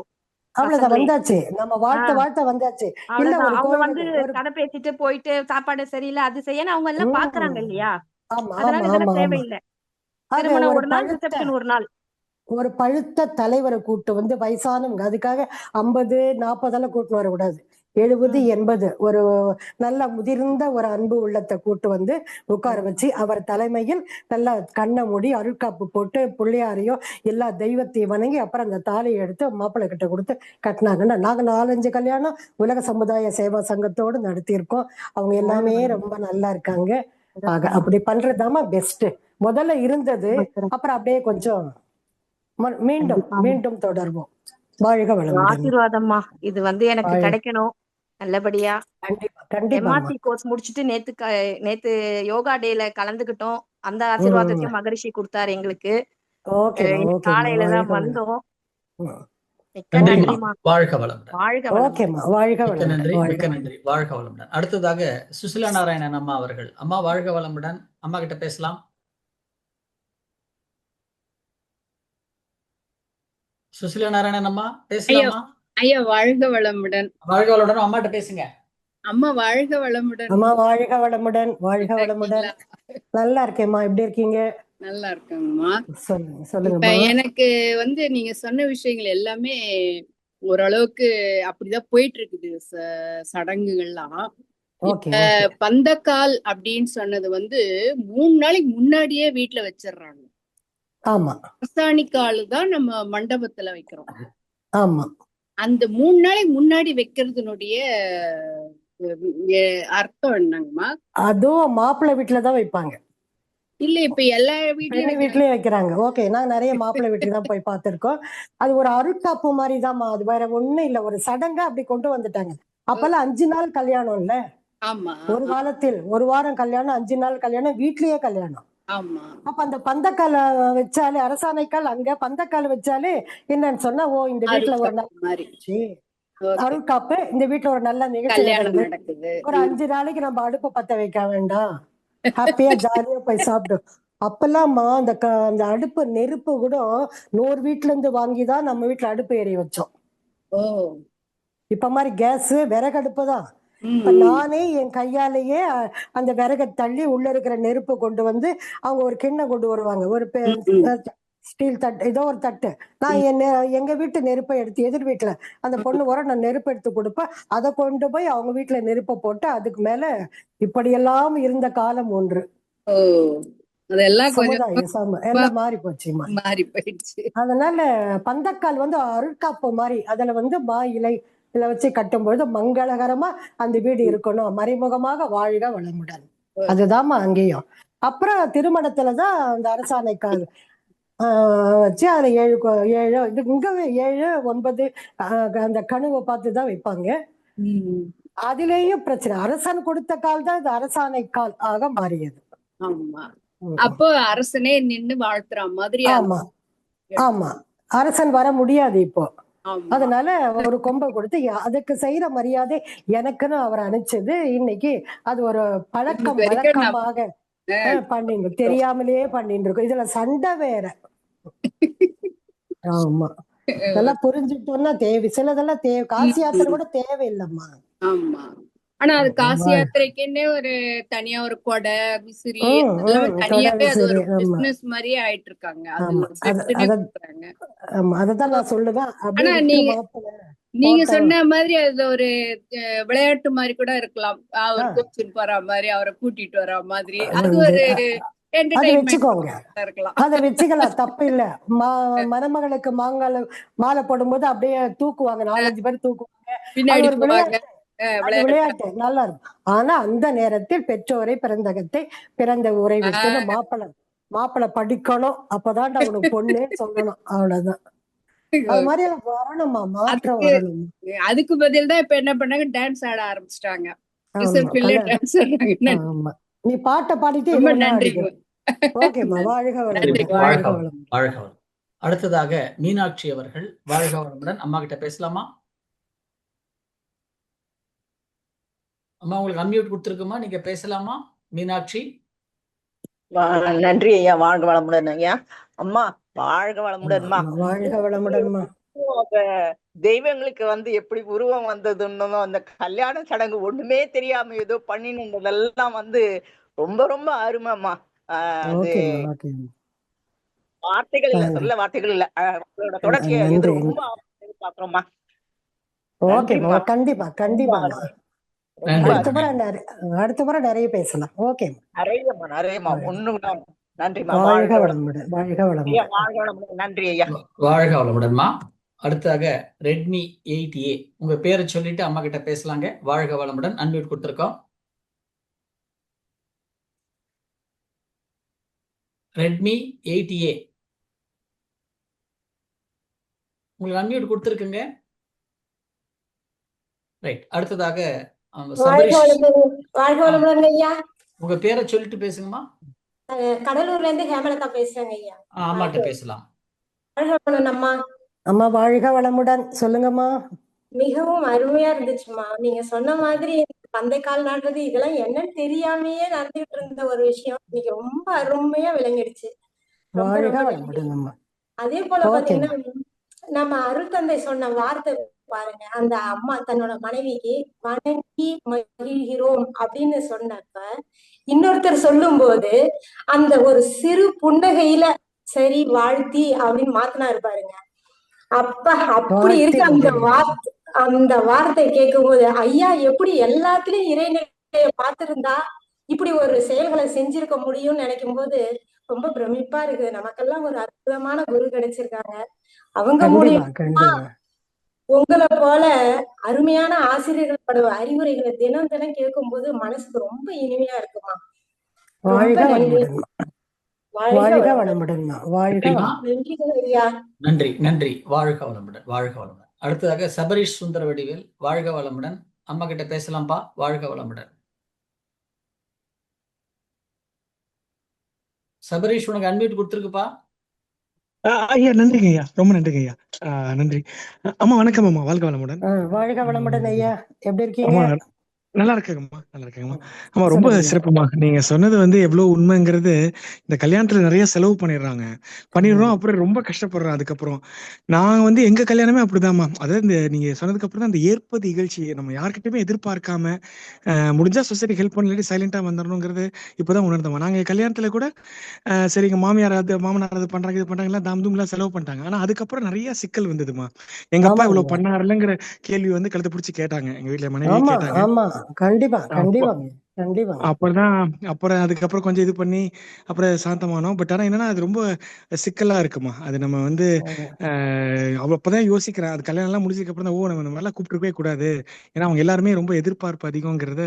அவ்வளவுதான் பசங்களே. வந்தாச்சு, நம்ம வாழ்த்த ஆஹ் வாழ்த்த வந்தாச்சு. இல்ல அவ்வளவுதான். ஒரு அவங்க வந்து கோயிலுக்கு ஒரு கதை பேசிட்டு போயிட்டு சாப்பாடு சரியில்லை அது செய்யணும் அவங்க எல்லாம் பாக்குறாங்க இல்லையா? ஆமா ஆமா அதனால ஆமா இதெல்லாம் ஆமா. தேவையில்லை. ஆக திருமணம் ஒரு ஒரு நாள், பழுத்த ரிசப்ஷன் ஒரு நாள். ஒரு பழுத்த தலைவரை கூட்டு வந்து வயசானவங்க அதுக்காக 50 40 கூட்டு வரக்கூடாது. 70 80 ஒரு நல்ல முதிர்ந்த ஒரு அன்பு உள்ளத்தை கூட்டு வந்து உட்கார வச்சு அவர் தலைமையில் நல்லா கண்ணை மூடி அருள்காப்பு போட்டு பிள்ளையாரையோ எல்லா தெய்வத்தையும் வணங்கி அப்புறம் அந்த தாலியை எடுத்து மாப்பிள்ளை கிட்ட கொடுத்து கட்டினாங்கன்னா நாங்க 4-5 கல்யாணம் உலக சமுதாய சேவா சங்கத்தோடு நடத்தியிருக்கோம். அவங்க எல்லாமே ரொம்ப நல்லா இருக்காங்க. ஆக அப்படி பண்றதுதாம்மா பெஸ்ட். முதல்ல இருந்தது, அப்புறம் அப்படியே கொஞ்சம் மீண்டும் மீண்டும் தொடர்வோம். வாழ்க வளமுடன். ஆசீர்வாதம்மா. இது வந்து எனக்கு வாழ்க. கிடைக்கணும் நல்லபடியா. கண்டிப்பா கண்டிப்பா எம்ஆர்சி கோர்ஸ் முடிச்சுட்டு நேத்து யோகா டேல கலந்துக்கிட்டோம். அந்த ஆசீர்வாதத்தையும் மகரிஷி கொடுத்தாரு எங்களுக்கு. ஓகேமா இன்னைக்கு ஓகேமா காலையில தான் வாழ்க வளம். வந்தோம். மிக்க நன்றிம்மா. நன்றிமா. வாழ்க வளமுடன். வாழ்க வளம். ஓகேமா வாழ்க மிக்க வளம். நன்றி, வாழ்க மிக்க நன்றி. வாழ்க வளமுடன். அடுத்ததாக சுசிலா நாராயணன் அம்மா அவர்கள். அம்மா வாழ்க வளமுடன். அம்மா கிட்ட பேசலாம். சுசிலா நாராயணன் அம்மா பேசலாமா? ஐயா வாழ்க வளமுடன். வாழ்க வளமுடன். அம்மாட்ட பேசுங்க. அம்மா வாழ்க வளமுடன். அம்மா வாழ்க வளமுடன். வாழ்க வளமுடன். நல்லா இருக்கேம்மா, எப்படி இருக்கீங்க? நல்லா இருக்காங்கம்மா. சொல்லுங்க இப்ப சொல்லுங்கம்மா. எனக்கு வந்து நீங்க சொன்ன விஷயங்கள் எல்லாமே ஓரளவுக்கு அப்படிதான் போயிட்டு இருக்குது சடங்குகள்லாம். ஓகே இப்ப ஓகே. பந்தக்கால் அப்படின்னு சொன்னது வந்து 3 நாளைக்கு முன்னாடியே வீட்டுல வச்சிடுறாங்க. ஆமா அரசாணிக்கால் தான் நம்ம மண்டபத்துல வைக்கிறோம். ஆமா அந்த 3 நாளைக்கு முன்னாடி வைக்கிறதுனுடைய அர்த்தம் என்னங்கம்மா? அதுவும் மாப்பிள்ளை வீட்டுலதான் வைப்பாங்க. இல்ல இப்ப எல்லா பெண் வீட்லயும் வைக்கிறாங்க. ஓகே, நான் நிறைய மாப்பிள்ளை வீட்டுக்கு தான் போய் பார்த்திருக்கோம். அது ஒரு அருட்காப்பு மாதிரிதாம்மா, அது வேற ஒண்ணும் இல்ல, ஒரு சடங்கா அப்படி கொண்டு வந்துட்டாங்க. அப்பெல்லாம் 5 நாள் கல்யாணம் இல்ல. ஆமா ஒரு காலத்தில் 1 வாரம் கல்யாணம், 5 நாள் கல்யாணம், வீட்லயே கல்யாணம். ஆமா. அப்ப அந்த பந்தக்கால வச்சாலே, அரசாணைக்கால் அங்க பந்தக்கால் வச்சாலே என்னன்னு சொன்னா, ஓ இந்த வீட்டுல ஒரு மாதிரி அருட்காப்பு, இந்த வீட்டுல ஒரு நல்ல நிகழ்ச்சி நடக்குது, ஒரு 5 நாளைக்கு நம்ம அடுப்பு பத்த வைக்க வேண்டாம், ஹாப்பியா ஜாலியா போய் சாப்பிடும். அப்பெல்லாம்மா அந்த அடுப்பு நெருப்பு கூட 100 வீட்டுல இருந்து வாங்கிதான் நம்ம வீட்டுல அடுப்பு எரிய வச்சோம். இப்ப மாதிரி கேஸ் விறகு அடுப்பு தான். இப்ப நானே என் கையாலேயே அந்த விறகை தள்ளி உள்ள இருக்கிற நெருப்பு கொண்டு வந்து அவங்க ஒரு கிண்ணம் கொண்டு வருவாங்க, ஒரு ஸ்டீல் தட்டு, ஏதோ ஒரு தட்டு. நான் எங்க வீட்டு நெருப்பை எடுத்து எதிர் வீட்டுல அந்த பொண்ணு வர நான் நெருப்பு எடுத்து கொடுப்பேன், அதை கொண்டு போய் அவங்க வீட்டுல நெருப்பை போட்டு அதுக்கு மேல இப்படியெல்லாம் இருந்த காலம் ஒன்று. எல்லாம் மாறி போச்சுமா, மாறி போயிடுச்சு. அதனால பந்தக்கால் வந்து அருட்காப்பு மாதிரி, அதுல வந்து மா இலை இதை வச்சு கட்டும்பொழுது மங்களகரமா அந்த வீடு இருக்கணும், மறைமுகமாக வாழ்க வளமுடன். அதுதான்மா அங்கேயும். அப்புறம் திருமணத்துலதான் அந்த அரசாணைக்கால் வச்சு அதுல 7 இங்க 7 9 அந்த கணுவை பார்த்துதான் வைப்பாங்க. அதுலயும் பிரச்சனை, அரசன் கொடுத்த கால் தான் இது அரசாணை கால் ஆக மாறியது. ஆமா, அப்போ அரசனே நின்னு வாழ்த்துற மாதிரி. ஆமா ஆமா, அரசன் வர முடியாது இப்போ, அதனால ஒரு கொம்பை கொடுத்து அதுக்கு செய்யற மரியாதை எனக்குன்னு அவர் அனுப்பிச்சது. இன்னைக்கு அது ஒரு பழக்கம் வழக்கமாக பண்ணிட்டு, தெரியாமலேயே பண்ணிட்டு இருக்கோம். இதுல சண்டை வேற. ஆமா, இதெல்லாம் புரிஞ்சுட்டோம்னா சிலதெல்லாம் காசி யாத்திரை கூட தேவையில்லைம்மா. ஆமா, ஆனா அது காசி யாத்திரைக்குன்னே ஒரு தனியா ஒரு கொடை விசிறி தனியாவே அது ஒரு பிசினஸ் மாதிரியே ஆயிட்டு இருக்காங்க. அததான் நான் சொல்லுவேன். ஆனா நீங்க சொன்ன மாதிரி அது ஒரு விளையாட்டு மாதிரி கூட இருக்கலாம், அவர் கோச்சின் போற மாதிரி, அவரை கூட்டிட்டு வர மாதிரி, அது ஒரு வச்சுக்கோங்க, அதை வச்சுக்கலாம், தப்பு இல்ல. மணமகளுக்கு மாலை போடும்போது அப்படியே தூக்குவாங்க, 4-5 பேர் தூக்குவாங்க, பின்னாடி விளையாட்டு நல்லா இருக்கும். ஆனா அந்த நேரத்தில் பெற்றோரை பிறந்த உரை வைக்கணும், மாப்பிள்ளை படிக்கணும், அப்பதான் அவனுக்கு பொண்ணு சொல்லணும், அவ்வளவுதான். அது மாதிரி எல்லாம் வரணுமா, மாற்றம் அதுக்கு வரணும். அதுக்கு பதில் தான் இப்ப என்ன பண்ணாங்க, டான்ஸ் ஆட ஆரம்பிச்சிட்டாங்க. ஆமா, ரிசப்ஷன்ல டான்ஸ் ஆடுறாங்க. நன்றி. ஆமா. நீ பாட்டை பாடிட்டு ரொம்ப இதெல்லாம் நன்றிங்க. அடிக்கணும். ஓகேம்மா, வாழ்க நன்றி. வளமுடன், வாழ்க வாழ்க வளம், வளமுடன். வாழ்க வளம். அடுத்ததாக மீனாட்சி அவர்கள் வாழ்க வளமுடன். அம்மா கிட்ட பேசலாமா? அம்மா உங்களுக்கு அன்மியூட் கொடுத்துருக்குமா, நீங்க பேசலாமா மீனாட்சி? நன்றி ஐயா, வாழ்க வளமுடன் ஐயா. அம்மா வாழ்க வளமுடன்மா. வாழ்க வளமுடன்மா. அந்த தெய்வங்களுக்கு வந்து எப்படி உருவம் வந்ததுன்னு அந்த கல்யாண சடங்கு ஒண்ணுமே தெரியாம ஏதோ பண்ணினதெல்லாம் வந்து ரொம்ப ரொம்ப அருமைம்மா. அது ஓகேம்மா, ஓகேம்மா. வார்த்தைகள் இல்ல, நன்றி. சொல்ல வார்த்தைகள் இல்ல. உங்களோட தொடர்ச்சியை இது நன்றி. ரொம்ப எதிர்பார்க்கிறோம்மா. ஓகேம்மா, நன்றிம்மா. கண்டிப்பா கண்டிப்பாம்மா. ரொம்ப அடுத்த அருமை. முறை நிறைய பேசலாம். ஓகேம்மா. நிறையம்மா நிறையம்மா. ஒண்ணுதான். நன்றிம்மா. வாழ்க வளமுடன், வாழ்க ஐயா, வளமுடன். வாழ்க வளமுடன். நன்றி ஐயா. வாழ்க வளமுடன்மா. அடுத்தாக ரெட்மி 8A, உங்க பேரை சொல்லிட்டு அம்மா கிட்ட பேசலாங்க. வாழ்க வளமுடன். அன்மியூட் கொடுத்துருக்கோம். ரெட்மி 8A, உங்களுக்கு அன்மியூட் கொடுத்துருக்குங்க. ரைட். அடுத்ததாக சபரிஷ், வாழ்க வளமுடன் ஐயா. உங்க பேரை சொல்லிட்டு பேசுங்கம்மா. கடலூர்ல இருந்து ஹேமலதா பேசுறேங்க ஐயா. அம்மாட்ட பேசலாம். வாழ்க வளமுடன் அம்மா. அம்மா வாழ்க வளமுடன், சொல்லுங்கம்மா. மிகவும் அருமையா இருந்துச்சுமா. நீங்க சொன்ன மாதிரி பந்தை கால் நாடுறது இதெல்லாம் என்னன்னு தெரியாமயே நடந்துகிட்டு இருந்த ஒரு விஷயம் இன்னைக்கு ரொம்ப அருமையா விளங்கிடுச்சு. ரொம்ப வாழ்க ரொம்ப நன்றி. வளமுடன் அம்மா. அதே போல ஓகேம்மா. பாத்தீங்கன்னா, நம்ம அருள் தந்தை சொன்ன வார்த்தை பாருங்க, அந்த அம்மா தன்னோட மனைவிக்கு வணங்கி மகிழ்கிறோம் அப்படின்னு சொன்னப்ப, இன்னொருத்தர் சொல்லும் போது அந்த ஒரு சிறு புன்னகையில சரி வாழ்த்தி அப்படின்னு மாத்தினாரு பாருங்க. அப்ப அப்படி இருக்கு அந்த வார்த்தை கேட்கும் போது, ஐயா எப்படி எல்லாத்துலயும் இறைநிலைய பார்த்திருந்தா இப்படி ஒரு செயல்களை செஞ்சிருக்க முடியும்னு நினைக்கும் போது ரொம்ப பிரமிப்பா இருக்கு. நமக்கெல்லாம் ஒரு அற்புதமான குரு கிடைச்சிருக்காங்க. அவங்க மூலியமா உங்களை போல அருமையான ஆசிரியர்கள் படுவ அறிவுரைகளை தினம் தினம் கேட்கும் போது மனசுக்கு ரொம்ப இனிமையா இருக்குமா. வாழ்க நன்றி. வாழ்க வளமுடன்மா. வாழ்க நன்றிகள் ஐயா. நன்றி நன்றி. வாழ்க வளமுடன், வாழ்க வளமுடன். அடுத்ததாக சபரிஷ் சுந்தர வடிவேல், வாழ்க வளமுடன். அம்மா கிட்ட பேசலாம்ப்பா. வாழ்க வளமுடன். சபரிஷ், உனக்கு அன்மியூட் கொடுத்துருக்குப்பா. ஐயா நன்றிங்க ஐயா, ரொம்ப நன்றிங்க ஐயா. நன்றி அம்மா. வணக்கம் அம்மா, வாழ்க வளமுடன். வாழ்க வளமுடன் ஐயா, எப்படி இருக்கீங்க? அம்மா நல்லா இருக்கேங்கம்மா, நல்லா இருக்கேங்கம்மா. ஆமா, ரொம்ப சிறப்புமா. நீங்க சொன்னது வந்து எவ்வளவு உண்மைங்கிறது. இந்த கல்யாணத்துல நிறைய செலவு பண்ணிடுறோம், அப்புறம் ரொம்ப கஷ்டப்படுறோம். அதுக்கப்புறம் நான் வந்து எங்க கல்யாணமே அப்படிதாம்மா. அதாவது இந்த நீங்க சொன்னதுக்கு அப்புறம் தான் அந்த ஏற்பது இகழ்ச்சி நம்ம யார்கிட்டயுமே எதிர்பார்க்காம முடிஞ்சா சொசைட்டி ஹெல்ப் பண்ணி சைலண்டா வந்துடணுங்கிறது இப்பதான் உணர்ந்தோம். நாங்க கல்யாணத்துல கூட சரிங்க மாமியார் மாமனார் அது பண்றாங்க, இது பண்றாங்க, தாம் தூம்லாம் செலவு பண்ணிட்டாங்க. ஆனா அதுக்கப்புறம் நிறைய சிக்கல் வந்ததுமா. எங்க அப்பா இவ்வளவு பண்ணாருலங்கிற கேள்வி வந்து கழுத்தை பிடிச்சி கேட்டாங்க. எங்க வீட்டுல மனைவி கேட்டாங்க. கண்டிப்பா கண்டிப்பா கண்டிப்பா. அப்புறம் அதுக்கப்புறம் கொஞ்சம் இது பண்ணி அப்புறம் சாந்தமானோம். பட் ஆனா என்னன்னா அது ரொம்ப சிக்கலா இருக்குமா. அது நம்ம வந்து அப்பதான் யோசிக்கிறேன். அது கல்யாணம் எல்லாம் முடிச்சதுக்கு அப்புறம் தான் நம்ம நல்லா கூப்பிட்டுருக்கவே கூடாது. ஏன்னா அவங்க எல்லாருமே ரொம்ப எதிர்பார்ப்பு அதிகங்கிறத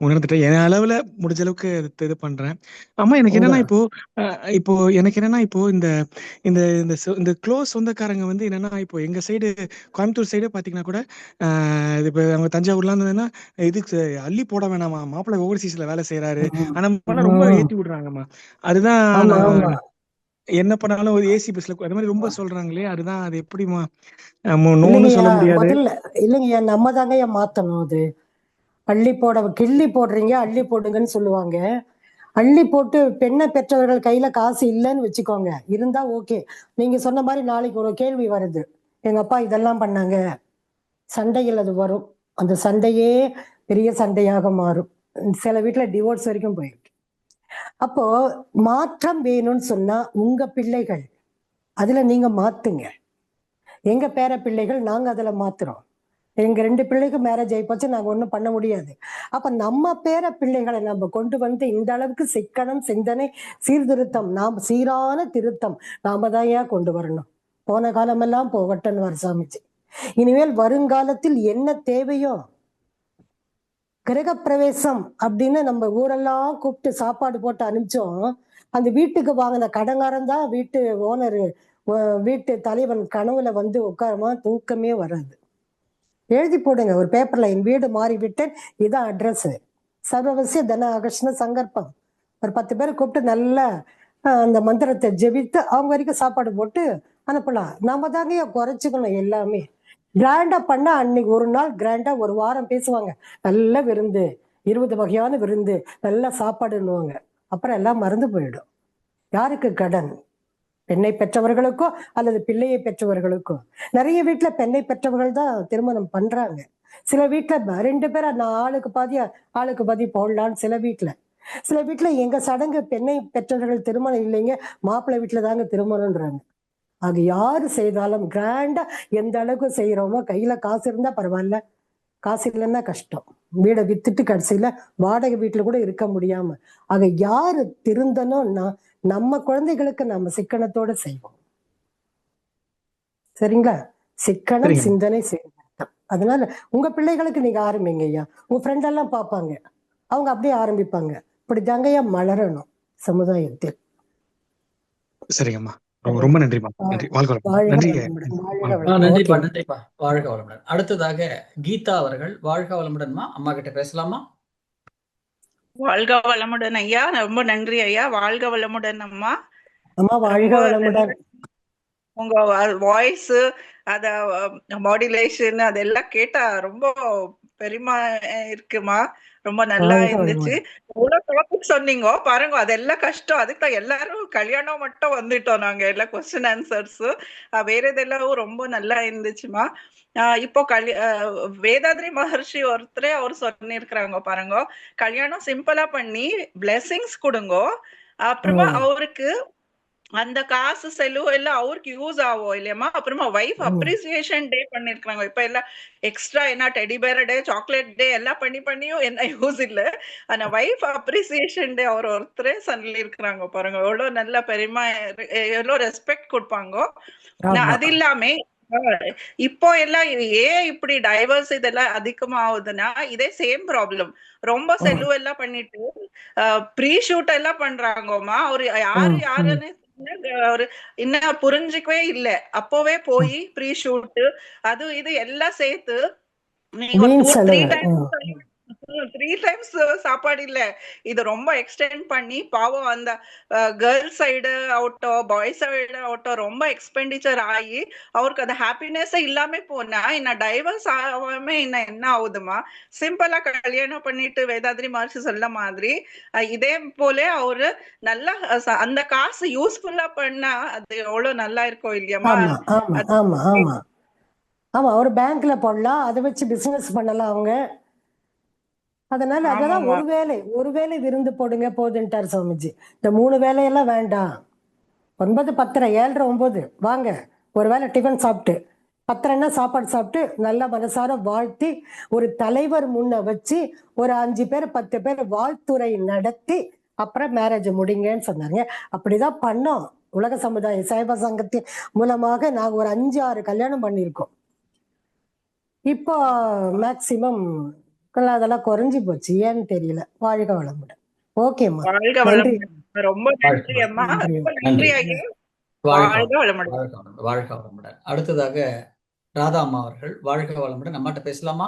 உணர்ந்துட்டேன். என் அளவுல முடிஞ்ச அளவுக்கு இது பண்றேன். அம்மா எனக்கு என்னன்னா இப்போ எனக்கு என்னன்னா இப்போ இந்த க்ளோஸ் சொந்தக்காரங்க வந்து என்னன்னா இப்போ எங்க சைடு கோயம்புத்தூர் சைடு பாத்தீங்கன்னா கூட இப்ப அவங்க தஞ்சாவூர்லாம் இருந்ததுன்னா இதுக்கு அள்ளி போட வேணாமா, மாப்பிள்ளை ஓவர்சீஸ்ல வேலை செய்யறாரு, ஆனா ரொம்ப ஏத்தி விடுறாங்கம்மா. அதுதான் என்ன பண்ணாலும் ஒரு ஏசி பஸ்ல அது மாதிரி ரொம்ப சொல்றாங்களே. அதுதான் அது எப்படிமா நோன்னு சொல்ல முடியாது. இல்லைங்கய்யா, நம்ம தாங்க மாத்தணும். அது கிள்ளி போடுறீங்க, அள்ளி போடுங்கன்னு சொல்லுவாங்க. அள்ளி போட்டு பெண்ணை பெற்றவர்கள் கையில காசு இல்லைன்னு வச்சுக்கோங்க, இருந்தா ஓகே. நீங்க சொன்ன மாதிரி நாளைக்கு ஒரு கேள்வி வருது, எங்க அப்பா இதெல்லாம் பண்ணாங்க, சண்டைகள் அது வரும். அந்த சண்டையே பெரிய சண்டையாக மாறும். சில வீட்டுல டிவோர்ஸ் வரைக்கும் போயிருக்கு. அப்போ மாற்றம் வேணும்னு சொன்னா உங்க பிள்ளைகள் அதுல நீங்க மாத்துங்க. எங்க பேர பிள்ளைகள் நாங்க அதுல மாத்துறோம். எங்க 2 பிள்ளைக்கும் மேரேஜ் ஆகி போச்சு, நாங்க ஒண்ணும் பண்ண முடியாது. அப்ப நம்ம பேர பிள்ளைகளை நம்ம கொண்டு வந்து இந்த அளவுக்கு சிக்கனம், சிந்தனை, சீர்திருத்தம், சீரான திருத்தம் நாம தான் கொண்டு வரணும். போன காலமெல்லாம் போகட்டும்னு வர சாமிச்சு. இனிமேல் வருங்காலத்தில் என்ன தேவையோ, கிரகப்பிரவேசம் அப்படின்னு நம்ம ஊரெல்லாம் கூப்பிட்டு சாப்பாடு போட்டு அனுப்பிச்சோம். அந்த வீட்டுக்கு வாங்கின கடங்காரன் தான் வீட்டு ஓனர் வீட்டு தலைவன் கனவுல வந்து உட்காரமா, தூக்கமே வராது. எழுதி போடுங்க ஒரு பேப்பர்ல, என் வீடு மாறிவிட்டேன், இதான் அட்ரஸ், சர்வவசிய தன ஆகர்ஷண சங்கற்பம். ஒரு 10 பேரை கூப்பிட்டு நல்லா அந்த மந்திரத்தை ஜெபித்து அவங்க வரைக்கும் சாப்பாடு போட்டு அனுப்பலாம். நாம தாங்க குறைச்சிக்கணும் எல்லாமே. கிராண்டா பண்ணா அன்னைக்கு ஒரு நாள் கிராண்டா, ஒரு வாரம் பேசுவாங்க, நல்ல விருந்து, 20 வகையான விருந்து, நல்ல சாப்பாடுன்னுவாங்க. அப்புறம் எல்லாம் மறந்து போயிடும். யாருக்கு கடன்? பெண்ணை பெற்றவர்களுக்கோ அல்லது பிள்ளையை பெற்றவர்களுக்கோ. நிறைய வீட்டுல பெண்ணை பெற்றவர்கள் தான் திருமணம் பண்றாங்க. சில வீட்டுல 2 பேரா நான் ஆளுக்கு பாதி போடலான்னு சில வீட்டுல எங்க சடங்கு பெண்ணை பெற்றவர்கள் திருமணம் இல்லைங்க, மாப்பிள்ளை வீட்டுல தாங்க திருமணம்ன்றாங்க. அது யாரு செய்தாலும் கிராண்டா எந்த அளவுக்கு செய்யறோமோ, கையில காசு இருந்தா பரவாயில்ல, காசு இல்லைன்னா கஷ்டம். வீடை வித்துட்டு கடைசியில வாடகை வீட்டுல கூட இருக்க முடியாம. ஆக யாரு திருந்தணும்னா நம்ம குழந்தைகளுக்கு நம்ம சிக்கனத்தோட செய்வோம். சரிங்களா? சிக்கனம், சிந்தனை, செயல்படுத்தம். அதனால உங்க பிள்ளைகளுக்கு நீங்க ஆரம்பிங்க ஐயா. உங்க ஃப்ரெண்ட் எல்லாம் பார்ப்பாங்க, அவங்க அப்படியே ஆரம்பிப்பாங்க. இப்படி தாங்கய்யா மலரணும் சமுதாயத்தில். சரிங்கம்மா, ரொம்ப நன்றிம்மா. நன்றி. வாழ்க வளமுடன். நன்றிப்பா. நன்றிப்பா. வாழ்க வளமுடன். அடுத்ததாக கீதா அவர்கள். வாழ்க வளமுடன்மா. அம்மா கிட்ட பேசலாமா? வாழ்க வளமுடன் ஐயா. ரொம்ப நன்றி ஐயா. வாழ்க வளமுடன் அம்மா. அம்மா வாழ்க வளமுடன். உங்க வாய்ஸ், அத மாடுலேஷன் அதெல்லாம் கேட்டா ரொம்ப பெருமை இருக்குமா. ரொம்ப நல்லா இருந்துச்சு. இவ்வளவு டாபிக் சொன்னீங்க பாருங்க, அதெல்லாம் கஷ்டம். அதுக்கு தான் எல்லாரும் கல்யாணம் மட்டும் வந்துட்டோம் நாங்க, எல்லாம் கொஸ்டின் ஆன்சர்ஸ். வேற இதெல்லாம் ரொம்ப நல்லா இருந்துச்சுமா. இப்போ வேதாத்ரி மகர்ஷி ஒருத்தரே அவர் சொல்லிருக்கிறாங்க பாருங்க, கல்யாணம் சிம்பிளா பண்ணி பிளெஸிங்ஸ் கொடுங்க, அப்புறமா அவருக்கு அந்த காசு செலவு எல்லாம் அவருக்கு யூஸ் ஆகும் இல்லையம்மா. அப்புறமா வைஃப் அப்ரிசியேஷன் டே பண்ணிருக்காங்க. இப்ப எல்லாம் எக்ஸ்ட்ரா என்ன டெடிபேர் டே, சாக்லேட் டே எல்லாம் பண்ணியும் என்ன யூஸ் இல்ல. ஆனா வைஃப் அப்ரிசியேஷன் டே அவர் ஒருத்தரே சொல்லி இருக்கிறாங்க பாருங்க. எவ்வளவு நல்ல பெருமை, எவ்வளவு ரெஸ்பெக்ட் கொடுப்பாங்க. அது இல்லாம இப்போ எல்லாம் ஏன் இப்படி டைவர்ஸ் இதெல்லாம் அதிகமா ஆகுதுன்னா, இதே சேம் ப்ராப்ளம். ரொம்ப செலவு எல்லாம் பண்ணிட்டு ப்ரீ ஷூட் எல்லாம் பண்றாங்கம்மா. அவரு யாருன்னு ஒரு இன்னும் புரிஞ்சுக்கவே இல்ல. அப்பவே போய் ப்ரீ ஷூட் அது இது எல்லாம் சேர்த்து நீங்க 3 டைம்ஸ் சாப்பாடு இல்ல, இது ரொம்ப எக்ஸ்டெண்ட் பண்ணி பாவம் அந்த கேர்ள்ஸ் சைடு ஆகட்டும், பாய்ஸ் சைடு ஆகட்டும் ரொம்ப எக்ஸ்பெண்டிச்சர் ஆகி அவருக்கு அந்த ஹாப்பினஸ் இல்லாம போனா இன்னும் டைவர்ஸ் ஆகாம இன்னும் என்ன ஆகுதுமா. சிம்பிளா கல்யாணம் பண்ணிட்டு வேதாத்ரி மகர்ஷி சொல்ல மாதிரி இதே போல அவரு நல்லா அந்த காசு யூஸ்ஃபுல்லா பண்ணா அது எவ்வளவு நல்லா இருக்கும் இல்லையாமா. ஆமா, ஒரு பேங்க்ல போடலாம், அதை வச்சு பிசினஸ் பண்ணலாம் அவங்க. அதனால அதெல்லாம் ஒருவேளை விருந்து போடுங்க போதுன்ட்டார் சுவாமிஜி. இந்த 3 வேலையெல்லாம் வேண்டாம். 9, 10, 7, 9 வாங்க, ஒரு வேளை டிஃபன் சாப்பிட்டு 10 சாப்பாடு சாப்பிட்டு நல்லா மனசார வாழ்த்தி ஒரு தலைவர் முன்ன வச்சு ஒரு 5 பேர் 10 பேர் வாழ்த்துறை நடத்தி அப்புறம் மேரேஜ் முடிங்கன்னு சொன்னாங்க. அப்படிதான் பண்ணோம். உலக சமுதாய சேவா சங்கத்தின் மூலமாக நாங்க ஒரு 5-6 கல்யாணம் பண்ணியிருக்கோம். இப்போ மேக்சிமம் அதெல்லாம் குறைஞ்சி போச்சு, ஏன்னு தெரியல. வாழ்க வளமுடன். ஓகேம்மா, ரொம்ப நன்றி அம்மா. வாழ்க வளமுடன். அடுத்ததாக ராதா அம்மா அவர்கள். வாழ்க வளமுடன். அம்மாட்ட பேசலாமா?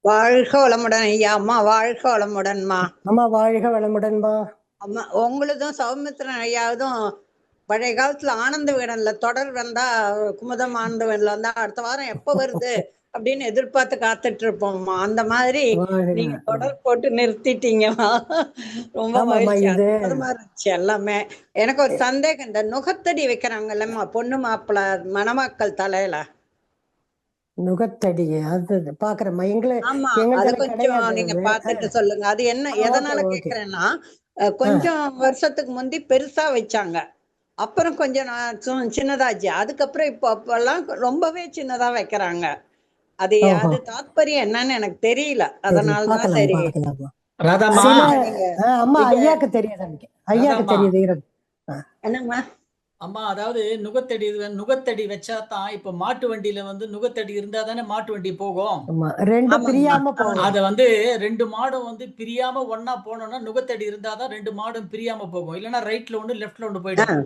வாழ்க வளமுடன் ஐயா. அம்மா வாழ்க வளமுடன்மா. அம்மா வாழ்க வளமுடன்மா. அம்மா உங்களுதும் சௌமித்திரன் ஐயாவதும் பழைய காலத்துல ஆனந்த விகடன்ல தொடர் வந்தா, குமுதம் ஆனந்த விகடன்ல வந்தா அடுத்த வாரம் எப்ப வருது அப்படின்னு எதிர்பார்த்து காத்துட்டு இருப்போம்மா. அந்த மாதிரி நீங்க தொடர் போட்டு நிறுத்திட்டீங்கம்மா. ரொம்ப மகிழ்ச்சி, அற்புதமா இருந்துச்சு எல்லாமே. எனக்கு ஒரு சந்தேகம், இந்த நுகத்தடி வைக்கிறாங்கல்லம்மா பொண்ணு மாப்பிள்ள மணமக்கள் தலையில நுகத்தடி, அது பாக்குறேன். ஆமா, அது கொஞ்சம் நீங்க பாத்துட்டு சொல்லுங்க. அது என்ன, எதனால கேக்குறேன்னா, கொஞ்சம் வருஷத்துக்கு முந்தி பெருசா வச்சாங்க, அப்புறம் கொஞ்சம் சின்னதாச்சு, அதுக்கப்புறம் இப்போ அப்பெல்லாம் ரொம்பவே சின்னதா வைக்கிறாங்க. அது தாத்பரியம் என்னன்னு எனக்கு தெரியல. அதனாலதான் சரி. அம்மா ஐயாக்கு தெரியுது, ஐயாக்கு தெரியுது. என்னம்மா அம்மா, அதாவது நுகத்தடி வச்சா தான் இப்ப மாட்டு வண்டியில நுகத்தடி இருந்தா தானே மாட்டு வண்டி போகும். அத 2 மாடும் பிரியாம ஒன்னா போனோம்னா நுகத்தடி இருந்தாதான் 2 மாடும் பிரியாம போகும். இல்லைன்னா ரைட்ல ஒண்ணு லெஃப்ட்ல ஒண்ணு போயிடும். ஆமா, 2 பிரியாம போகணும். அத பிரியாம ஒன்னா போனோம்னா நுகத்தடி இருந்தாதான் 2 மாடும் பிரியாம போகும். இல்லைன்னா ரைட்ல ஒண்ணு லெஃப்ட்ல ஒண்ணு போயிடும்.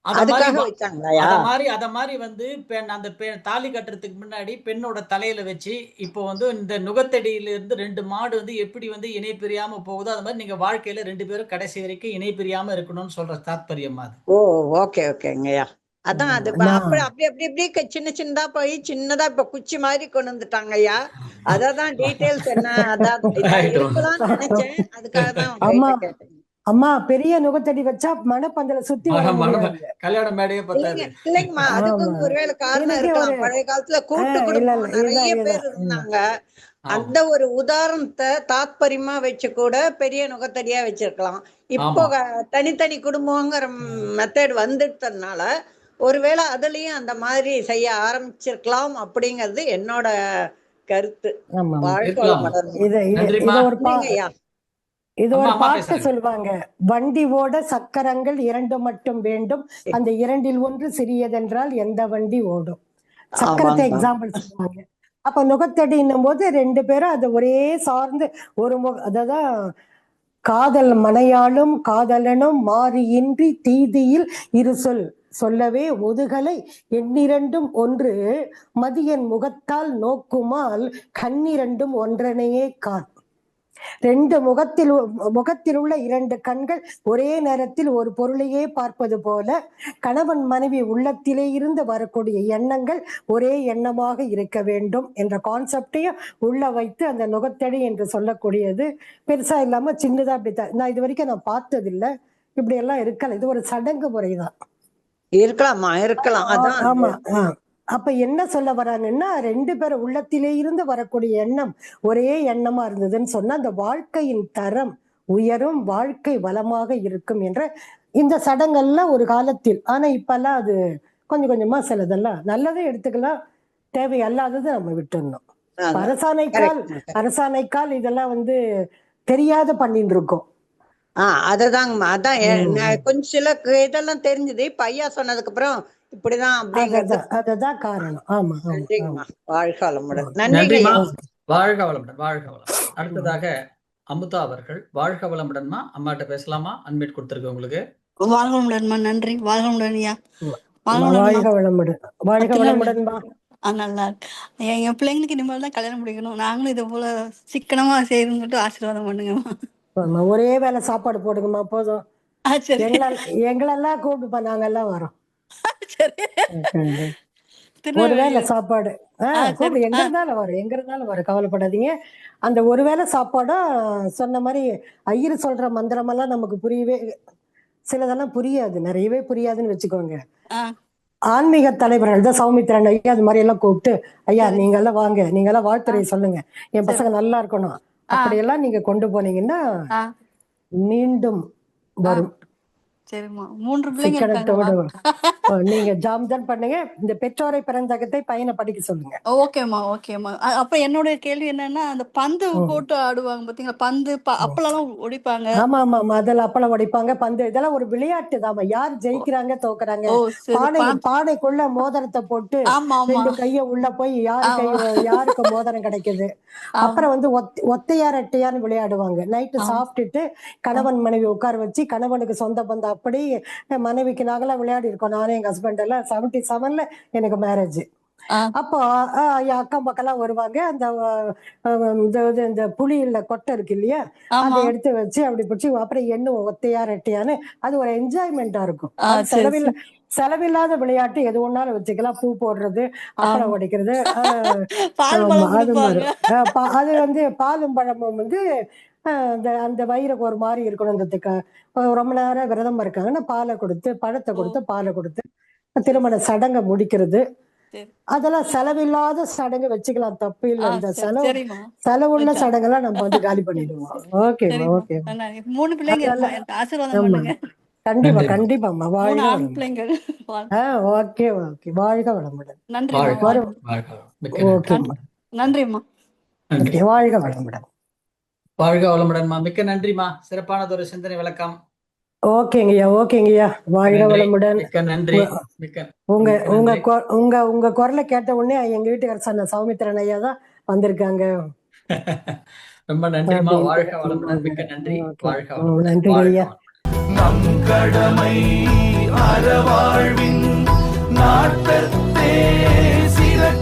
அத மாதிரி அதுக்காக வச்சாங்களாயா? அத மாதிரி வந்து அந்த தாலி கட்டுறதுக்கு முன்னாடி பெண்ணோட தலையில வச்சு, இப்போ வந்து இந்த நுகத்தடியில இருந்து 2 மாடு வந்து எப்படி வந்து இணை பிரியாம போகுதோ, அது மாதிரி நீங்க வாழ்க்கையில 2 பேரும் கடைசி வரைக்கும் இணை பிரியாம இருக்கணும்னு சொல்ற தாத்பரியமா அது. ஓ, ஓகே ஓகேங்கய்யா. அதான் அது அப்படி அப்படி அப்படி அப்படி சின்னதா போய் சின்னதா இப்ப குச்சி மாதிரி கொண்டு வந்துட்டாங்க ஐயா. அதான் டீடைல்ஸ் என்ன அதான் இருக்கலாம்னு நினைச்சேன். அதுக்காக தான் அம்மா கேட்டேன். அம்மா பெரிய நுகத்தடி வச்சா மணப்பந்தல சுத்தி வர முடியாது. கல்யாண மேடையே பத்தாது. இல்லைங்கம்மா, அதுக்கும் ஒருவேளை காரணம் இருக்கலாம். பழைய காலத்துல கூட்டு குடும்பம் நிறைய பேர் இருந்தாங்க. அந்த ஒரு உதாரணத்தை தாத்பரியமா வச்சு கூட பெரிய நுகத்தடியா வச்சிருக்கலாம். இப்போ தனித்தனி குடும்பங்கிற மெத்தட் வந்துட்டதுனால ஒருவேளை அதுலயும் அந்த மாதிரி செய்ய ஆரம்பிச்சிருக்கலாம் அப்படிங்கிறது என்னோட கருத்து. இது ஒரு பாட்டு சொல்லுவாங்க, வண்டி ஓட சக்கரங்கள் 2 மட்டும் வேண்டும், அந்த 2ல் ஒன்று சிறியதென்றால் எந்த வண்டி ஓடும். சக்கரத்தை எக்ஸாம்பிள் சொல்லுவாங்க. அப்ப நுகத்தடின்னும் போது 2 பேரும் அது ஒரே சார்ந்து ஒரு அததான் காதல் மனையாளும் காதலனும் மாறியின்றி தீதியில் இரு சொல் சொல்லவே முதுகலை எண்ணிரண்டும் ஒன்று மதியன் முகத்தால் நோக்குமால் கண்ணிரண்டும் ஒன்றனையே காண். 2 முகத்தில் உள்ள 2 கண்கள் ஒரே நேரத்தில் ஒரு பொருளையே பார்ப்பது போல கணவன் மனைவி உள்ளத்திலே இருந்து வரக்கூடிய எண்ணங்கள் ஒரே எண்ணமாக இருக்க வேண்டும் என்ற கான்செப்டையும் உள்ள வைத்து அந்த நுகத்தடி என்று சொல்லக்கூடியது பெருசா இல்லாம சின்னதா அப்படித்தான். நான் இது வரைக்கும் நான் பார்த்தது இல்லை, இப்படி எல்லாம் இருக்கல. இது ஒரு சடங்கு முறைதான். இருக்கலாம். ஆமா. அப்ப என்ன சொல்ல வராங்கன்னா 2 பேர் உள்ளத்திலே இருந்து வரக்கூடிய எண்ணம் ஒரே எண்ணமா இருந்ததுன்னு சொன்னா அந்த வாழ்க்கையின் தரம் உயரும், வாழ்க்கை வளமாக இருக்கும் என்ற இந்த சடங்கெல்லாம் ஒரு காலத்தில். ஆனா இப்பெல்லாம் அது கொஞ்சம் கொஞ்சமா சிலதெல்லாம் நல்லதே எடுத்துக்கலாம், தேவையல்லாதது நம்ம விட்டுடணும். அரசாணைக்கால் இதெல்லாம் வந்து தெரியாத பண்ணிட்டு இருக்கோம். அதுதாங்கம்மா. அதான் கொஞ்சம் சில இதெல்லாம் தெரிஞ்சது. இப்ப ஐயா சொன்னதுக்கு அப்புறம் இப்படிதான் அப்படிங்கிறது அதுதான் காரணம். ஆமா. நன்றிங்கம்மா. வாழ்க வளமுடன். நன்றிமா. வாழ்க வளமுடன். வாழ்க வளம். அடுத்ததாக அமுதா அவர்கள். வாழ்க வளமுடன்மா. அம்மாட்ட பேசலாமா? அன்மியூட் கொடுத்துருக்கு உங்களுக்கு. வாழ்க வளமுடன்மா. நன்றி. வாழ்க வளமுடன் ஐயா. வாழ்க வளமுடன். வாழ்க வளமுடன்மா. நல்லா இருக்கு. என் பிள்ளைங்களுக்கு இனிமேல் தான் கல்யாணம் முடிக்கணும். நாங்களும் இது போல சிக்கனமா செய்யணும்னு ஆசீர்வாதம் பண்ணுங்கம்மா. ஒரே வேலை சாப்பாடு போடுங்கம்மா போதும். எங்களெல்லாம் கூப்பிடுப்பா, நாங்க எல்லாம் வரோம். ஒருவேளை சாப்பாடு எங்க இருந்தாலும் வரும், கவலைப்படாதீங்க. அந்த ஒருவேளை சாப்பாடும் சொன்ன மாதிரி ஐயர் சொல்ற மந்திரம் எல்லாம் நமக்கு புரியவே, சிலதெல்லாம் புரியாது, நிறையவே புரியாதுன்னு வச்சுக்கோங்க. ஆன்மீக தலைவர்கள் தான் சௌமித்திரன் ஐயா அது மாதிரி எல்லாம் கூப்பிட்டு, ஐயா நீங்க எல்லாம் வாங்க, நீங்க எல்லாம் வாழ்த்துறை சொல்லுங்க, என் பசங்க நல்லா இருக்கணும், அப்படியெல்லாம் நீங்க கொண்டு போனீங்கன்னா மீண்டும் வரும். சரிம்மா. 3 பிள்ளைங்க நீங்க ஜாம்தான் பண்ணுங்க. இந்த பெற்றோரை பிறந்தகத்தை பையனை படிக்க சொல்லுங்க. ஓகேம்மா. அப்ப என்னோட கேள்வி என்னன்னா, அந்த பந்து போட்டு ஆடுவாங்க பாத்தீங்களா, பந்து அப்பளம் ஒடிப்பாங்க. ஆமா. அதில் அப்பளம் ஒடிப்பாங்க, பந்து, இதெல்லாம் ஒரு விளையாட்டு தான். யார் ஜெயிக்கிறாங்க தோக்குறாங்க, பானைக்குள்ள மோதிரத்தை போட்டு 2 கைய உள்ள போய் யாருக்கு மோதிரம் கிடைக்குது. அப்புறம் வந்து ஒத்தையார் ரெட்டையார்னு விளையாடுவாங்க. நைட்டு சாப்பிட்டுட்டு கணவன் மனைவி உட்கார வச்சு, கணவனுக்கு சொந்த பந்தம் அப்படி மனைவிக்கு நாங்களாம் விளையாடி இருக்கோம். நானும் எங்க ஹஸ்பண்ட் எல்லாம் 77ல எனக்கு மேரேஜ். அப்போ அக்கம் பக்கம்லாம் வருவாங்க. அந்த இந்த புளியில கொட்டை இருக்கு இல்லையா, அதை எடுத்து வச்சு அப்படி பிடிச்சி அப்புறம் எண்ணுவோம் ஒத்தையா ரெட்டையான்னு. அது ஒரு என்ஜாய்மெண்டா இருக்கும். செலவில்லாத விளையாட்டு, எது ஒன்னாலும் வச்சுக்கலாம். பூ போடுறது, அப்பளம் உடைக்கிறது, அது மாதிரி. அது வந்து பாலும் பழமும் வந்து அந்த வயிறுக்கு ஒரு மாதிரி இருக்கணுங்கிறதுக்கு ரொம்ப நேரம் விரதம் இருக்காங்கன்னா பாலை கொடுத்து, பழத்தை கொடுத்து, பாலை கொடுத்து திருமண சடங்கை முடிக்கிறது. அதெல்லாம் செலவில்லாத சடங்கு வச்சுக்கலாம், தப்பு இல்லை. அந்த செலவுள்ள சடங்கெல்லாம் நம்ம வந்து காலி பண்ணிடுவோம். ஓகேமா. கண்டிப்பாம்மா. வாழ்க வாழ்க வளமுடன். ஓகேம்மா. நன்றிம்மா. வாழ்க வளமுடன். வாழ்க வளமுடன்மா. மிக்க நன்றிமா. சிறப்பானதொரு சிந்தனை விளக்கம். ஓகேங்கய்யா. வாழ்க வளமுடன். மிக்க நன்றி. உங்க குரலை கேட்ட உடனே எங்க வீட்டுக்கார சொன்ன சௌமித்திரன் ஐயா தான் வந்திருக்காங்க. ரொம்ப நன்றிமா. வாழ்க வளமுடன். மிக்க நன்றி. வாழ்க வளமுடன். நன்றி ஐயா. நம் கடமை அறவாழ்வின் நாட்டத்தே சிறக்க